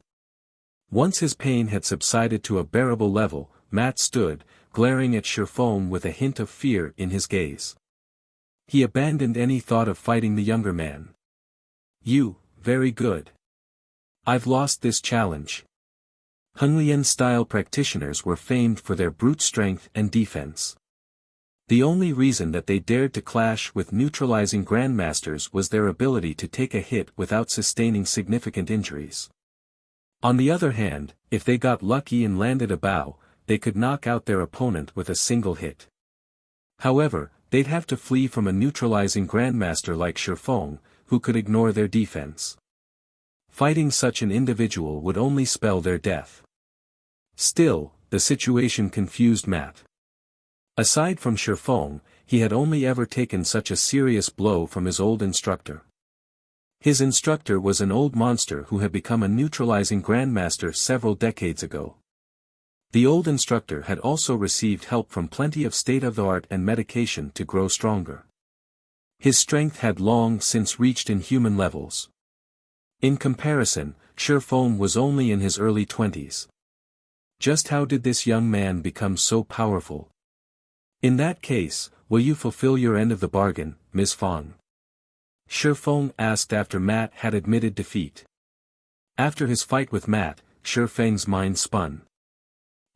Once his pain had subsided to a bearable level, Matt stood, glaring at Shifeng with a hint of fear in his gaze. He abandoned any thought of fighting the younger man. "You, very good. I've lost this challenge." Henglian-style practitioners were famed for their brute strength and defense. The only reason that they dared to clash with neutralizing grandmasters was their ability to take a hit without sustaining significant injuries. On the other hand, if they got lucky and landed a bow, they could knock out their opponent with a single hit. However, they'd have to flee from a neutralizing grandmaster like Shifeng, who could ignore their defense. Fighting such an individual would only spell their death. Still, the situation confused Matt. Aside from Shifeng, he had only ever taken such a serious blow from his old instructor. His instructor was an old monster who had become a neutralizing grandmaster several decades ago. The old instructor had also received help from plenty of state-of-the-art and medication to grow stronger. His strength had long since reached inhuman levels. In comparison, Shifeng was only in his early 20s. Just how did this young man become so powerful? In that case, will you fulfill your end of the bargain, Ms. Fang? Shifeng asked after Matt had admitted defeat. After his fight with Matt, Shifeng's mind spun.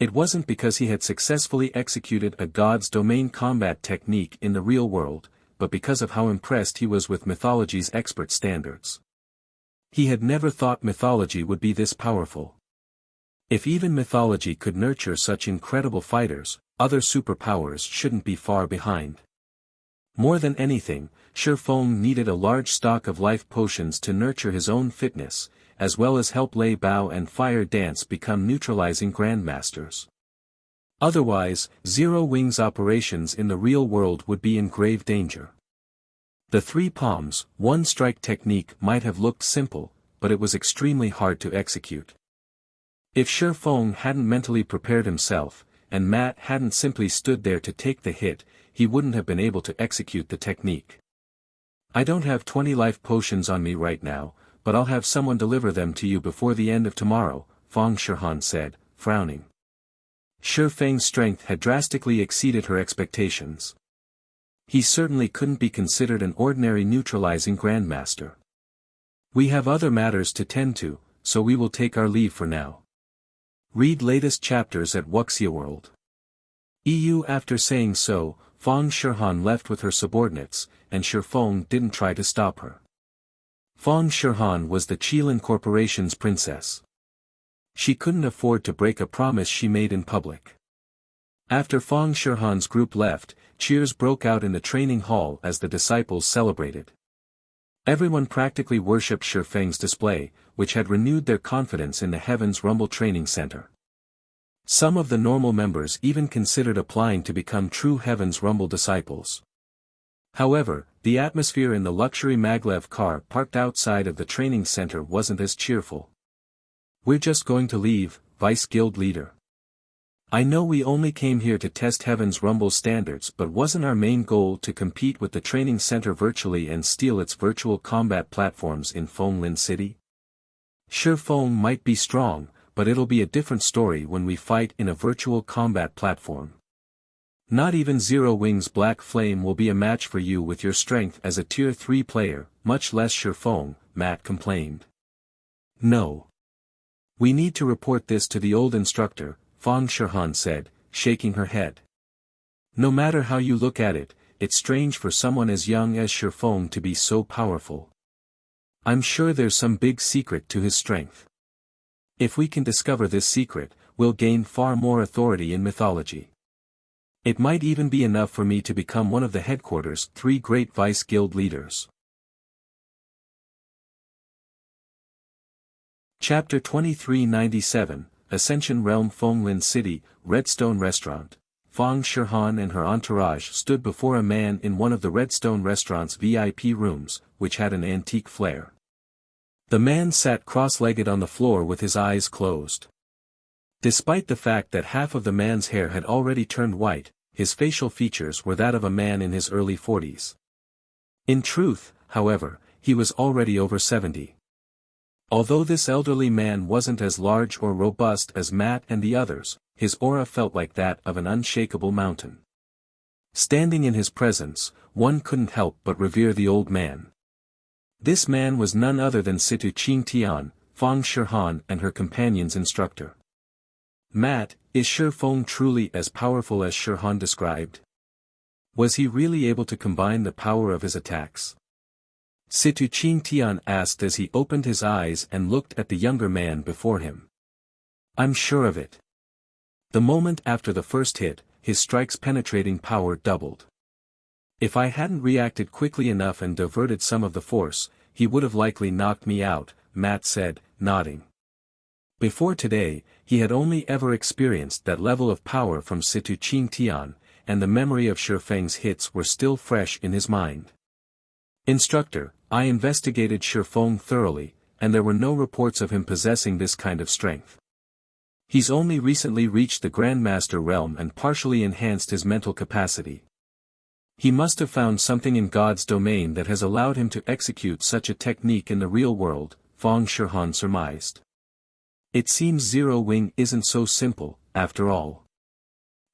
It wasn't because he had successfully executed a god's domain combat technique in the real world, but because of how impressed he was with mythology's expert standards. He had never thought mythology would be this powerful. If even mythology could nurture such incredible fighters, other superpowers shouldn't be far behind. More than anything, Shifeng needed a large stock of life potions to nurture his own fitness, as well as help Lei Bao and Fire Dance become neutralizing grandmasters. Otherwise, Zero Wing's operations in the real world would be in grave danger. The three palms, one strike technique might have looked simple, but it was extremely hard to execute. If Shifeng hadn't mentally prepared himself, and Matt hadn't simply stood there to take the hit, he wouldn't have been able to execute the technique. "I don't have 20 life potions on me right now, but I'll have someone deliver them to you before the end of tomorrow," Fang Shihan said, frowning. Shifeng's strength had drastically exceeded her expectations. He certainly couldn't be considered an ordinary neutralizing grandmaster. "We have other matters to tend to, so we will take our leave for now. Read latest chapters at Wuxia World." After saying so, Fang Shihan left with her subordinates, and Shifeng didn't try to stop her. Fang Shihan was the Qilin Corporation's princess. She couldn't afford to break a promise she made in public. After Fang Shihan's group left, cheers broke out in the training hall as the disciples celebrated. Everyone practically worshipped Shifeng's display, which had renewed their confidence in the Heaven's Rumble Training Center. Some of the normal members even considered applying to become true Heaven's Rumble disciples. However, the atmosphere in the luxury maglev car parked outside of the training center wasn't as cheerful. "We're just going to leave, Vice Guild Leader. I know we only came here to test Heaven's Rumble standards, but wasn't our main goal to compete with the training center virtually and steal its virtual combat platforms in Fenglin City? Shifeng might be strong, but it'll be a different story when we fight in a virtual combat platform. Not even Zero Wing's Black Flame will be a match for you with your strength as a Tier 3 player, much less Shifeng," Matt complained. "No. We need to report this to the old instructor," Fang Shihan said, shaking her head. "No matter how you look at it, it's strange for someone as young as Shifeng to be so powerful. I'm sure there's some big secret to his strength. If we can discover this secret, we'll gain far more authority in mythology. It might even be enough for me to become one of the headquarters' 3 great vice guild leaders." Chapter 2397, Ascension Realm. Fenglin City, Redstone Restaurant. Fang Shihan and her entourage stood before a man in one of the Redstone restaurant's VIP rooms, which had an antique flair. The man sat cross-legged on the floor with his eyes closed. Despite the fact that half of the man's hair had already turned white, his facial features were that of a man in his early 40s. In truth, however, he was already over 70. Although this elderly man wasn't as large or robust as Matt and the others, his aura felt like that of an unshakable mountain. Standing in his presence, one couldn't help but revere the old man. This man was none other than Situ Ching Tian, Feng Shihan and her companion's instructor. Matt, is Shifeng truly as powerful as Shihan described? Was he really able to combine the power of his attacks? Situ Ching Tian asked as he opened his eyes and looked at the younger man before him. I'm sure of it. The moment after the first hit, his strike's penetrating power doubled. If I hadn't reacted quickly enough and diverted some of the force, he would have likely knocked me out, Matt said, nodding. Before today, he had only ever experienced that level of power from Situ Ching Tian, and the memory of Shifeng's hits were still fresh in his mind. Instructor, I investigated Shifeng thoroughly, and there were no reports of him possessing this kind of strength. He's only recently reached the Grandmaster realm and partially enhanced his mental capacity. He must have found something in God's domain that has allowed him to execute such a technique in the real world, Feng Shihan surmised. It seems Zero Wing isn't so simple, after all.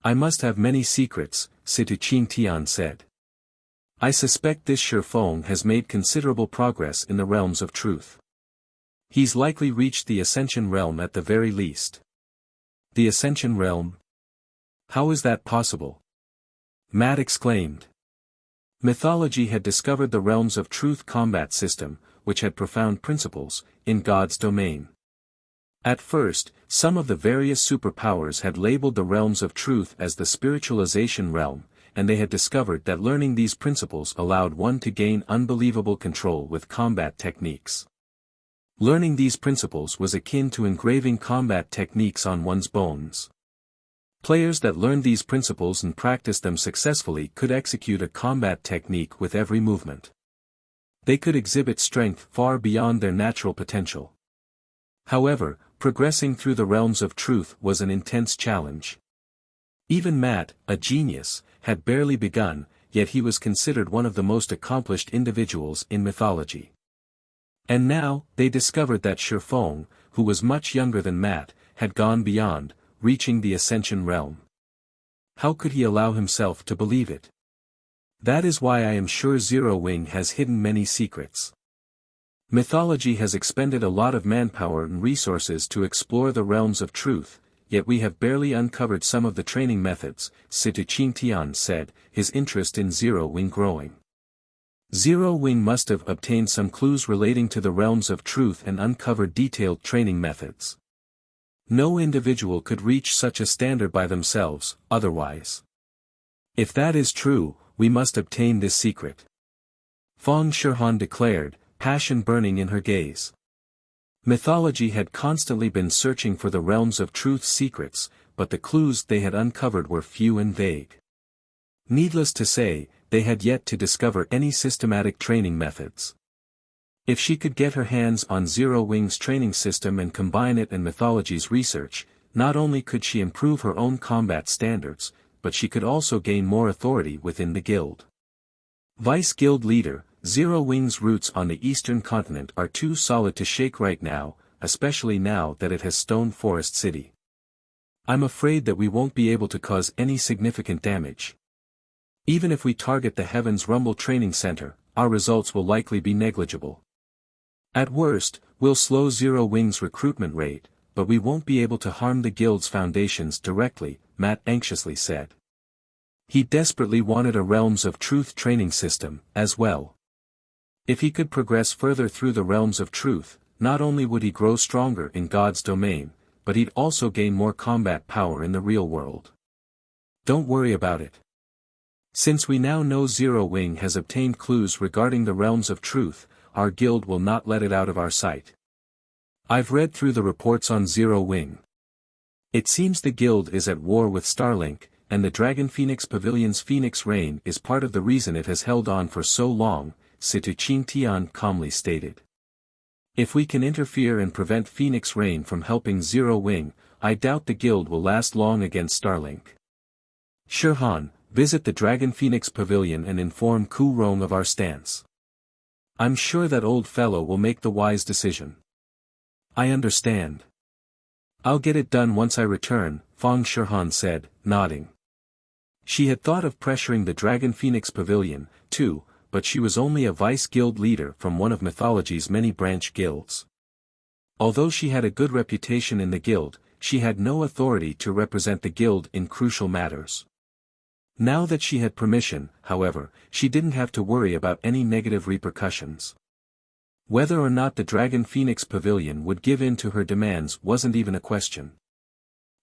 I must have many secrets, Situ Ching Tian said. I suspect this Shifeng has made considerable progress in the realms of truth. He's likely reached the Ascension realm at the very least. The Ascension realm? How is that possible? Matt exclaimed. Mythology had discovered the realms of truth combat system, which had profound principles, in God's domain. At first, some of the various superpowers had labeled the realms of truth as the spiritualization realm, and they had discovered that learning these principles allowed one to gain unbelievable control with combat techniques. Learning these principles was akin to engraving combat techniques on one's bones. Players that learned these principles and practiced them successfully could execute a combat technique with every movement. They could exhibit strength far beyond their natural potential. However, progressing through the realms of truth was an intense challenge. Even Matt, a genius, had barely begun, yet he was considered one of the most accomplished individuals in mythology. And now, they discovered that Shifeng, who was much younger than Matt, had gone beyond, reaching the Ascension realm. How could he allow himself to believe it? That is why I am sure Zero Wing has hidden many secrets. Mythology has expended a lot of manpower and resources to explore the realms of truth, yet we have barely uncovered some of the training methods, Situ Ching Tian said, his interest in Zero Wing growing. Zero Wing must have obtained some clues relating to the realms of truth and uncovered detailed training methods. No individual could reach such a standard by themselves, otherwise. If that is true, we must obtain this secret. Feng Shihan declared, passion burning in her gaze. Mythology had constantly been searching for the realms of truth's secrets, but the clues they had uncovered were few and vague. Needless to say, they had yet to discover any systematic training methods. If she could get her hands on Zero Wing's training system and combine it and mythology's research, not only could she improve her own combat standards, but she could also gain more authority within the guild. Vice Guild Leader, Zero Wing's roots on the eastern continent are too solid to shake right now, especially now that it has Stone Forest City. I'm afraid that we won't be able to cause any significant damage. Even if we target the Heaven's Rumble Training Center, our results will likely be negligible. At worst, we'll slow Zero Wing's recruitment rate, but we won't be able to harm the guild's foundations directly, Matt anxiously said. He desperately wanted a Realms of Truth training system, as well. If he could progress further through the Realms of Truth, not only would he grow stronger in God's domain, but he'd also gain more combat power in the real world. Don't worry about it. Since we now know Zero Wing has obtained clues regarding the Realms of Truth, our guild will not let it out of our sight. I've read through the reports on Zero Wing. It seems the guild is at war with Starlink, and the Dragon Phoenix Pavilion's Phoenix Rain is part of the reason it has held on for so long, Situ Ching Tian calmly stated. If we can interfere and prevent Phoenix Rain from helping Zero Wing, I doubt the guild will last long against Starlink. Shirhan, visit the Dragon Phoenix Pavilion and inform Ku Rong of our stance. I'm sure that old fellow will make the wise decision. I understand. I'll get it done once I return, Fang Shirhan said, nodding. She had thought of pressuring the Dragon Phoenix Pavilion, too, but she was only a vice-guild leader from one of mythology's many branch guilds. Although she had a good reputation in the guild, she had no authority to represent the guild in crucial matters. Now that she had permission, however, she didn't have to worry about any negative repercussions. Whether or not the Dragon Phoenix Pavilion would give in to her demands wasn't even a question.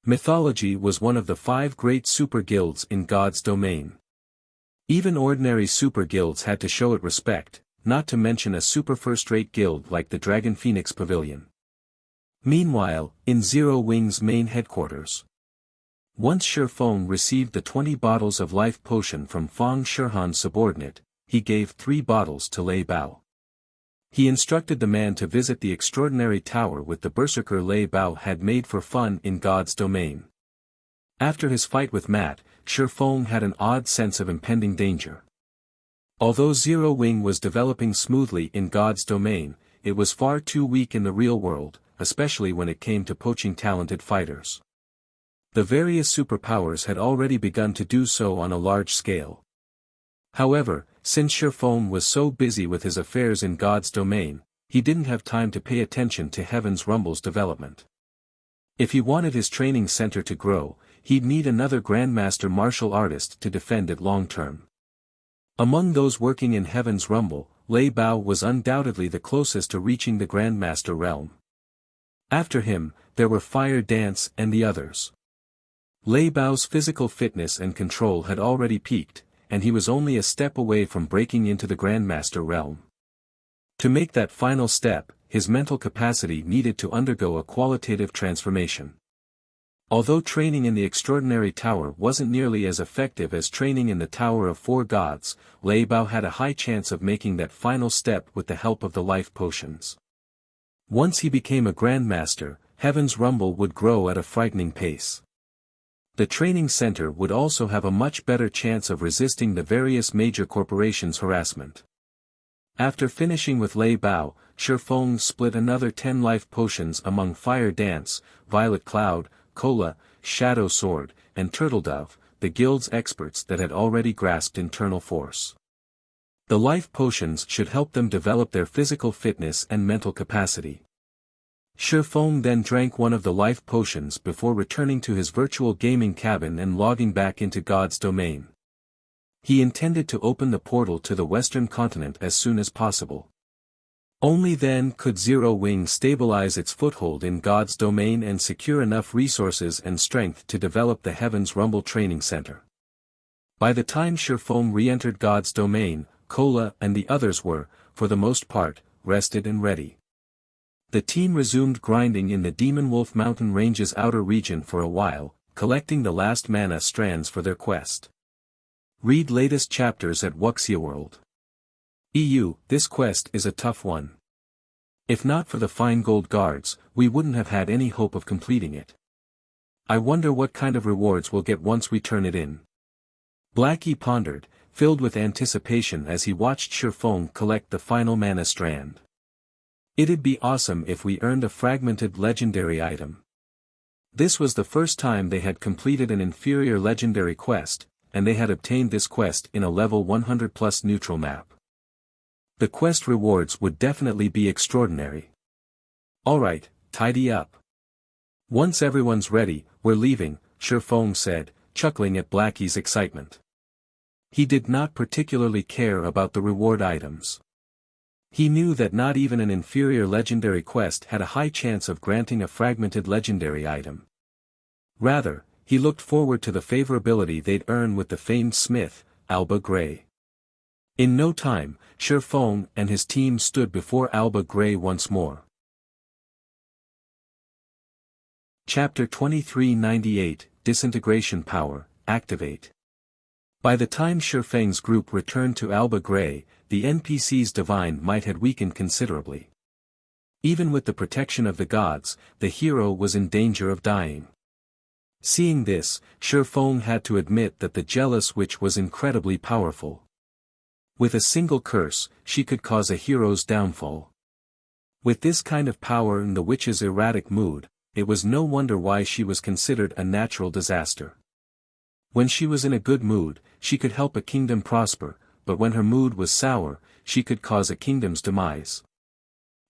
Mythology was one of the 5 great super guilds in God's domain. Even ordinary super guilds had to show it respect, not to mention a super first-rate guild like the Dragon Phoenix Pavilion. Meanwhile, in Zero Wing's main headquarters. Once Shifeng received the 20 bottles of life potion from Fang Shirhan's subordinate, he gave 3 bottles to Lei Bao. He instructed the man to visit the extraordinary tower with the berserker Lei Bao had made for fun in God's domain. After his fight with Matt, Shifeng had an odd sense of impending danger. Although Zero Wing was developing smoothly in God's domain, it was far too weak in the real world, especially when it came to poaching talented fighters. The various superpowers had already begun to do so on a large scale. However, since Shifeng was so busy with his affairs in God's domain, he didn't have time to pay attention to Heaven's Rumble's development. If he wanted his training center to grow, he'd need another Grandmaster martial artist to defend it long-term. Among those working in Heaven's Rumble, Lei Bao was undoubtedly the closest to reaching the Grandmaster realm. After him, there were Fire Dance and the others. Lei Bao's physical fitness and control had already peaked, and he was only a step away from breaking into the Grandmaster realm. To make that final step, his mental capacity needed to undergo a qualitative transformation. Although training in the Extraordinary Tower wasn't nearly as effective as training in the Tower of 4 Gods, Lei Bao had a high chance of making that final step with the help of the life potions. Once he became a Grandmaster, Heaven's Rumble would grow at a frightening pace. The training center would also have a much better chance of resisting the various major corporations' harassment. After finishing with Lei Bao, Shifeng split another 10 life potions among Fire Dance, Violet Cloud, Cola, Shadow Sword, and Turtle Dove, the guild's experts that had already grasped internal force. The life potions should help them develop their physical fitness and mental capacity. Shifeng then drank one of the life potions before returning to his virtual gaming cabin and logging back into God's domain. He intended to open the portal to the western continent as soon as possible. Only then could Zero Wing stabilize its foothold in God's domain and secure enough resources and strength to develop the Heaven's Rumble Training Center. By the time Shifeng re-entered God's domain, Cola and the others were, for the most part, rested and ready. The team resumed grinding in the Demonwolf mountain range's outer region for a while, collecting the last mana strands for their quest. Read latest chapters at Wuxia World. This quest is a tough one. If not for the fine gold guards, we wouldn't have had any hope of completing it. I wonder what kind of rewards we'll get once we turn it in. Blackie pondered, filled with anticipation as he watched Shifeng collect the final mana strand. It'd be awesome if we earned a fragmented legendary item. This was the first time they had completed an inferior legendary quest, and they had obtained this quest in a level 100+ neutral map. The quest rewards would definitely be extraordinary. Alright, tidy up. Once everyone's ready, we're leaving, Shifeng said, chuckling at Blackie's excitement. He did not particularly care about the reward items. He knew that not even an inferior legendary quest had a high chance of granting a fragmented legendary item. Rather, he looked forward to the favorability they'd earn with the famed smith, Alba Grey. In no time, Shifeng and his team stood before Alba Grey once more. Chapter 2398, Disintegration Power, Activate. By the time Shifeng's group returned to Alba Grey, the NPC's divine might had weakened considerably. Even with the protection of the gods, the hero was in danger of dying. Seeing this, Shifeng had to admit that the jealous witch was incredibly powerful. With a single curse, she could cause a hero's downfall. With this kind of power and the witch's erratic mood, it was no wonder why she was considered a natural disaster. When she was in a good mood, she could help a kingdom prosper, but when her mood was sour, she could cause a kingdom's demise.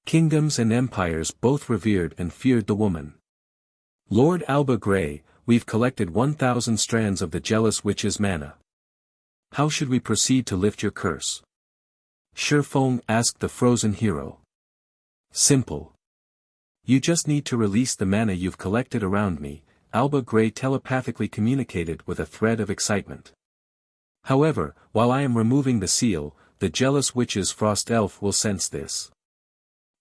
Kingdoms and empires both revered and feared the woman. Lord Alba Grey, we've collected 1,000 strands of the jealous witch's mana. How should we proceed to lift your curse? Shifeng asked the frozen hero. Simple. You just need to release the mana you've collected around me, Alba Grey telepathically communicated with a thread of excitement. However, while I am removing the seal, the jealous witch's frost elf will sense this.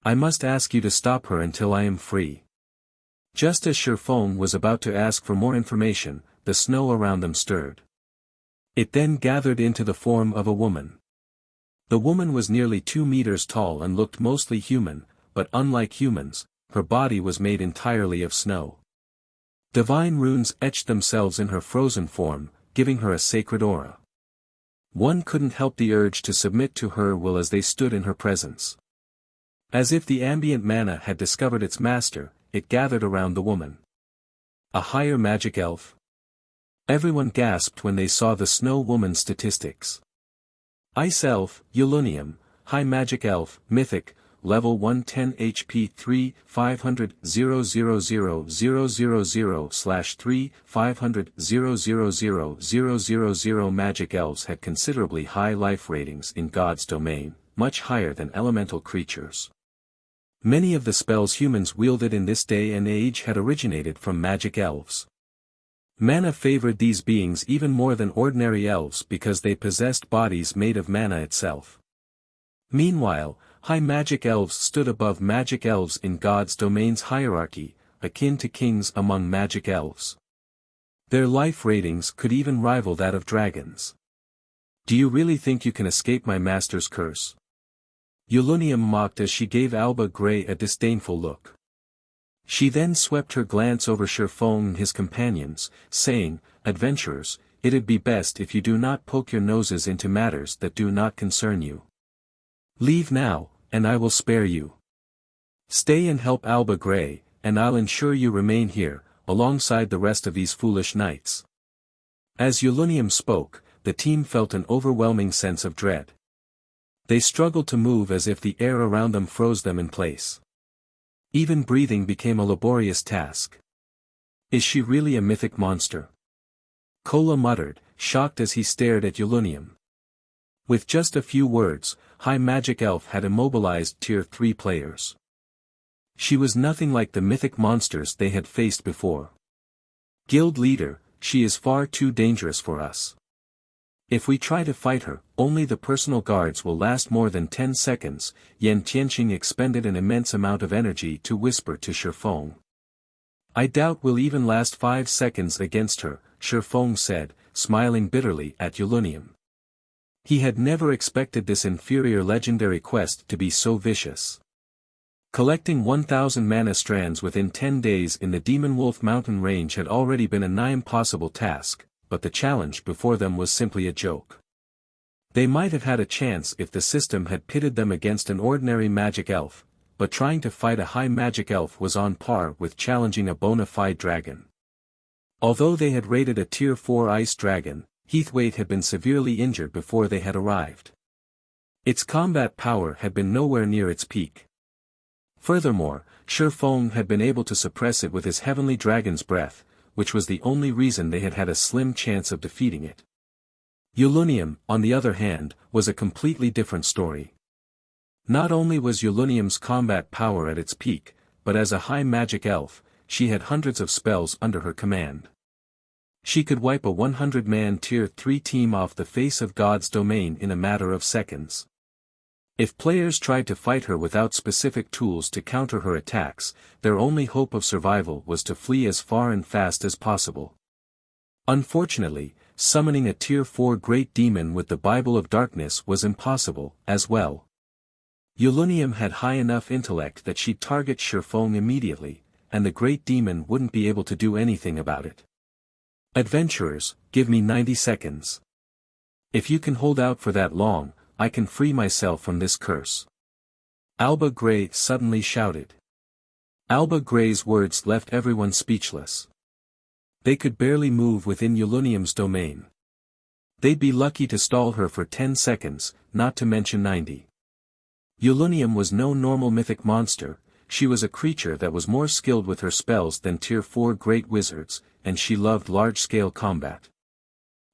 I must ask you to stop her until I am free. Just as Shifeng was about to ask for more information, the snow around them stirred. It then gathered into the form of a woman. The woman was nearly 2 meters tall and looked mostly human, but unlike humans, her body was made entirely of snow. Divine runes etched themselves in her frozen form, giving her a sacred aura. One couldn't help the urge to submit to her will as they stood in her presence. As if the ambient mana had discovered its master, it gathered around the woman. A higher magic elf? Everyone gasped when they saw the snow woman's statistics. Ice elf, Yulunium, high magic elf, mythic, level 110 HP 3, 500 000/3 500 000 magic elves had considerably high life ratings in God's domain, much higher than elemental creatures. Many of the spells humans wielded in this day and age had originated from magic elves. Mana favored these beings even more than ordinary elves because they possessed bodies made of mana itself. Meanwhile, high magic elves stood above magic elves in God's domain's hierarchy, akin to kings among magic elves. Their life ratings could even rival that of dragons. Do you really think you can escape my master's curse? Yulunium mocked as she gave Alba Grey a disdainful look. She then swept her glance over Shifeng and his companions, saying, "Adventurers, it'd be best if you do not poke your noses into matters that do not concern you. Leave now, and I will spare you. Stay and help Alba Grey, and I'll ensure you remain here, alongside the rest of these foolish knights." As Yulunium spoke, the team felt an overwhelming sense of dread. They struggled to move as if the air around them froze them in place. Even breathing became a laborious task. Is she really a mythic monster? Kola muttered, shocked as he stared at Yulunium. With just a few words, High Magic Elf had immobilized Tier 3 players. She was nothing like the mythic monsters they had faced before. Guild leader, she is far too dangerous for us. If we try to fight her, only the personal guards will last more than 10 seconds, Yen Tianqing expended an immense amount of energy to whisper to Shifeng. I doubt we'll even last 5 seconds against her, Shifeng said, smiling bitterly at Yulunium. He had never expected this inferior legendary quest to be so vicious. Collecting 1,000 mana strands within 10 days in the Demonwolf mountain range had already been a nigh impossible task, but the challenge before them was simply a joke. They might have had a chance if the system had pitted them against an ordinary magic elf, but trying to fight a high magic elf was on par with challenging a bona fide dragon. Although they had raided a Tier 4 ice dragon, Heathwaite had been severely injured before they had arrived. Its combat power had been nowhere near its peak. Furthermore, Shifeng had been able to suppress it with his heavenly dragon's breath, which was the only reason they had had a slim chance of defeating it. Yulunium, on the other hand, was a completely different story. Not only was Yulunium's combat power at its peak, but as a high magic elf, she had hundreds of spells under her command. She could wipe a 100-man Tier 3 team off the face of God's domain in a matter of seconds. If players tried to fight her without specific tools to counter her attacks, their only hope of survival was to flee as far and fast as possible. Unfortunately, summoning a Tier 4 Great Demon with the Bible of Darkness was impossible, as well. Yulunium had high enough intellect that she'd target Shifeng immediately, and the great demon wouldn't be able to do anything about it. Adventurers, give me 90 seconds. If you can hold out for that long, I can free myself from this curse. Alba Gray suddenly shouted. Alba Gray's words left everyone speechless. They could barely move within Yulunium's domain. They'd be lucky to stall her for 10 seconds, not to mention 90. Yulunium was no normal mythic monster, she was a creature that was more skilled with her spells than Tier 4 great wizards, and she loved large-scale combat.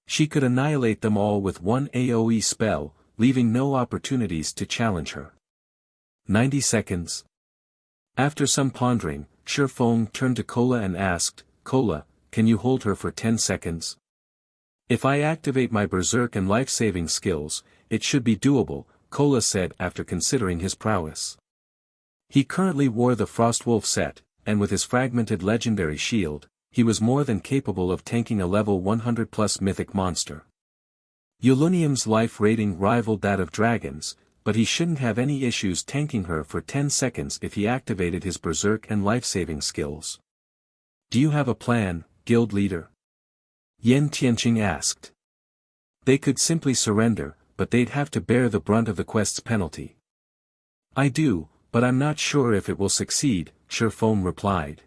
She could annihilate them all with one AoE spell, leaving no opportunities to challenge her. 90 seconds. After some pondering, Shifeng turned to Kola and asked, Kola, can you hold her for 10 seconds? If I activate my berserk and life-saving skills, it should be doable, Kola said after considering his prowess. He currently wore the Frostwolf set, and with his fragmented legendary shield, he was more than capable of tanking a level 100+ mythic monster. Yulunium's life rating rivaled that of dragons, but he shouldn't have any issues tanking her for 10 seconds if he activated his berserk and life-saving skills. Do you have a plan, guild leader? Yen Tianqing asked. They could simply surrender, but they'd have to bear the brunt of the quest's penalty. I do, but I'm not sure if it will succeed, Shifeng replied.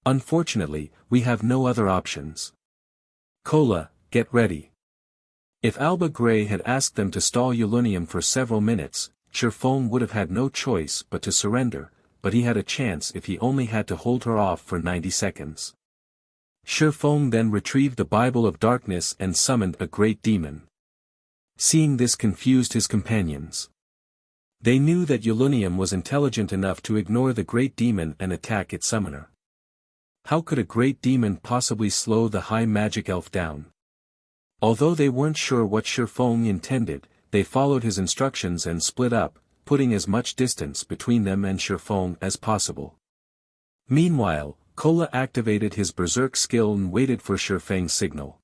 Unfortunately, we have no other options. Kola, get ready. If Alba Gray had asked them to stall Yulunium for several minutes, Shifeng would have had no choice but to surrender, but he had a chance if he only had to hold her off for 90 seconds. Shifeng then retrieved the Bible of Darkness and summoned a great demon. Seeing this confused his companions. They knew that Yulunium was intelligent enough to ignore the great demon and attack its summoner. How could a great demon possibly slow the high magic elf down? Although they weren't sure what Shifeng intended, they followed his instructions and split up, putting as much distance between them and Shifeng as possible. Meanwhile, Kola activated his berserk skill and waited for Shifeng's signal.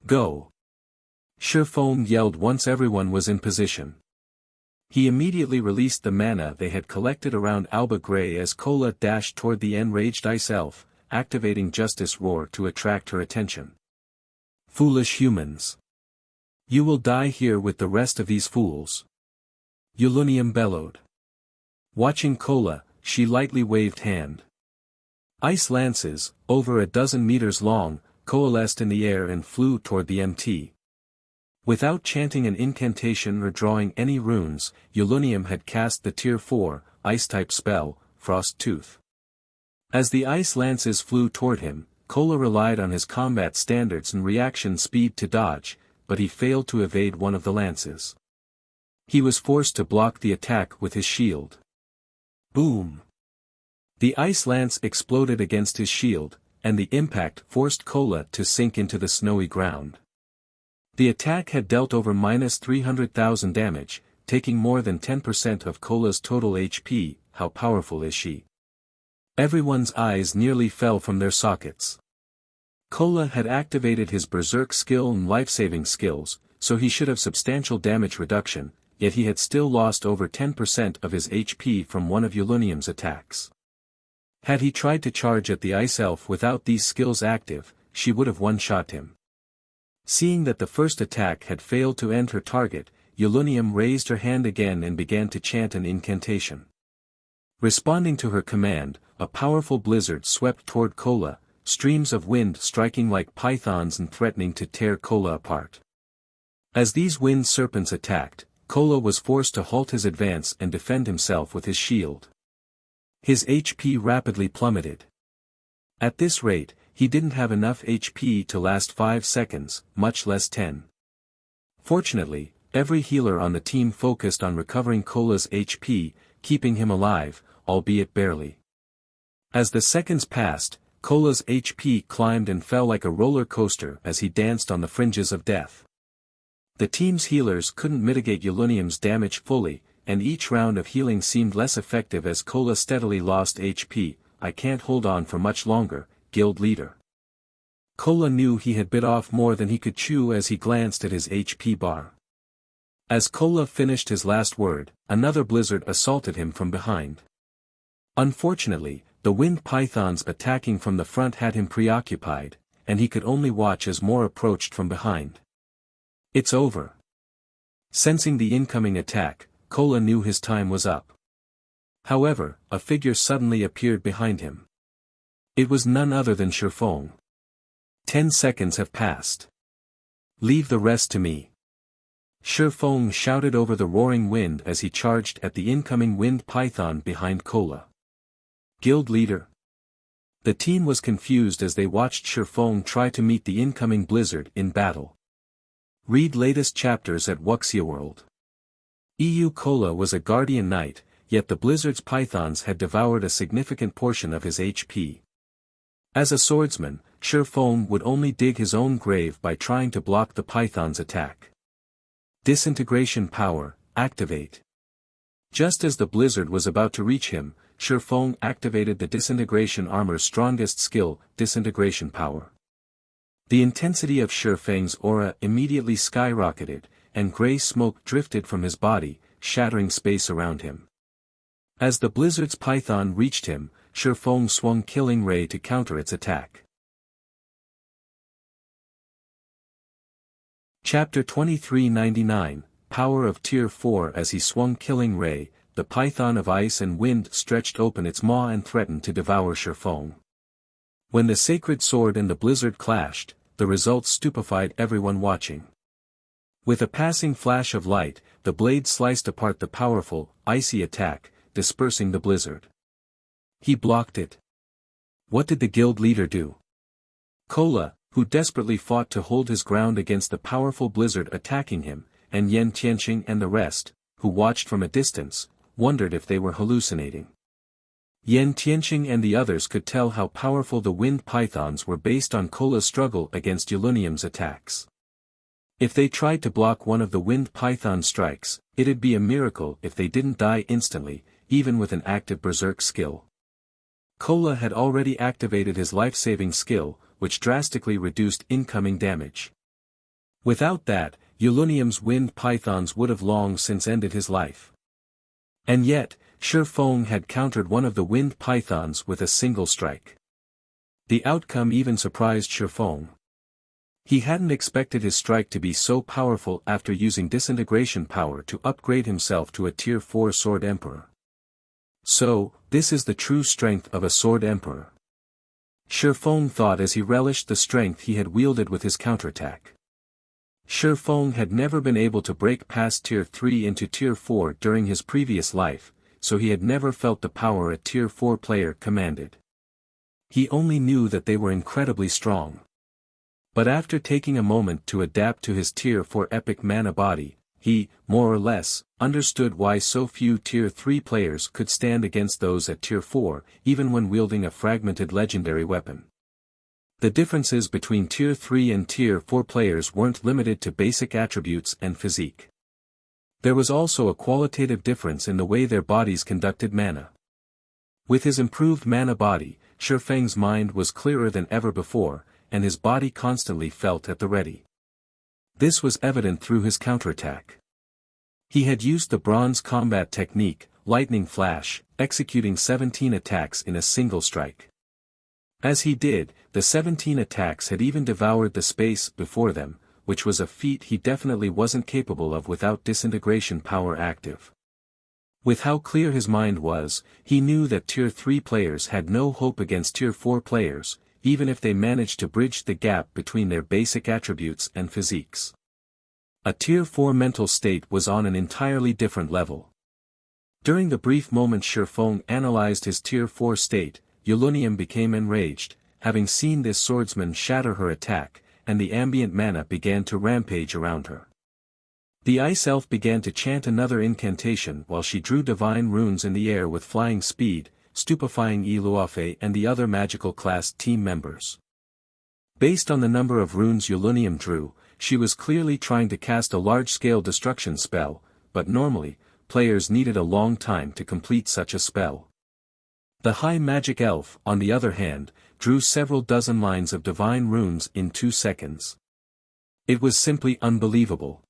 Go! Shifeng yelled once everyone was in position. He immediately released the mana they had collected around Alba Gray as Kola dashed toward the enraged ice elf, activating Justice Roar to attract her attention. Foolish humans! You will die here with the rest of these fools. Yulunium bellowed. Watching Kola, she lightly waved hand. Ice lances, over a dozen meters long, coalesced in the air and flew toward the MT. Without chanting an incantation or drawing any runes, Yulunium had cast the Tier 4, Ice-type spell, Frost Tooth. As the ice lances flew toward him, Kola relied on his combat standards and reaction speed to dodge, but he failed to evade one of the lances. He was forced to block the attack with his shield. Boom! The ice lance exploded against his shield, and the impact forced Kola to sink into the snowy ground. The attack had dealt over -300,000 damage, taking more than 10% of Kola's total HP. How powerful is she? Everyone's eyes nearly fell from their sockets. Kola had activated his berserk skill and life-saving skills, so he should have substantial damage reduction, yet he had still lost over 10% of his HP from one of Yulunium's attacks. Had he tried to charge at the ice elf without these skills active, she would have one-shot him. Seeing that the first attack had failed to end her target, Yulunium raised her hand again and began to chant an incantation. Responding to her command, a powerful blizzard swept toward Kola, streams of wind striking like pythons and threatening to tear Kola apart. As these wind serpents attacked, Kola was forced to halt his advance and defend himself with his shield. His HP rapidly plummeted. At this rate, he didn't have enough HP to last 5 seconds, much less 10. Fortunately, every healer on the team focused on recovering Kola's HP, keeping him alive, albeit barely. As the seconds passed, Kola's HP climbed and fell like a roller coaster as he danced on the fringes of death. The team's healers couldn't mitigate Yulunium's damage fully, and each round of healing seemed less effective as Kola steadily lost HP. I can't hold on for much longer, guild leader. Kola knew he had bit off more than he could chew as he glanced at his HP bar. As Kola finished his last word, another blizzard assaulted him from behind. Unfortunately, the wind pythons attacking from the front had him preoccupied, and he could only watch as more approached from behind. It's over. Sensing the incoming attack, Kola knew his time was up. However, a figure suddenly appeared behind him. It was none other than Shifeng. 10 seconds have passed. Leave the rest to me. Shifeng shouted over the roaring wind as he charged at the incoming wind python behind Kola. Guild leader. The team was confused as they watched Shifeng try to meet the incoming blizzard in battle. Read latest chapters at Wuxia World. Kola was a guardian knight, yet the blizzard's pythons had devoured a significant portion of his HP. As a swordsman, Shifeng would only dig his own grave by trying to block the python's attack. Disintegration power, activate. Just as the blizzard was about to reach him, Shifeng activated the disintegration armor's strongest skill, disintegration power. The intensity of Shifeng's aura immediately skyrocketed, and gray smoke drifted from his body, shattering space around him. As the blizzard's python reached him, Shifeng swung Killing Ray to counter its attack. Chapter 2399, Power of Tier 4. As he swung Killing Ray, the python of ice and wind stretched open its maw and threatened to devour Shifeng. When the sacred sword and the blizzard clashed, the result stupefied everyone watching. With a passing flash of light, the blade sliced apart the powerful, icy attack, dispersing the blizzard. He blocked it. What did the guild leader do? Kola, who desperately fought to hold his ground against the powerful blizzard attacking him, and Yen Tianqing and the rest, who watched from a distance, wondered if they were hallucinating. Yen Tianqing and the others could tell how powerful the wind pythons were based on Kola's struggle against Yulunium's attacks. If they tried to block one of the wind python strikes, it'd be a miracle if they didn't die instantly, even with an active berserk skill. Kola had already activated his life-saving skill, which drastically reduced incoming damage. Without that, Yulunium's wind pythons would have long since ended his life. And yet, Shifeng had countered one of the wind pythons with a single strike. The outcome even surprised Shifeng. He hadn't expected his strike to be so powerful after using disintegration power to upgrade himself to a Tier 4 Sword Emperor. So, this is the true strength of a Sword Emperor. Shifeng thought as he relished the strength he had wielded with his counterattack. Shifeng had never been able to break past Tier 3 into Tier 4 during his previous life, so he had never felt the power a Tier 4 player commanded. He only knew that they were incredibly strong. But after taking a moment to adapt to his Tier 4 epic mana body, he, more or less, understood why so few Tier 3 players could stand against those at Tier 4, even when wielding a fragmented legendary weapon. The differences between Tier 3 and Tier 4 players weren't limited to basic attributes and physique. There was also a qualitative difference in the way their bodies conducted mana. With his improved mana body, Shifeng's mind was clearer than ever before, and his body constantly felt at the ready. This was evident through his counterattack. He had used the bronze combat technique, Lightning Flash, executing 17 attacks in a single strike. As he did, the 17 attacks had even devoured the space before them, which was a feat he definitely wasn't capable of without disintegration power active. With how clear his mind was, he knew that Tier 3 players had no hope against Tier 4 players, even if they managed to bridge the gap between their basic attributes and physiques. A Tier 4 mental state was on an entirely different level. During the brief moment Shifeng analyzed his Tier 4 state, Yulunium became enraged, having seen this swordsman shatter her attack, and the ambient mana began to rampage around her. The Ice Elf began to chant another incantation while she drew divine runes in the air with flying speed, stupefying Luofe and the other magical class team members. Based on the number of runes Yulunium drew, she was clearly trying to cast a large-scale destruction spell, but normally, players needed a long time to complete such a spell. The High Magic Elf, on the other hand, drew several dozen lines of divine runes in 2 seconds. It was simply unbelievable.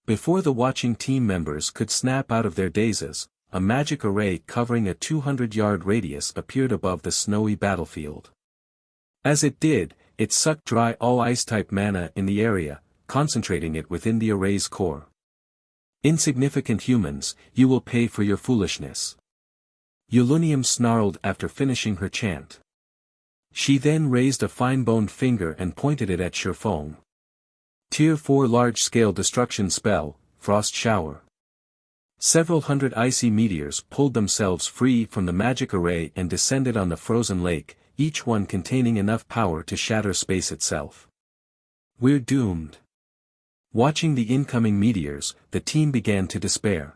Before the watching team members could snap out of their dazes, a magic array covering a 200-yard radius appeared above the snowy battlefield. As it did, it sucked dry all ice-type mana in the area, concentrating it within the array's core. Insignificant humans, you will pay for your foolishness. Ulunium snarled after finishing her chant. She then raised a fine-boned finger and pointed it at Shifeng. Tier 4 large-scale destruction spell, Frost Shower. Several hundred icy meteors pulled themselves free from the magic array and descended on the frozen lake, each one containing enough power to shatter space itself. We're doomed. Watching the incoming meteors, the team began to despair.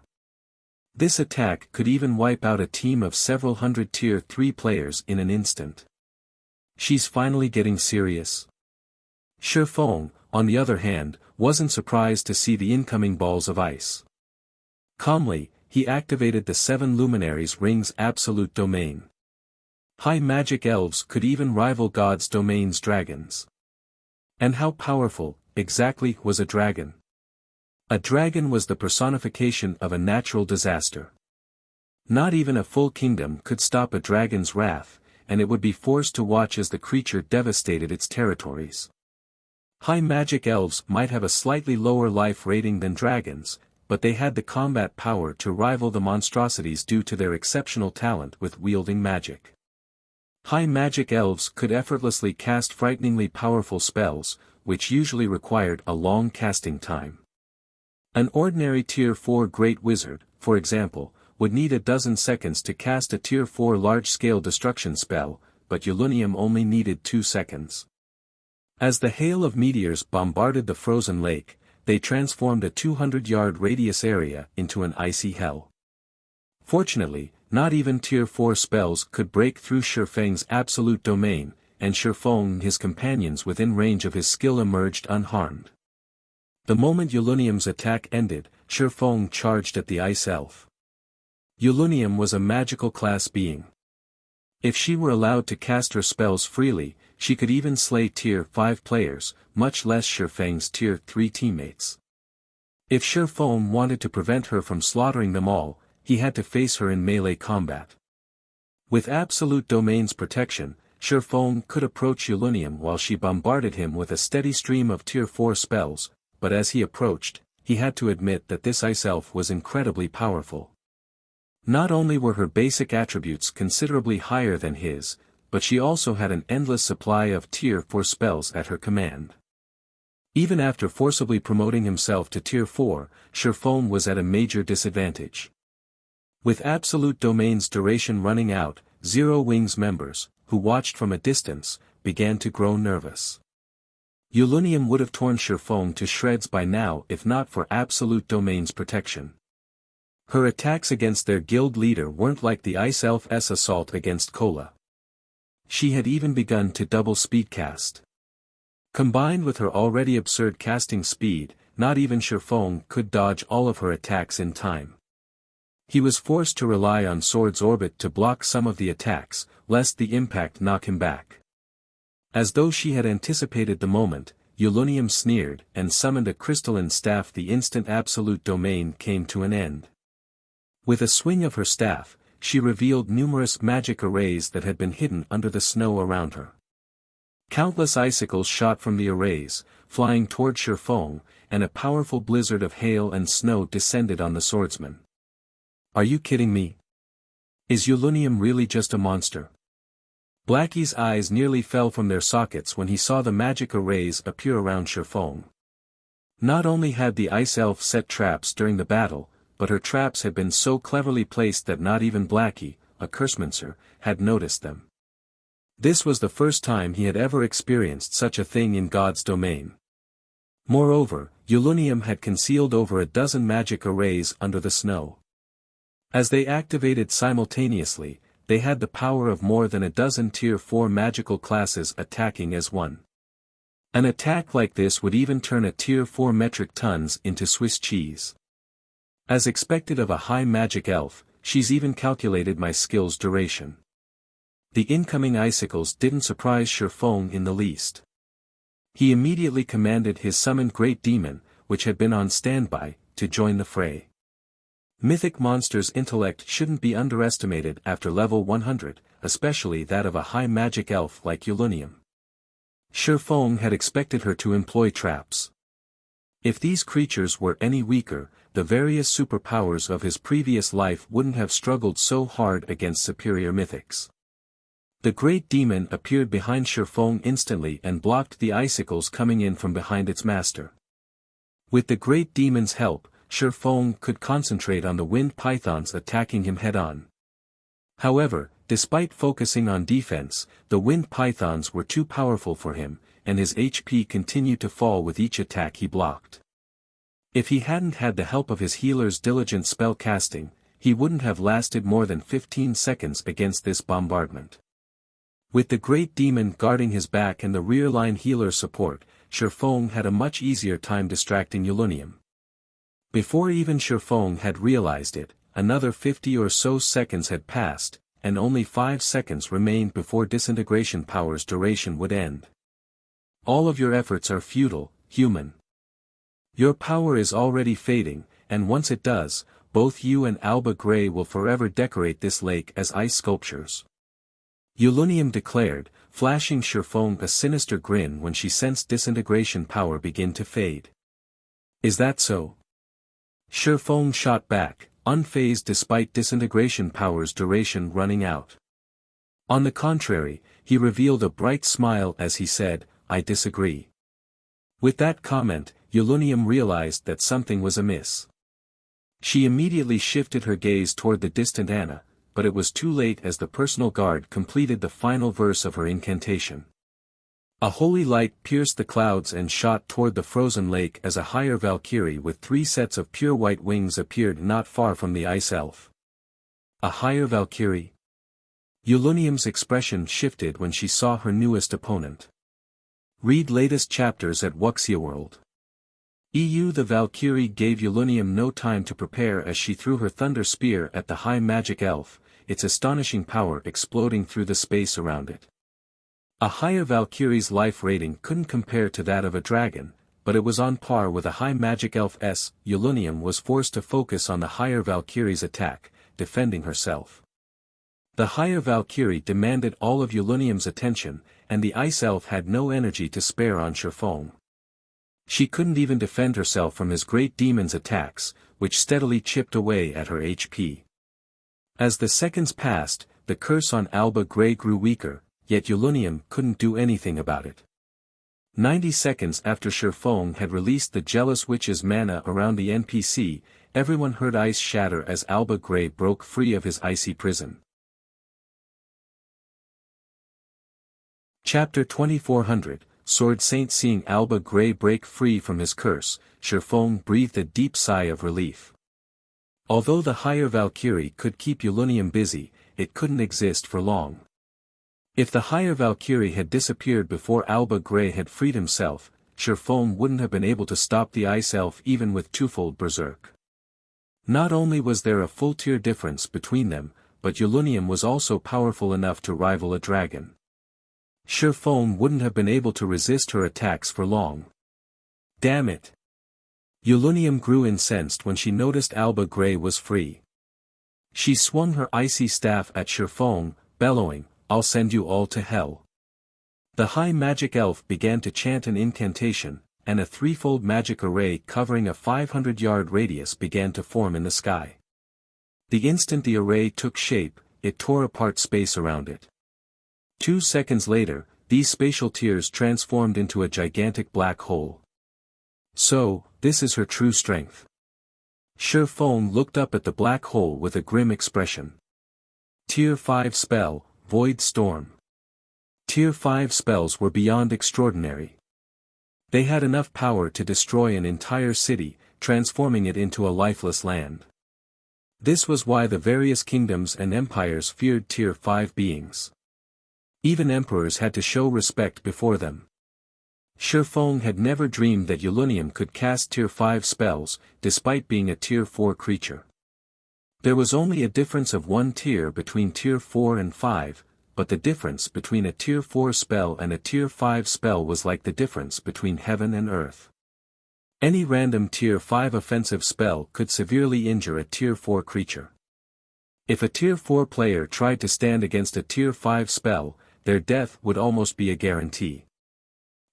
This attack could even wipe out a team of several hundred Tier 3 players in an instant. She's finally getting serious. Shifeng, on the other hand, wasn't surprised to see the incoming balls of ice. Calmly, he activated the 7 Luminaries' Ring's absolute domain. High magic elves could even rival God's domain's dragons. And how powerful, exactly, was a dragon? A dragon was the personification of a natural disaster. Not even a full kingdom could stop a dragon's wrath, and it would be forced to watch as the creature devastated its territories. High magic elves might have a slightly lower life rating than dragons, but they had the combat power to rival the monstrosities due to their exceptional talent with wielding magic. High magic elves could effortlessly cast frighteningly powerful spells, which usually required a long casting time. An ordinary Tier 4 Great Wizard, for example, would need a dozen seconds to cast a Tier 4 large-scale destruction spell, but Ulunium only needed 2 seconds. As the hail of meteors bombarded the frozen lake, they transformed a 200-yard radius area into an icy hell. Fortunately, not even Tier 4 spells could break through Shifeng's absolute domain, and Shifeng and his companions within range of his skill emerged unharmed. The moment Ulunium's attack ended, Shifeng charged at the ice elf. Ulunium was a magical class being. If she were allowed to cast her spells freely, she could even slay Tier 5 players, much less Shifeng's Tier 3 teammates. If Shifeng wanted to prevent her from slaughtering them all, he had to face her in melee combat. With absolute domain's protection, Shifeng could approach Ulunium while she bombarded him with a steady stream of Tier 4 spells, but as he approached, he had to admit that this ice elf was incredibly powerful. Not only were her basic attributes considerably higher than his, but she also had an endless supply of Tier 4 spells at her command. Even after forcibly promoting himself to Tier 4, Shifeng was at a major disadvantage. With absolute domain's duration running out, Zero Wings members, who watched from a distance, began to grow nervous. Ulunium would have torn Shifeng to shreds by now if not for absolute domain's protection. Her attacks against their guild leader weren't like the Ice Elf's assault against Kola. She had even begun to double speedcast. Combined with her already absurd casting speed, not even Shifeng could dodge all of her attacks in time. He was forced to rely on Sword's orbit to block some of the attacks, lest the impact knock him back. As though she had anticipated the moment, Ulunium sneered and summoned a crystalline staff. The instant absolute domain came to an end. With a swing of her staff, she revealed numerous magic arrays that had been hidden under the snow around her. Countless icicles shot from the arrays, flying toward Shifeng, and a powerful blizzard of hail and snow descended on the swordsman. Are you kidding me? Is Ulunium really just a monster? Blackie's eyes nearly fell from their sockets when he saw the magic arrays appear around Shifeng. Not only had the ice elf set traps during the battle, but her traps had been so cleverly placed that not even Blackie, a cursemancer, had noticed them. This was the first time he had ever experienced such a thing in God's domain. Moreover, Ulunium had concealed over a dozen magic arrays under the snow. As they activated simultaneously, they had the power of more than a dozen Tier 4 magical classes attacking as one. An attack like this would even turn a Tier 4 metric tons into Swiss cheese. As expected of a high magic elf, she's even calculated my skill's duration. The incoming icicles didn't surprise Shifeng in the least. He immediately commanded his summoned Great Demon, which had been on standby, to join the fray. Mythic monsters' intellect shouldn't be underestimated after level 100, especially that of a high magic elf like Yulunium. Shifeng had expected her to employ traps. If these creatures were any weaker, the various superpowers of his previous life wouldn't have struggled so hard against superior mythics. The great demon appeared behind Shifeng instantly and blocked the icicles coming in from behind its master. With the great demon's help, Shifeng could concentrate on the wind pythons attacking him head-on. However, despite focusing on defense, the wind pythons were too powerful for him, and his HP continued to fall with each attack he blocked. If he hadn't had the help of his healer's diligent spell casting, he wouldn't have lasted more than 15 seconds against this bombardment. With the great demon guarding his back and the rear line healer support, Shifeng had a much easier time distracting Yulunium. Before even Shifeng had realized it, another 50 or so seconds had passed, and only 5 seconds remained before disintegration power's duration would end. All of your efforts are futile, human. Your power is already fading, and once it does, both you and Alba Grey will forever decorate this lake as ice sculptures. Yulunium declared, flashing Shifeng a sinister grin when she sensed disintegration power begin to fade. Is that so? Shifeng shot back, unfazed despite disintegration power's duration running out. On the contrary, he revealed a bright smile as he said, I disagree. With that comment, Yulunium realized that something was amiss. She immediately shifted her gaze toward the distant Anna, but it was too late as the personal guard completed the final verse of her incantation. A holy light pierced the clouds and shot toward the frozen lake as a higher Valkyrie with 3 sets of pure white wings appeared not far from the ice elf. A higher Valkyrie? Yulunium's expression shifted when she saw her newest opponent. Read latest chapters at Wuxia World. The Valkyrie gave Yulunium no time to prepare as she threw her thunder spear at the high magic elf, its astonishing power exploding through the space around it. A higher Valkyrie's life rating couldn't compare to that of a dragon, but it was on par with a high magic elf's. Yulunium was forced to focus on the higher Valkyrie's attack, defending herself. The higher Valkyrie demanded all of Yulunium's attention, and the ice elf had no energy to spare on Shifeng. She couldn't even defend herself from his great demon's attacks, which steadily chipped away at her HP. As the seconds passed, the curse on Alba Grey grew weaker, yet Yulunium couldn't do anything about it. 90 seconds after Shifeng had released the jealous witch's mana around the NPC, everyone heard ice shatter as Alba Grey broke free of his icy prison. Chapter 2400, Sword Saint. Seeing Alba Grey break free from his curse, Shifeng breathed a deep sigh of relief. Although the higher Valkyrie could keep Yulunium busy, it couldn't exist for long. If the higher Valkyrie had disappeared before Alba Grey had freed himself, Shifeng wouldn't have been able to stop the ice elf even with twofold berserk. Not only was there a full tier difference between them, but Yulunium was also powerful enough to rival a dragon. Shifeng wouldn't have been able to resist her attacks for long. Damn it! Yulunium grew incensed when she noticed Alba Grey was free. She swung her icy staff at Shifeng, bellowing, I'll send you all to hell. The high magic elf began to chant an incantation, and a threefold magic array covering a 500-yard radius began to form in the sky. The instant the array took shape, it tore apart space around it. 2 seconds later, these spatial tiers transformed into a gigantic black hole. So, this is her true strength. Shifeng looked up at the black hole with a grim expression. Tier 5 spell, Void Storm. Tier 5 spells were beyond extraordinary. They had enough power to destroy an entire city, transforming it into a lifeless land. This was why the various kingdoms and empires feared Tier 5 beings. Even emperors had to show respect before them. Shifeng had never dreamed that Yulunium could cast Tier 5 spells, despite being a Tier 4 creature. There was only a difference of 1 tier between Tier 4 and 5, but the difference between a Tier 4 spell and a Tier 5 spell was like the difference between heaven and earth. Any random Tier 5 offensive spell could severely injure a Tier 4 creature. If a Tier 4 player tried to stand against a Tier 5 spell, their death would almost be a guarantee.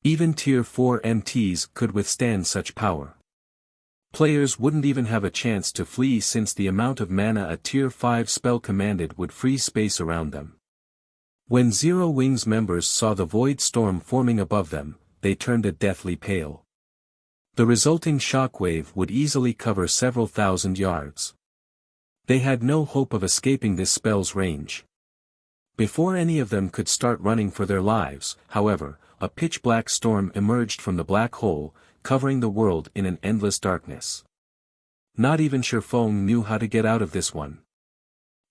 Even Tier 4 MTs could withstand such power. Players wouldn't even have a chance to flee since the amount of mana a Tier 5 spell commanded would freeze space around them. When Zero Wings members saw the void storm forming above them, they turned a deathly pale. The resulting shockwave would easily cover several thousand yards. They had no hope of escaping this spell's range. Before any of them could start running for their lives, however, a pitch-black storm emerged from the black hole, covering the world in an endless darkness. Not even Shifeng knew how to get out of this one.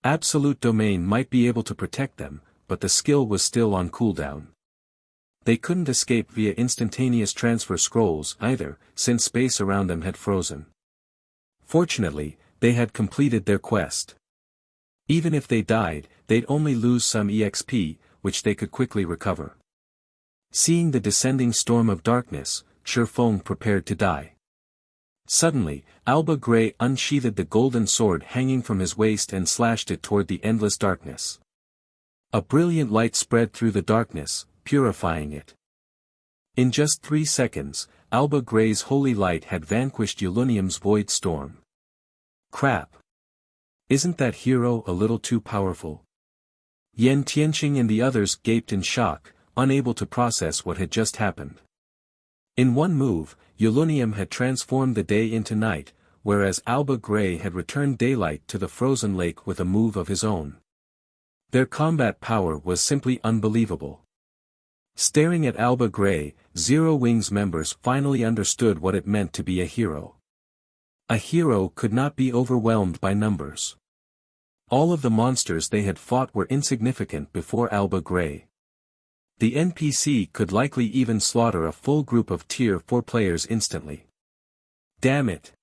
Absolute Domain might be able to protect them, but the skill was still on cooldown. They couldn't escape via instantaneous transfer scrolls either, since space around them had frozen. Fortunately, they had completed their quest. Even if they died, they'd only lose some EXP, which they could quickly recover. Seeing the descending storm of darkness, Shifeng prepared to die. Suddenly, Alba Grey unsheathed the golden sword hanging from his waist and slashed it toward the endless darkness. A brilliant light spread through the darkness, purifying it. In just 3 seconds, Alba Grey's holy light had vanquished Yulunium's void storm. Crap! Isn't that hero a little too powerful? Yen Tianqing and the others gaped in shock, unable to process what had just happened. In one move, Yulunium had transformed the day into night, whereas Alba Grey had returned daylight to the frozen lake with a move of his own. Their combat power was simply unbelievable. Staring at Alba Grey, Zero Wings members finally understood what it meant to be a hero. A hero could not be overwhelmed by numbers. All of the monsters they had fought were insignificant before Alba Grey. The NPC could likely even slaughter a full group of Tier 4 players instantly. Damn it!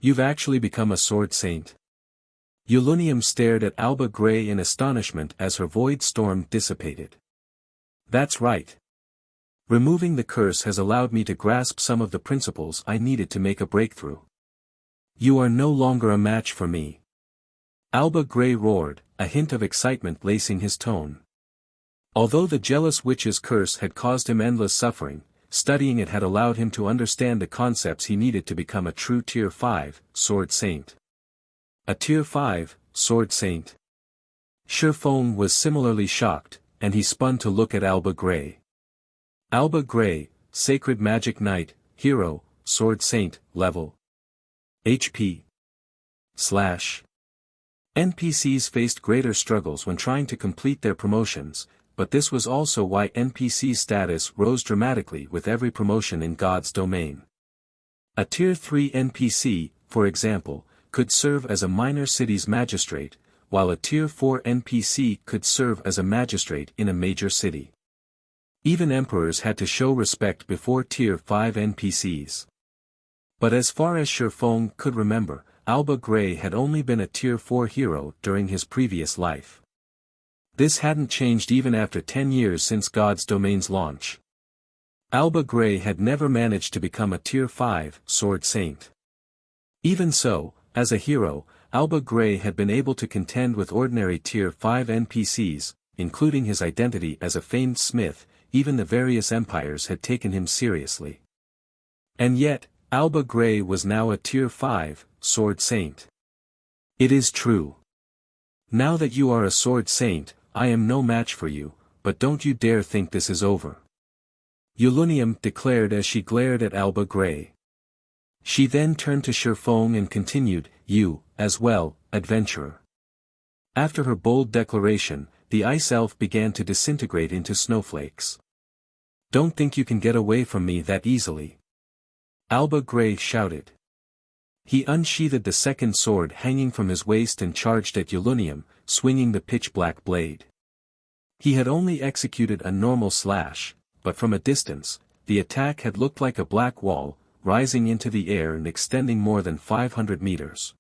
You've actually become a sword saint. Yulunium stared at Alba Grey in astonishment as her void storm dissipated. That's right. Removing the curse has allowed me to grasp some of the principles I needed to make a breakthrough. You are no longer a match for me. Alba Grey roared, a hint of excitement lacing his tone. Although the jealous witch's curse had caused him endless suffering, studying it had allowed him to understand the concepts he needed to become a true Tier 5 sword saint. A Tier 5 sword saint. Shifeng was similarly shocked, and he spun to look at Alba Grey. Alba Grey, Sacred Magic Knight, Hero, Sword Saint, Level. HP. / NPCs faced greater struggles when trying to complete their promotions, but this was also why NPC status rose dramatically with every promotion in God's domain. A Tier 3 NPC, for example, could serve as a minor city's magistrate, while a Tier 4 NPC could serve as a magistrate in a major city. Even emperors had to show respect before Tier 5 NPCs. But as far as Shifeng could remember, Alba Grey had only been a Tier 4 hero during his previous life. This hadn't changed even after 10 years since God's Domain's launch. Alba Grey had never managed to become a Tier 5 sword saint. Even so, as a hero, Alba Grey had been able to contend with ordinary Tier 5 NPCs, including his identity as a famed smith. Even the various empires had taken him seriously. And yet, Alba Grey was now a Tier 5 sword saint. It is true. Now that you are a sword saint, I am no match for you, but don't you dare think this is over. Yulunium declared as she glared at Alba Grey. She then turned to Shifeng and continued, you, as well, adventurer. After her bold declaration, the ice elf began to disintegrate into snowflakes. Don't think you can get away from me that easily. Alba Grey shouted. He unsheathed the second sword hanging from his waist and charged at Yulunium, swinging the pitch-black blade. He had only executed a normal slash, but from a distance, the attack had looked like a black wall, rising into the air and extending more than 500 meters.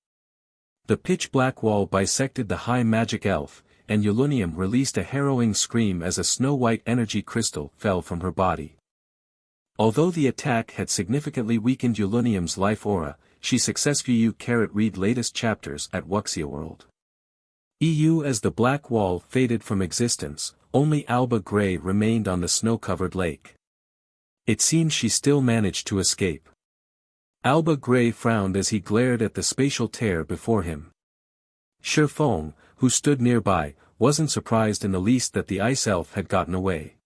The pitch-black wall bisected the high magic elf, and Yulunium released a harrowing scream as a snow-white energy crystal fell from her body. Although the attack had significantly weakened Ulunium's life aura, she successfully read latest chapters at Wuxia World. As the black wall faded from existence, only Alba Grey remained on the snow-covered lake. It seemed she still managed to escape. Alba Grey frowned as he glared at the spatial tear before him. Shifeng, who stood nearby, wasn't surprised in the least that the ice elf had gotten away.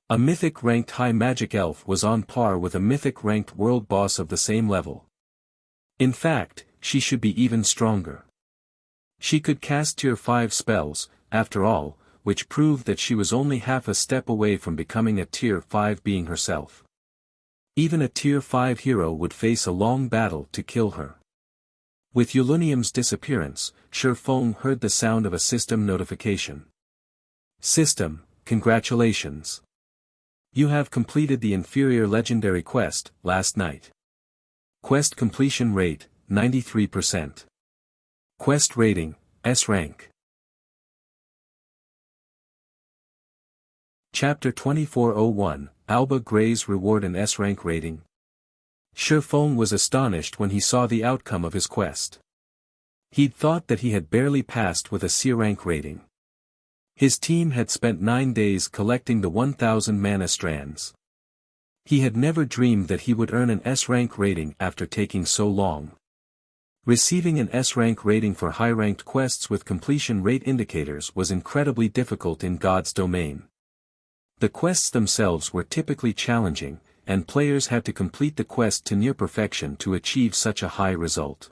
A mythic-ranked high magic elf was on par with a mythic-ranked world boss of the same level. In fact, she should be even stronger. She could cast tier 5 spells, after all, which proved that she was only half a step away from becoming a tier 5 being herself. Even a tier 5 hero would face a long battle to kill her. With Ulunium's disappearance, Shifeng heard the sound of a system notification. System, congratulations. You have completed the inferior legendary quest, last night. Quest completion rate, 93%. Quest rating, S rank. Chapter 2401, Alba Grey's Reward and S rank rating. Shifeng was astonished when he saw the outcome of his quest. He'd thought that he had barely passed with a C rank rating. His team had spent 9 days collecting the 1000 mana strands. He had never dreamed that he would earn an S rank rating after taking so long. Receiving an S rank rating for high-ranked quests with completion rate indicators was incredibly difficult in God's domain. The quests themselves were typically challenging, and players had to complete the quest to near perfection to achieve such a high result.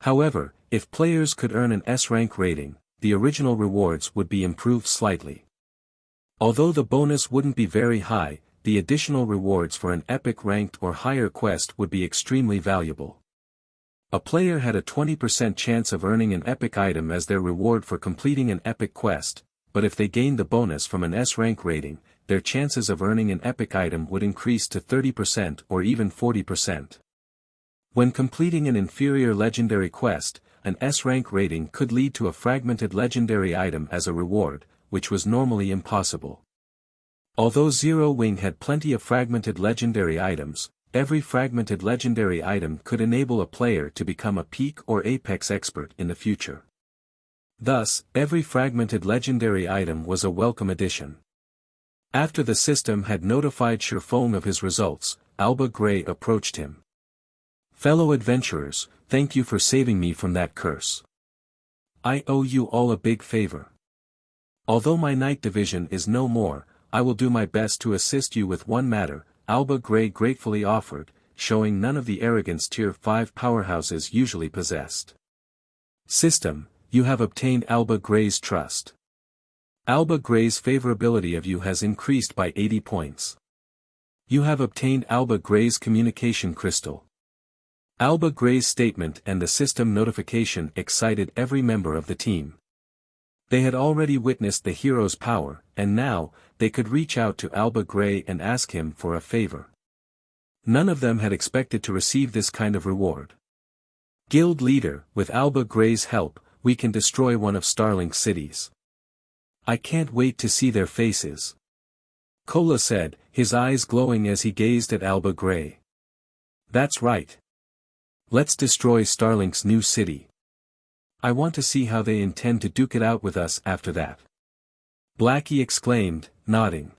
However, if players could earn an S rank rating, the original rewards would be improved slightly. Although the bonus wouldn't be very high, the additional rewards for an epic ranked or higher quest would be extremely valuable. A player had a 20% chance of earning an epic item as their reward for completing an epic quest, but if they gained the bonus from an S rank rating, their chances of earning an epic item would increase to 30% or even 40%. When completing an inferior legendary quest, an S rank rating could lead to a fragmented legendary item as a reward, which was normally impossible. Although Zero Wing had plenty of fragmented legendary items, every fragmented legendary item could enable a player to become a peak or apex expert in the future. Thus, every fragmented legendary item was a welcome addition. After the system had notified Shifeng of his results, Alba Grey approached him. Fellow adventurers, thank you for saving me from that curse. I owe you all a big favor. Although my night division is no more, I will do my best to assist you with one matter, Alba Grey gratefully offered, showing none of the arrogance tier 5 powerhouses usually possessed. System, you have obtained Alba Grey's trust. Alba Grey's favorability of you has increased by 80 points. You have obtained Alba Grey's communication crystal. Alba Grey's statement and the system notification excited every member of the team. They had already witnessed the hero's power, and now, they could reach out to Alba Grey and ask him for a favor. None of them had expected to receive this kind of reward. Guild leader, with Alba Grey's help, we can destroy one of Starlink's cities. I can't wait to see their faces. Kola said, his eyes glowing as he gazed at Alba Grey. That's right. Let's destroy Starlink's new city. I want to see how they intend to duke it out with us after that. Blackie exclaimed, nodding.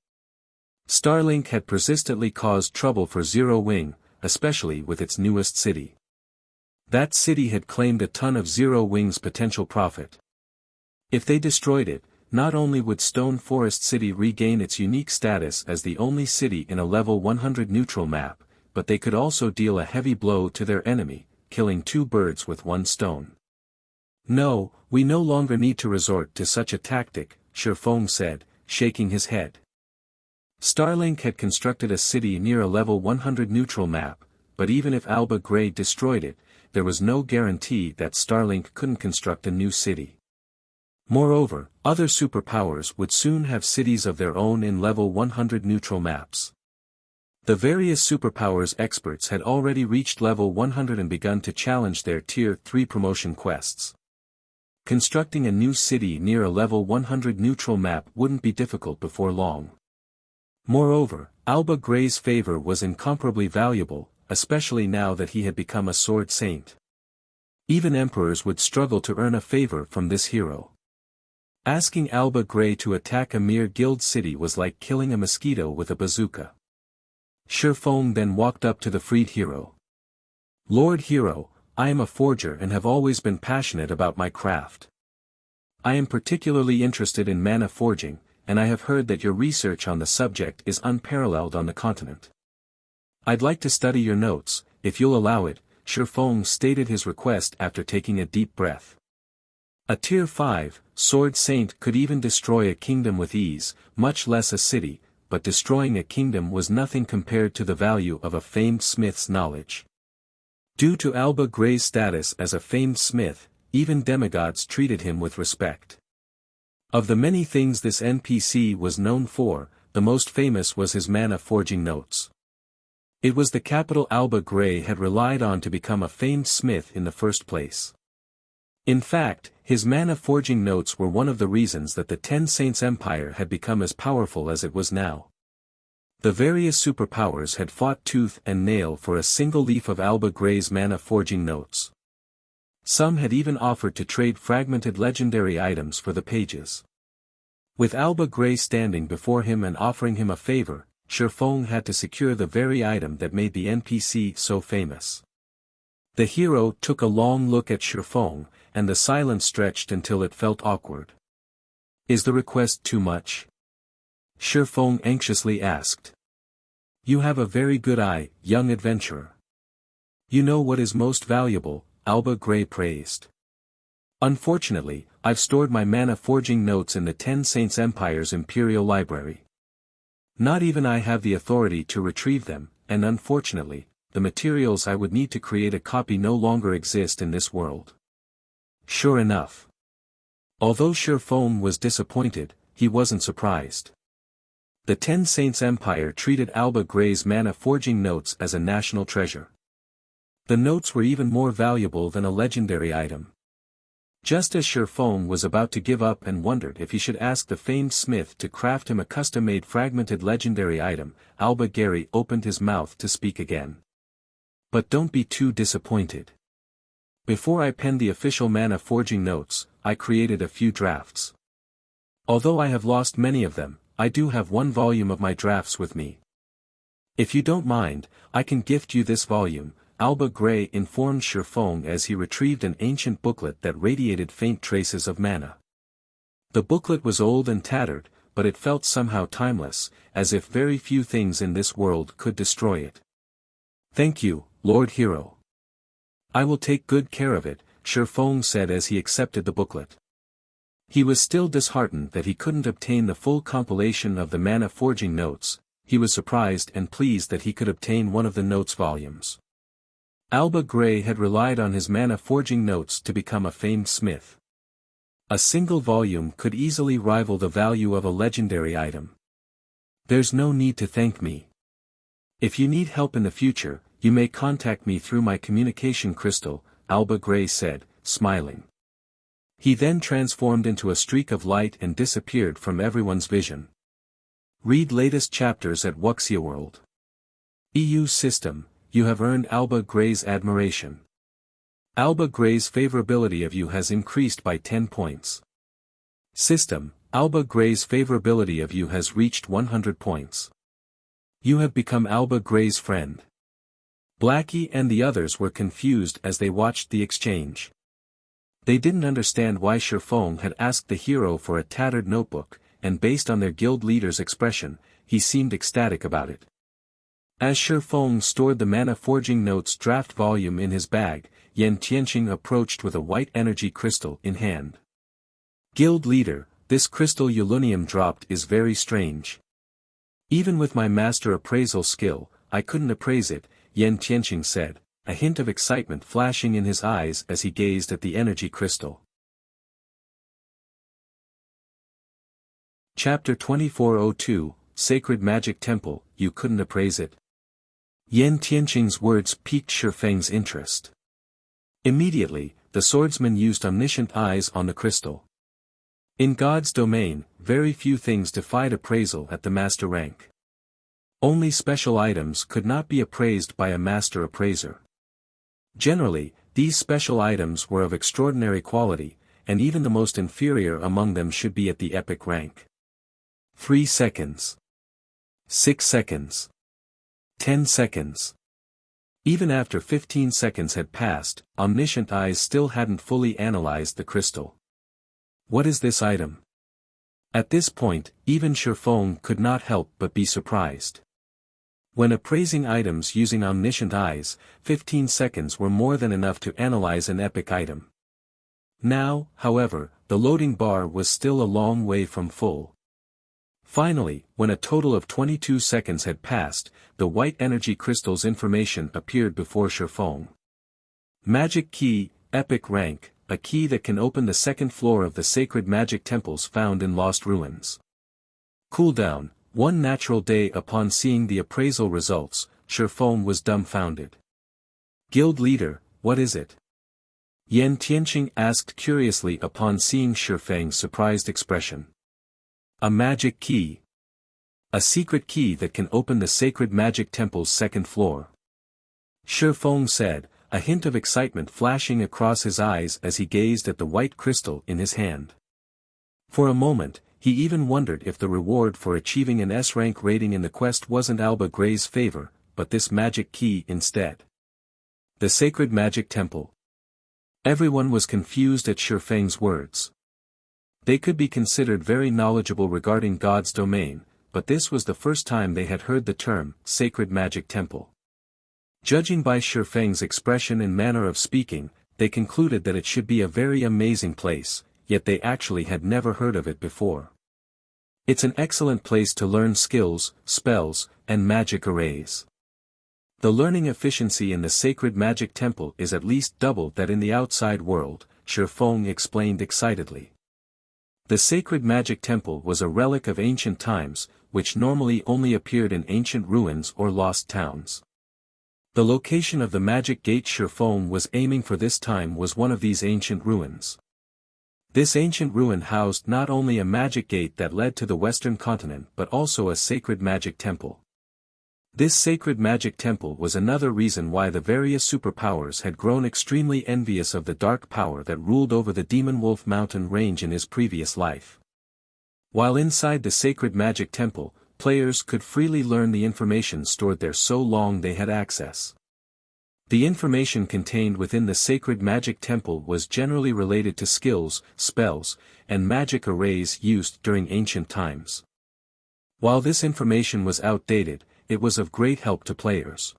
Starlink had persistently caused trouble for Zero Wing, especially with its newest city. That city had claimed a ton of Zero Wing's potential profit. If they destroyed it, not only would Stone Forest City regain its unique status as the only city in a level 100 neutral map, but they could also deal a heavy blow to their enemy, killing 2 birds with 1 stone. No, we no longer need to resort to such a tactic, Shifeng said, shaking his head. Starlink had constructed a city near a level 100 neutral map, but even if Alba Grey destroyed it, there was no guarantee that Starlink couldn't construct a new city. Moreover, other superpowers would soon have cities of their own in level 100 neutral maps. The various superpowers experts had already reached level 100 and begun to challenge their tier 3 promotion quests. Constructing a new city near a level 100 neutral map wouldn't be difficult before long. Moreover, Alba Gray's favor was incomparably valuable, especially now that he had become a sword saint. Even emperors would struggle to earn a favor from this hero. Asking Alba Gray to attack a mere guild city was like killing a mosquito with a bazooka. Shifeng then walked up to the freed hero. "Lord Hero, I am a forger and have always been passionate about my craft. I am particularly interested in mana forging, and I have heard that your research on the subject is unparalleled on the continent. I'd like to study your notes, if you'll allow it," Shifeng stated his request after taking a deep breath. A Tier 5 sword saint could even destroy a kingdom with ease, much less a city, but destroying a kingdom was nothing compared to the value of a famed smith's knowledge. Due to Alba Gray's status as a famed smith, even demigods treated him with respect. Of the many things this NPC was known for, the most famous was his mana forging notes. It was the capital Alba Gray had relied on to become a famed smith in the first place. In fact, his mana forging notes were one of the reasons that the Ten Saints Empire had become as powerful as it was now. The various superpowers had fought tooth and nail for a single leaf of Alba Gray's mana forging notes. Some had even offered to trade fragmented legendary items for the pages. With Alba Gray standing before him and offering him a favor, Shifeng had to secure the very item that made the NPC so famous. The hero took a long look at Shifeng, and the silence stretched until it felt awkward. "Is the request too much?" Shifeng anxiously asked. "You have a very good eye, young adventurer. You know what is most valuable," Alba Gray praised. "Unfortunately, I've stored my mana forging notes in the Ten Saints Empire's Imperial Library. Not even I have the authority to retrieve them, and unfortunately, the materials I would need to create a copy no longer exist in this world." Sure enough. Although Shifeng was disappointed, he wasn't surprised. The Ten Saints Empire treated Alba Gray's mana forging notes as a national treasure. The notes were even more valuable than a legendary item. Just as Shifeng was about to give up and wondered if he should ask the famed smith to craft him a custom-made fragmented legendary item, Alba Gray opened his mouth to speak again. "But don't be too disappointed. Before I penned the official mana forging notes, I created a few drafts. Although I have lost many of them, I do have one volume of my drafts with me. If you don't mind, I can gift you this volume," Alba Gray informed Shifeng as he retrieved an ancient booklet that radiated faint traces of mana. The booklet was old and tattered, but it felt somehow timeless, as if very few things in this world could destroy it. "Thank you, Lord Hero. I will take good care of it," Shifeng said as he accepted the booklet. He was still disheartened that he couldn't obtain the full compilation of the mana forging notes. He was surprised and pleased that he could obtain one of the notes volumes. Alba Gray had relied on his mana forging notes to become a famed smith. A single volume could easily rival the value of a legendary item. "There's no need to thank me. If you need help in the future, you may contact me through my communication crystal," Alba Gray said, smiling. He then transformed into a streak of light and disappeared from everyone's vision. Read latest chapters at Wuxia World. EU System, you have earned Alba Gray's admiration. Alba Gray's favorability of you has increased by 10 points. System, Alba Gray's favorability of you has reached 100 points. You have become Alba Gray's friend. Blackie and the others were confused as they watched the exchange. They didn't understand why Shifeng had asked the hero for a tattered notebook, and based on their guild leader's expression, he seemed ecstatic about it. As Shifeng stored the mana forging notes draft volume in his bag, Yan Tianqing approached with a white energy crystal in hand. "Guild leader, this crystal Ulunium dropped is very strange. Even with my master appraisal skill, I couldn't appraise it," Yan Tianqing said, a hint of excitement flashing in his eyes as he gazed at the energy crystal. Chapter 2402, Sacred Magic Temple, you couldn't appraise it? Yan Tianqing's words piqued Shifeng's interest. Immediately, the swordsman used omniscient eyes on the crystal. In God's domain, very few things defied appraisal at the master rank. Only special items could not be appraised by a master appraiser. Generally, these special items were of extraordinary quality, and even the most inferior among them should be at the epic rank. 3 seconds. 6 seconds. 10 seconds. Even after 15 seconds had passed, omniscient eyes still hadn't fully analyzed the crystal. What is this item? At this point, even Shifeng could not help but be surprised. When appraising items using omniscient eyes, 15 seconds were more than enough to analyze an epic item. Now, however, the loading bar was still a long way from full. Finally, when a total of 22 seconds had passed, the white energy crystal's information appeared before Shifeng. Magic key, epic rank, a key that can open the second floor of the sacred magic temples found in Lost Ruins. Cooldown, 1 natural day. Upon seeing the appraisal results, Shifeng was dumbfounded. Guild leader, what is it? Yan Tianqing asked curiously upon seeing Shifeng's surprised expression. A magic key. A secret key that can open the sacred magic temple's second floor. Shifeng said, a hint of excitement flashing across his eyes as he gazed at the white crystal in his hand. For a moment, he even wondered if the reward for achieving an S-rank rating in the quest wasn't Alba Gray's favor, but this magic key instead. The sacred magic temple. Everyone was confused at Shifeng's words. They could be considered very knowledgeable regarding God's domain, but this was the first time they had heard the term, sacred magic temple. Judging by Shifeng's expression and manner of speaking, they concluded that it should be a very amazing place, yet they actually had never heard of it before. It's an excellent place to learn skills, spells, and magic arrays. The learning efficiency in the sacred magic temple is at least double that in the outside world, Shifeng explained excitedly. The sacred magic temple was a relic of ancient times, which normally only appeared in ancient ruins or lost towns. The location of the magic gate Shifeng was aiming for this time was one of these ancient ruins. This ancient ruin housed not only a magic gate that led to the western continent but also a sacred magic temple. This sacred magic temple was another reason why the various superpowers had grown extremely envious of the dark power that ruled over the Demonwolf mountain range in his previous life. While inside the sacred magic temple, players could freely learn the information stored there so long they had access. The information contained within the sacred magic temple was generally related to skills, spells, and magic arrays used during ancient times. While this information was outdated, it was of great help to players.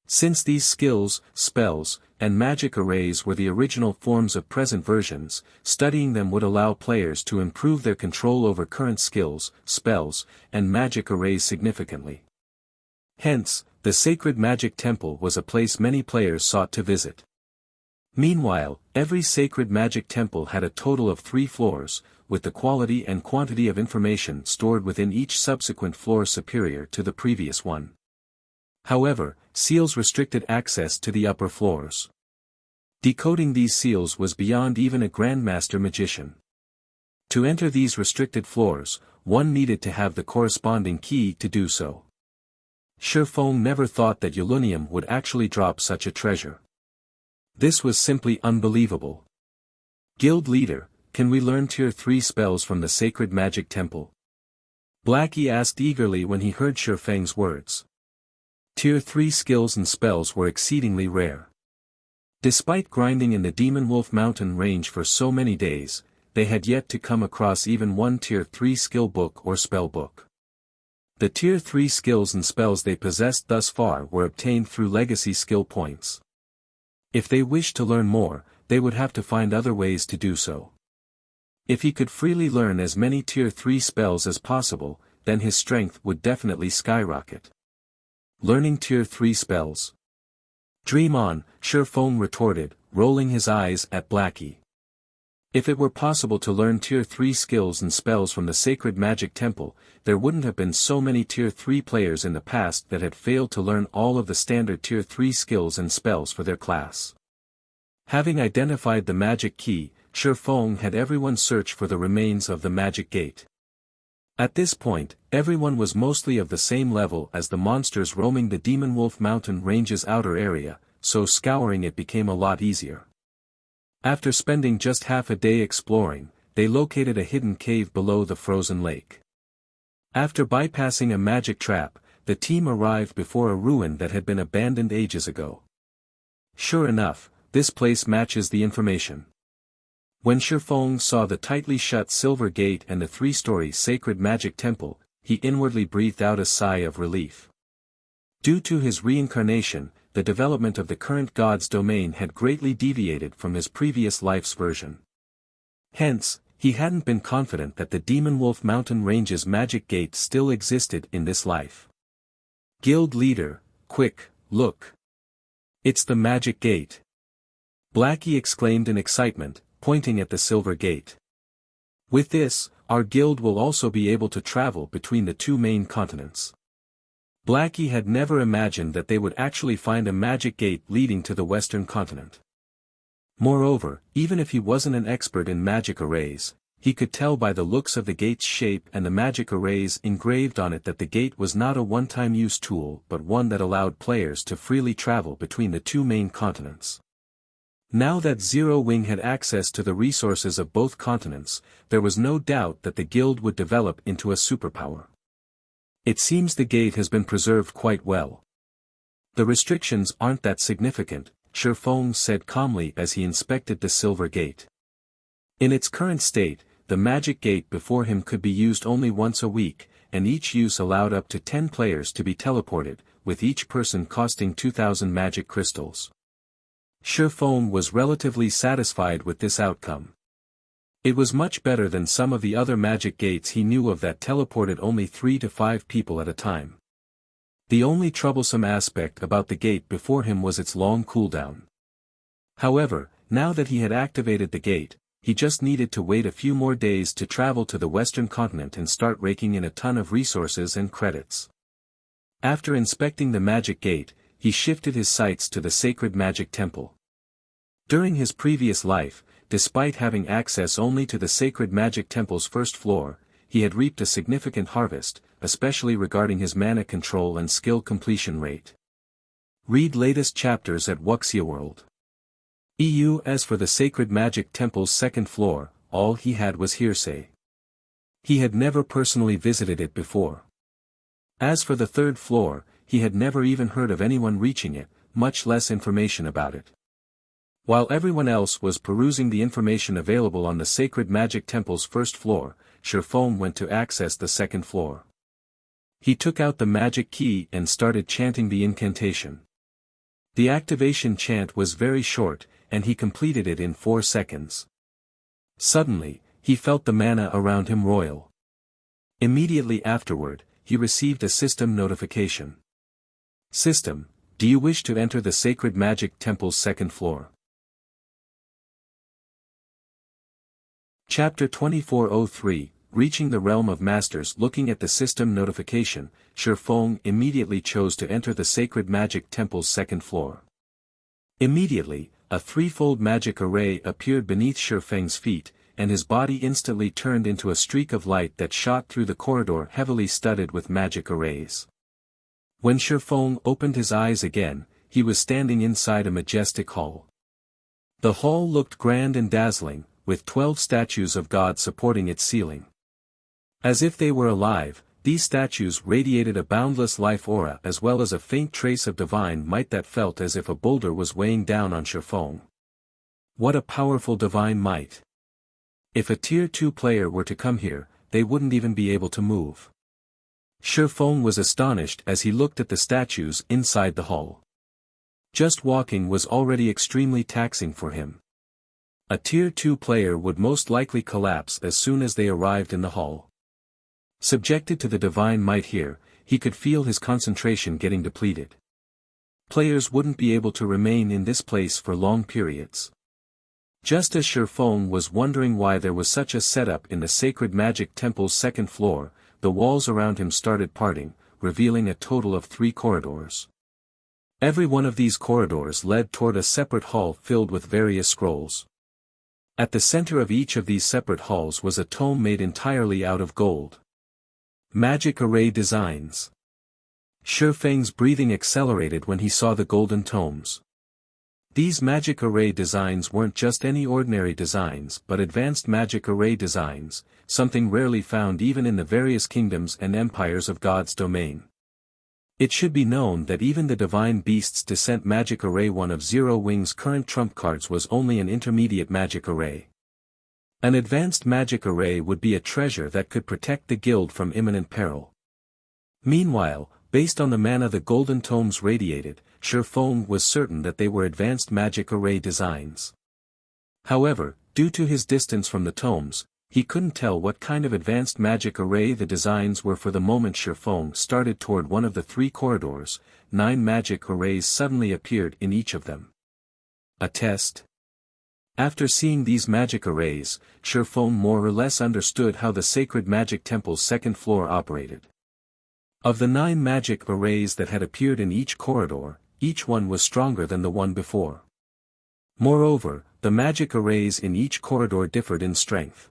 Since these skills, spells, and magic arrays were the original forms of present versions, studying them would allow players to improve their control over current skills, spells, and magic arrays significantly. Hence, the sacred magic temple was a place many players sought to visit. Meanwhile, every sacred magic temple had a total of 3 floors, with the quality and quantity of information stored within each subsequent floor superior to the previous one. However, seals restricted access to the upper floors. Decoding these seals was beyond even a grandmaster magician. To enter these restricted floors, one needed to have the corresponding key to do so. Shifeng never thought that Yulunium would actually drop such a treasure. This was simply unbelievable. Guild leader, can we learn Tier 3 spells from the sacred magic temple? Blackie asked eagerly when he heard Shifeng's words. Tier 3 skills and spells were exceedingly rare. Despite grinding in the Demonwolf mountain range for so many days, they had yet to come across even one Tier 3 skill book or spell book. The Tier 3 skills and spells they possessed thus far were obtained through legacy skill points. If they wished to learn more, they would have to find other ways to do so. If he could freely learn as many Tier 3 spells as possible, then his strength would definitely skyrocket. Learning Tier 3 spells. Dream on, Shifeng retorted, rolling his eyes at Blackie. If it were possible to learn Tier 3 skills and spells from the sacred magic temple, there wouldn't have been so many Tier 3 players in the past that had failed to learn all of the standard Tier 3 skills and spells for their class. Having identified the magic key, Shifeng had everyone search for the remains of the magic gate. At this point, everyone was mostly of the same level as the monsters roaming the Demonwolf mountain range's outer area, so scouring it became a lot easier. After spending just half a day exploring, they located a hidden cave below the frozen lake. After bypassing a magic trap, the team arrived before a ruin that had been abandoned ages ago. Sure enough, this place matches the information. When Shifeng saw the tightly shut silver gate and the three-story sacred magic temple, he inwardly breathed out a sigh of relief. Due to his reincarnation, the development of the current god's domain had greatly deviated from his previous life's version. Hence, he hadn't been confident that the Demonwolf mountain range's magic gate still existed in this life. Guild leader, quick, look. It's the magic gate. Blackie exclaimed in excitement, pointing at the silver gate. With this, our guild will also be able to travel between the two main continents. Blackie had never imagined that they would actually find a magic gate leading to the western continent. Moreover, even if he wasn't an expert in magic arrays, he could tell by the looks of the gate's shape and the magic arrays engraved on it that the gate was not a one-time use tool but one that allowed players to freely travel between the two main continents. Now that Zero Wing had access to the resources of both continents, there was no doubt that the guild would develop into a superpower. It seems the gate has been preserved quite well. The restrictions aren't that significant, Shifeng said calmly as he inspected the silver gate. In its current state, the magic gate before him could be used only once a week, and each use allowed up to 10 players to be teleported, with each person costing 2,000 magic crystals. Shifeng was relatively satisfied with this outcome. It was much better than some of the other magic gates he knew of that teleported only 3 to 5 people at a time. The only troublesome aspect about the gate before him was its long cooldown. However, now that he had activated the gate, he just needed to wait a few more days to travel to the western continent and start raking in a ton of resources and credits. After inspecting the magic gate, he shifted his sights to the sacred magic temple. During his previous life, despite having access only to the sacred magic temple's first floor, he had reaped a significant harvest, especially regarding his mana control and skill completion rate. Read latest chapters at Wuxia World. As for the sacred magic temple's second floor, all he had was hearsay. He had never personally visited it before. As for the third floor, he had never even heard of anyone reaching it, much less information about it. While everyone else was perusing the information available on the sacred magic temple's first floor, Shifeng went to access the second floor. He took out the magic key and started chanting the incantation. The activation chant was very short, and he completed it in 4 seconds. Suddenly, he felt the mana around him roil. Immediately afterward, he received a system notification. System, do you wish to enter the sacred magic temple's second floor? Chapter 2403, Reaching the Realm of Masters. Looking at the system notification, Shifeng immediately chose to enter the sacred magic temple's second floor. Immediately, a threefold magic array appeared beneath Shifeng's feet, and his body instantly turned into a streak of light that shot through the corridor heavily studded with magic arrays. When Shifeng opened his eyes again, he was standing inside a majestic hall. The hall looked grand and dazzling, with 12 statues of God supporting its ceiling. As if they were alive, these statues radiated a boundless life aura as well as a faint trace of divine might that felt as if a boulder was weighing down on Shifeng. What a powerful divine might! If a Tier 2 player were to come here, they wouldn't even be able to move. Shifeng was astonished as he looked at the statues inside the hall. Just walking was already extremely taxing for him. A Tier 2 player would most likely collapse as soon as they arrived in the hall. Subjected to the divine might here, he could feel his concentration getting depleted. Players wouldn't be able to remain in this place for long periods. Just as Shifeng was wondering why there was such a setup in the sacred magic temple's second floor, the walls around him started parting, revealing a total of 3 corridors. Every one of these corridors led toward a separate hall filled with various scrolls. At the center of each of these separate halls was a tome made entirely out of gold. Magic Array Designs. Shifeng's breathing accelerated when he saw the golden tomes. These magic array designs weren't just any ordinary designs but advanced magic array designs, something rarely found even in the various kingdoms and empires of God's domain. It should be known that even the Divine Beast's Descent Magic Array, one of Zero Wing's current trump cards, was only an intermediate magic array. An advanced magic array would be a treasure that could protect the guild from imminent peril. Meanwhile, based on the mana the golden tomes radiated, Shifeng was certain that they were advanced magic array designs. However, due to his distance from the tomes, he couldn't tell what kind of advanced magic array the designs were. For the moment Shifeng started toward one of the 3 corridors, 9 magic arrays suddenly appeared in each of them. A test? After seeing these magic arrays, Shifeng more or less understood how the sacred magic temple's second floor operated. Of the 9 magic arrays that had appeared in each corridor, each one was stronger than the one before. Moreover, the magic arrays in each corridor differed in strength.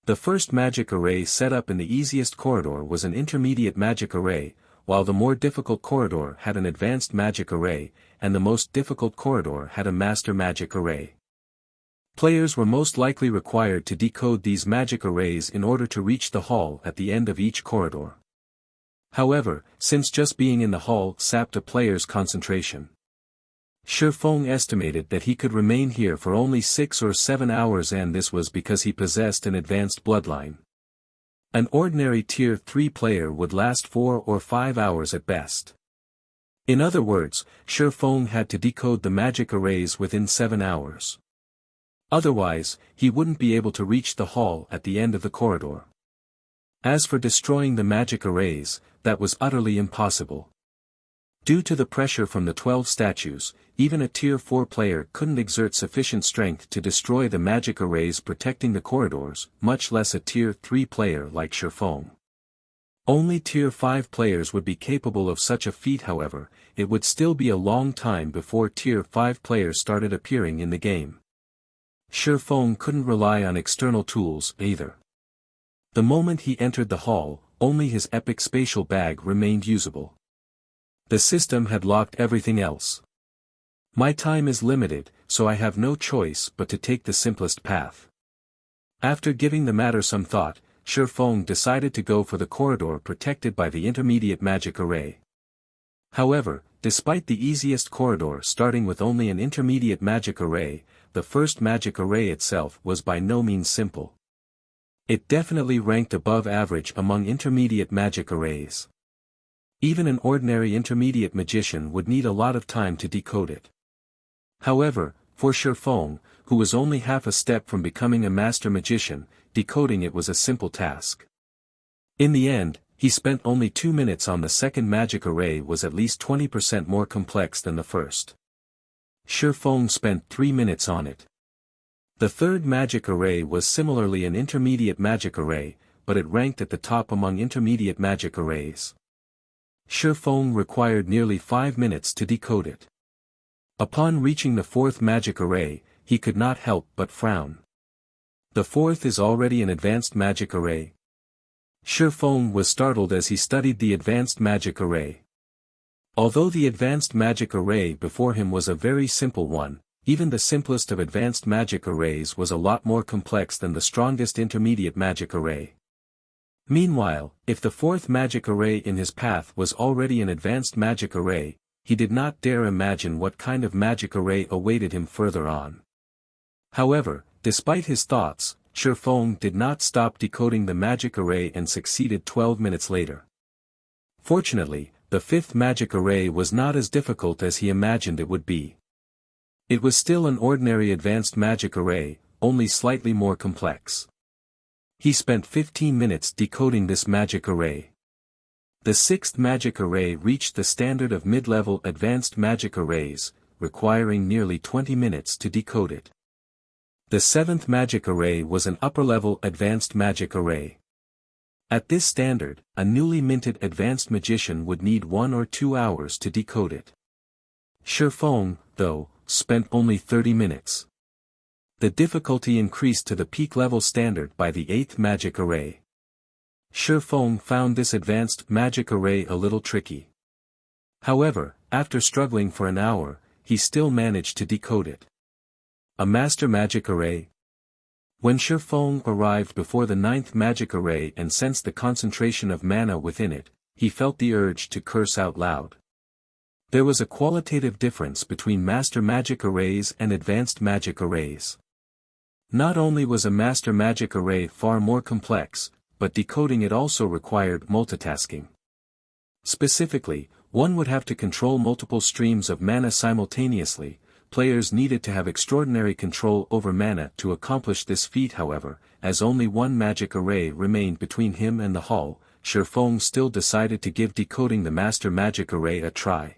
The first magic array set up in the easiest corridor was an intermediate magic array, while the more difficult corridor had an advanced magic array, and the most difficult corridor had a master magic array. Players were most likely required to decode these magic arrays in order to reach the hall at the end of each corridor. However, since just being in the hall sapped a player's concentration, Shifeng estimated that he could remain here for only 6 or 7 hours, and this was because he possessed an advanced bloodline. An ordinary Tier 3 player would last 4 or 5 hours at best. In other words, Shifeng had to decode the magic arrays within 7 hours. Otherwise, he wouldn't be able to reach the hall at the end of the corridor. As for destroying the magic arrays, that was utterly impossible. Due to the pressure from the 12 statues, even a Tier 4 player couldn't exert sufficient strength to destroy the magic arrays protecting the corridors, much less a Tier 3 player like Shifeng. Only Tier 5 players would be capable of such a feat. However, it would still be a long time before Tier 5 players started appearing in the game. Shifeng couldn't rely on external tools either. The moment he entered the hall, only his epic spatial bag remained usable. The system had locked everything else. My time is limited, so I have no choice but to take the simplest path. After giving the matter some thought, Shifeng decided to go for the corridor protected by the intermediate magic array. However, despite the easiest corridor starting with only an intermediate magic array, the first magic array itself was by no means simple. It definitely ranked above average among intermediate magic arrays. Even an ordinary intermediate magician would need a lot of time to decode it. However, for Shifeng, who was only half a step from becoming a master magician, decoding it was a simple task. In the end, he spent only 2 minutes on the second magic array. Was at least 20% more complex than the first. Shifeng spent 3 minutes on it. The third magic array was similarly an intermediate magic array, but it ranked at the top among intermediate magic arrays. Shifeng required nearly 5 minutes to decode it. Upon reaching the fourth magic array, he could not help but frown. The fourth is already an advanced magic array. Shifeng was startled as he studied the advanced magic array. Although the advanced magic array before him was a very simple one, even the simplest of advanced magic arrays was a lot more complex than the strongest intermediate magic array. Meanwhile, if the fourth magic array in his path was already an advanced magic array, he did not dare imagine what kind of magic array awaited him further on. However, despite his thoughts, Shifeng did not stop decoding the magic array and succeeded 12 minutes later. Fortunately, the fifth magic array was not as difficult as he imagined it would be. It was still an ordinary advanced magic array, only slightly more complex. He spent 15 minutes decoding this magic array. The sixth magic array reached the standard of mid-level advanced magic arrays, requiring nearly 20 minutes to decode it. The seventh magic array was an upper-level advanced magic array. At this standard, a newly minted advanced magician would need 1 or 2 hours to decode it. Shifeng, though, spent only 30 minutes. The difficulty increased to the peak level standard by the 8th magic array. Shifeng found this advanced magic array a little tricky. However, after struggling for an hour, he still managed to decode it. A master magic array? When Shifeng arrived before the 9th magic array and sensed the concentration of mana within it, he felt the urge to curse out loud. There was a qualitative difference between master magic arrays and advanced magic arrays. Not only was a master magic array far more complex, but decoding it also required multitasking. Specifically, one would have to control multiple streams of mana simultaneously. Players needed to have extraordinary control over mana to accomplish this feat. However, as only one magic array remained between him and the hull, Shifeng still decided to give decoding the master magic array a try.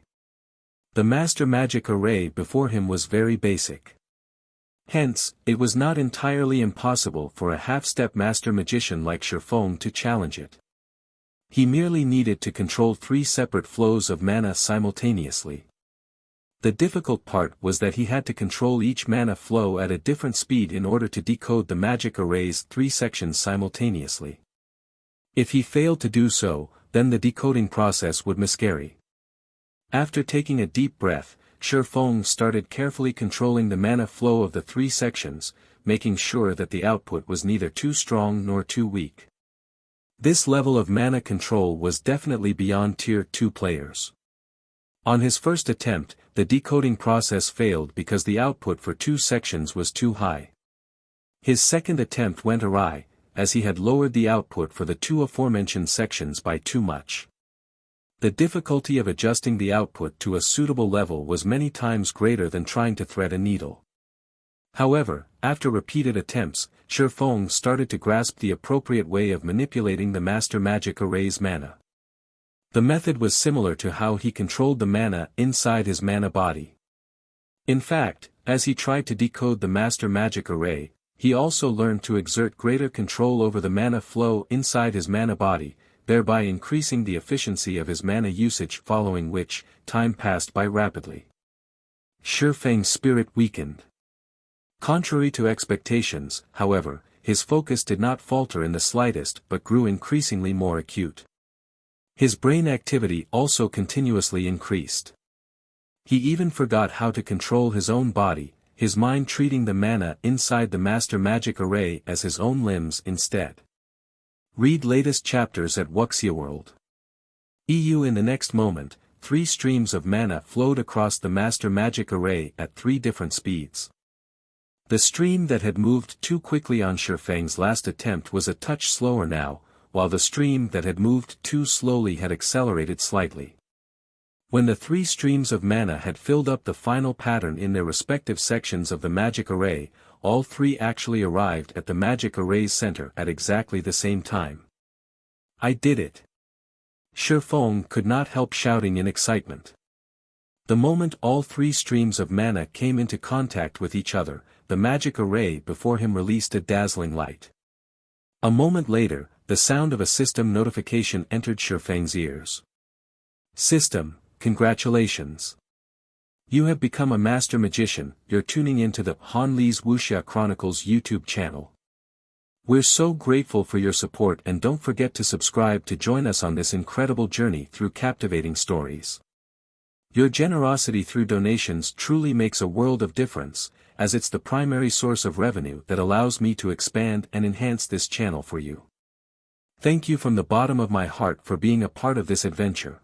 The master magic array before him was very basic. Hence, it was not entirely impossible for a half-step master magician like Shifeng to challenge it. He merely needed to control 3 separate flows of mana simultaneously. The difficult part was that he had to control each mana flow at a different speed in order to decode the magic array's 3 sections simultaneously. If he failed to do so, then the decoding process would miscarry. After taking a deep breath, Shifeng started carefully controlling the mana flow of the 3 sections, making sure that the output was neither too strong nor too weak. This level of mana control was definitely beyond Tier 2 players. On his first attempt, the decoding process failed because the output for 2 sections was too high. His second attempt went awry, as he had lowered the output for the 2 aforementioned sections by too much. The difficulty of adjusting the output to a suitable level was many times greater than trying to thread a needle. However, after repeated attempts, Shifeng started to grasp the appropriate way of manipulating the master magic array's mana. The method was similar to how he controlled the mana inside his mana body. In fact, as he tried to decode the master magic array, he also learned to exert greater control over the mana flow inside his mana body, thereby increasing the efficiency of his mana usage, following which, time passed by rapidly. Shifeng's spirit weakened. Contrary to expectations, however, his focus did not falter in the slightest but grew increasingly more acute. His brain activity also continuously increased. He even forgot how to control his own body, his mind treating the mana inside the master magic array as his own limbs instead. Read latest chapters at Wuxia World. EU. In the next moment, 3 streams of mana flowed across the master magic array at 3 different speeds. The stream that had moved too quickly on Shifeng's last attempt was a touch slower now, while the stream that had moved too slowly had accelerated slightly. When the 3 streams of mana had filled up the final pattern in their respective sections of the magic array, all 3 actually arrived at the magic array's center at exactly the same time. I did it! Shifeng could not help shouting in excitement. The moment all 3 streams of mana came into contact with each other, the magic array before him released a dazzling light. A moment later, the sound of a system notification entered Shifeng's ears. System, congratulations! You have become a master magician. You're tuning into the Hanli's Wuxia Chronicles YouTube channel. We're so grateful for your support, and don't forget to subscribe to join us on this incredible journey through captivating stories. Your generosity through donations truly makes a world of difference, as it's the primary source of revenue that allows me to expand and enhance this channel for you. Thank you from the bottom of my heart for being a part of this adventure.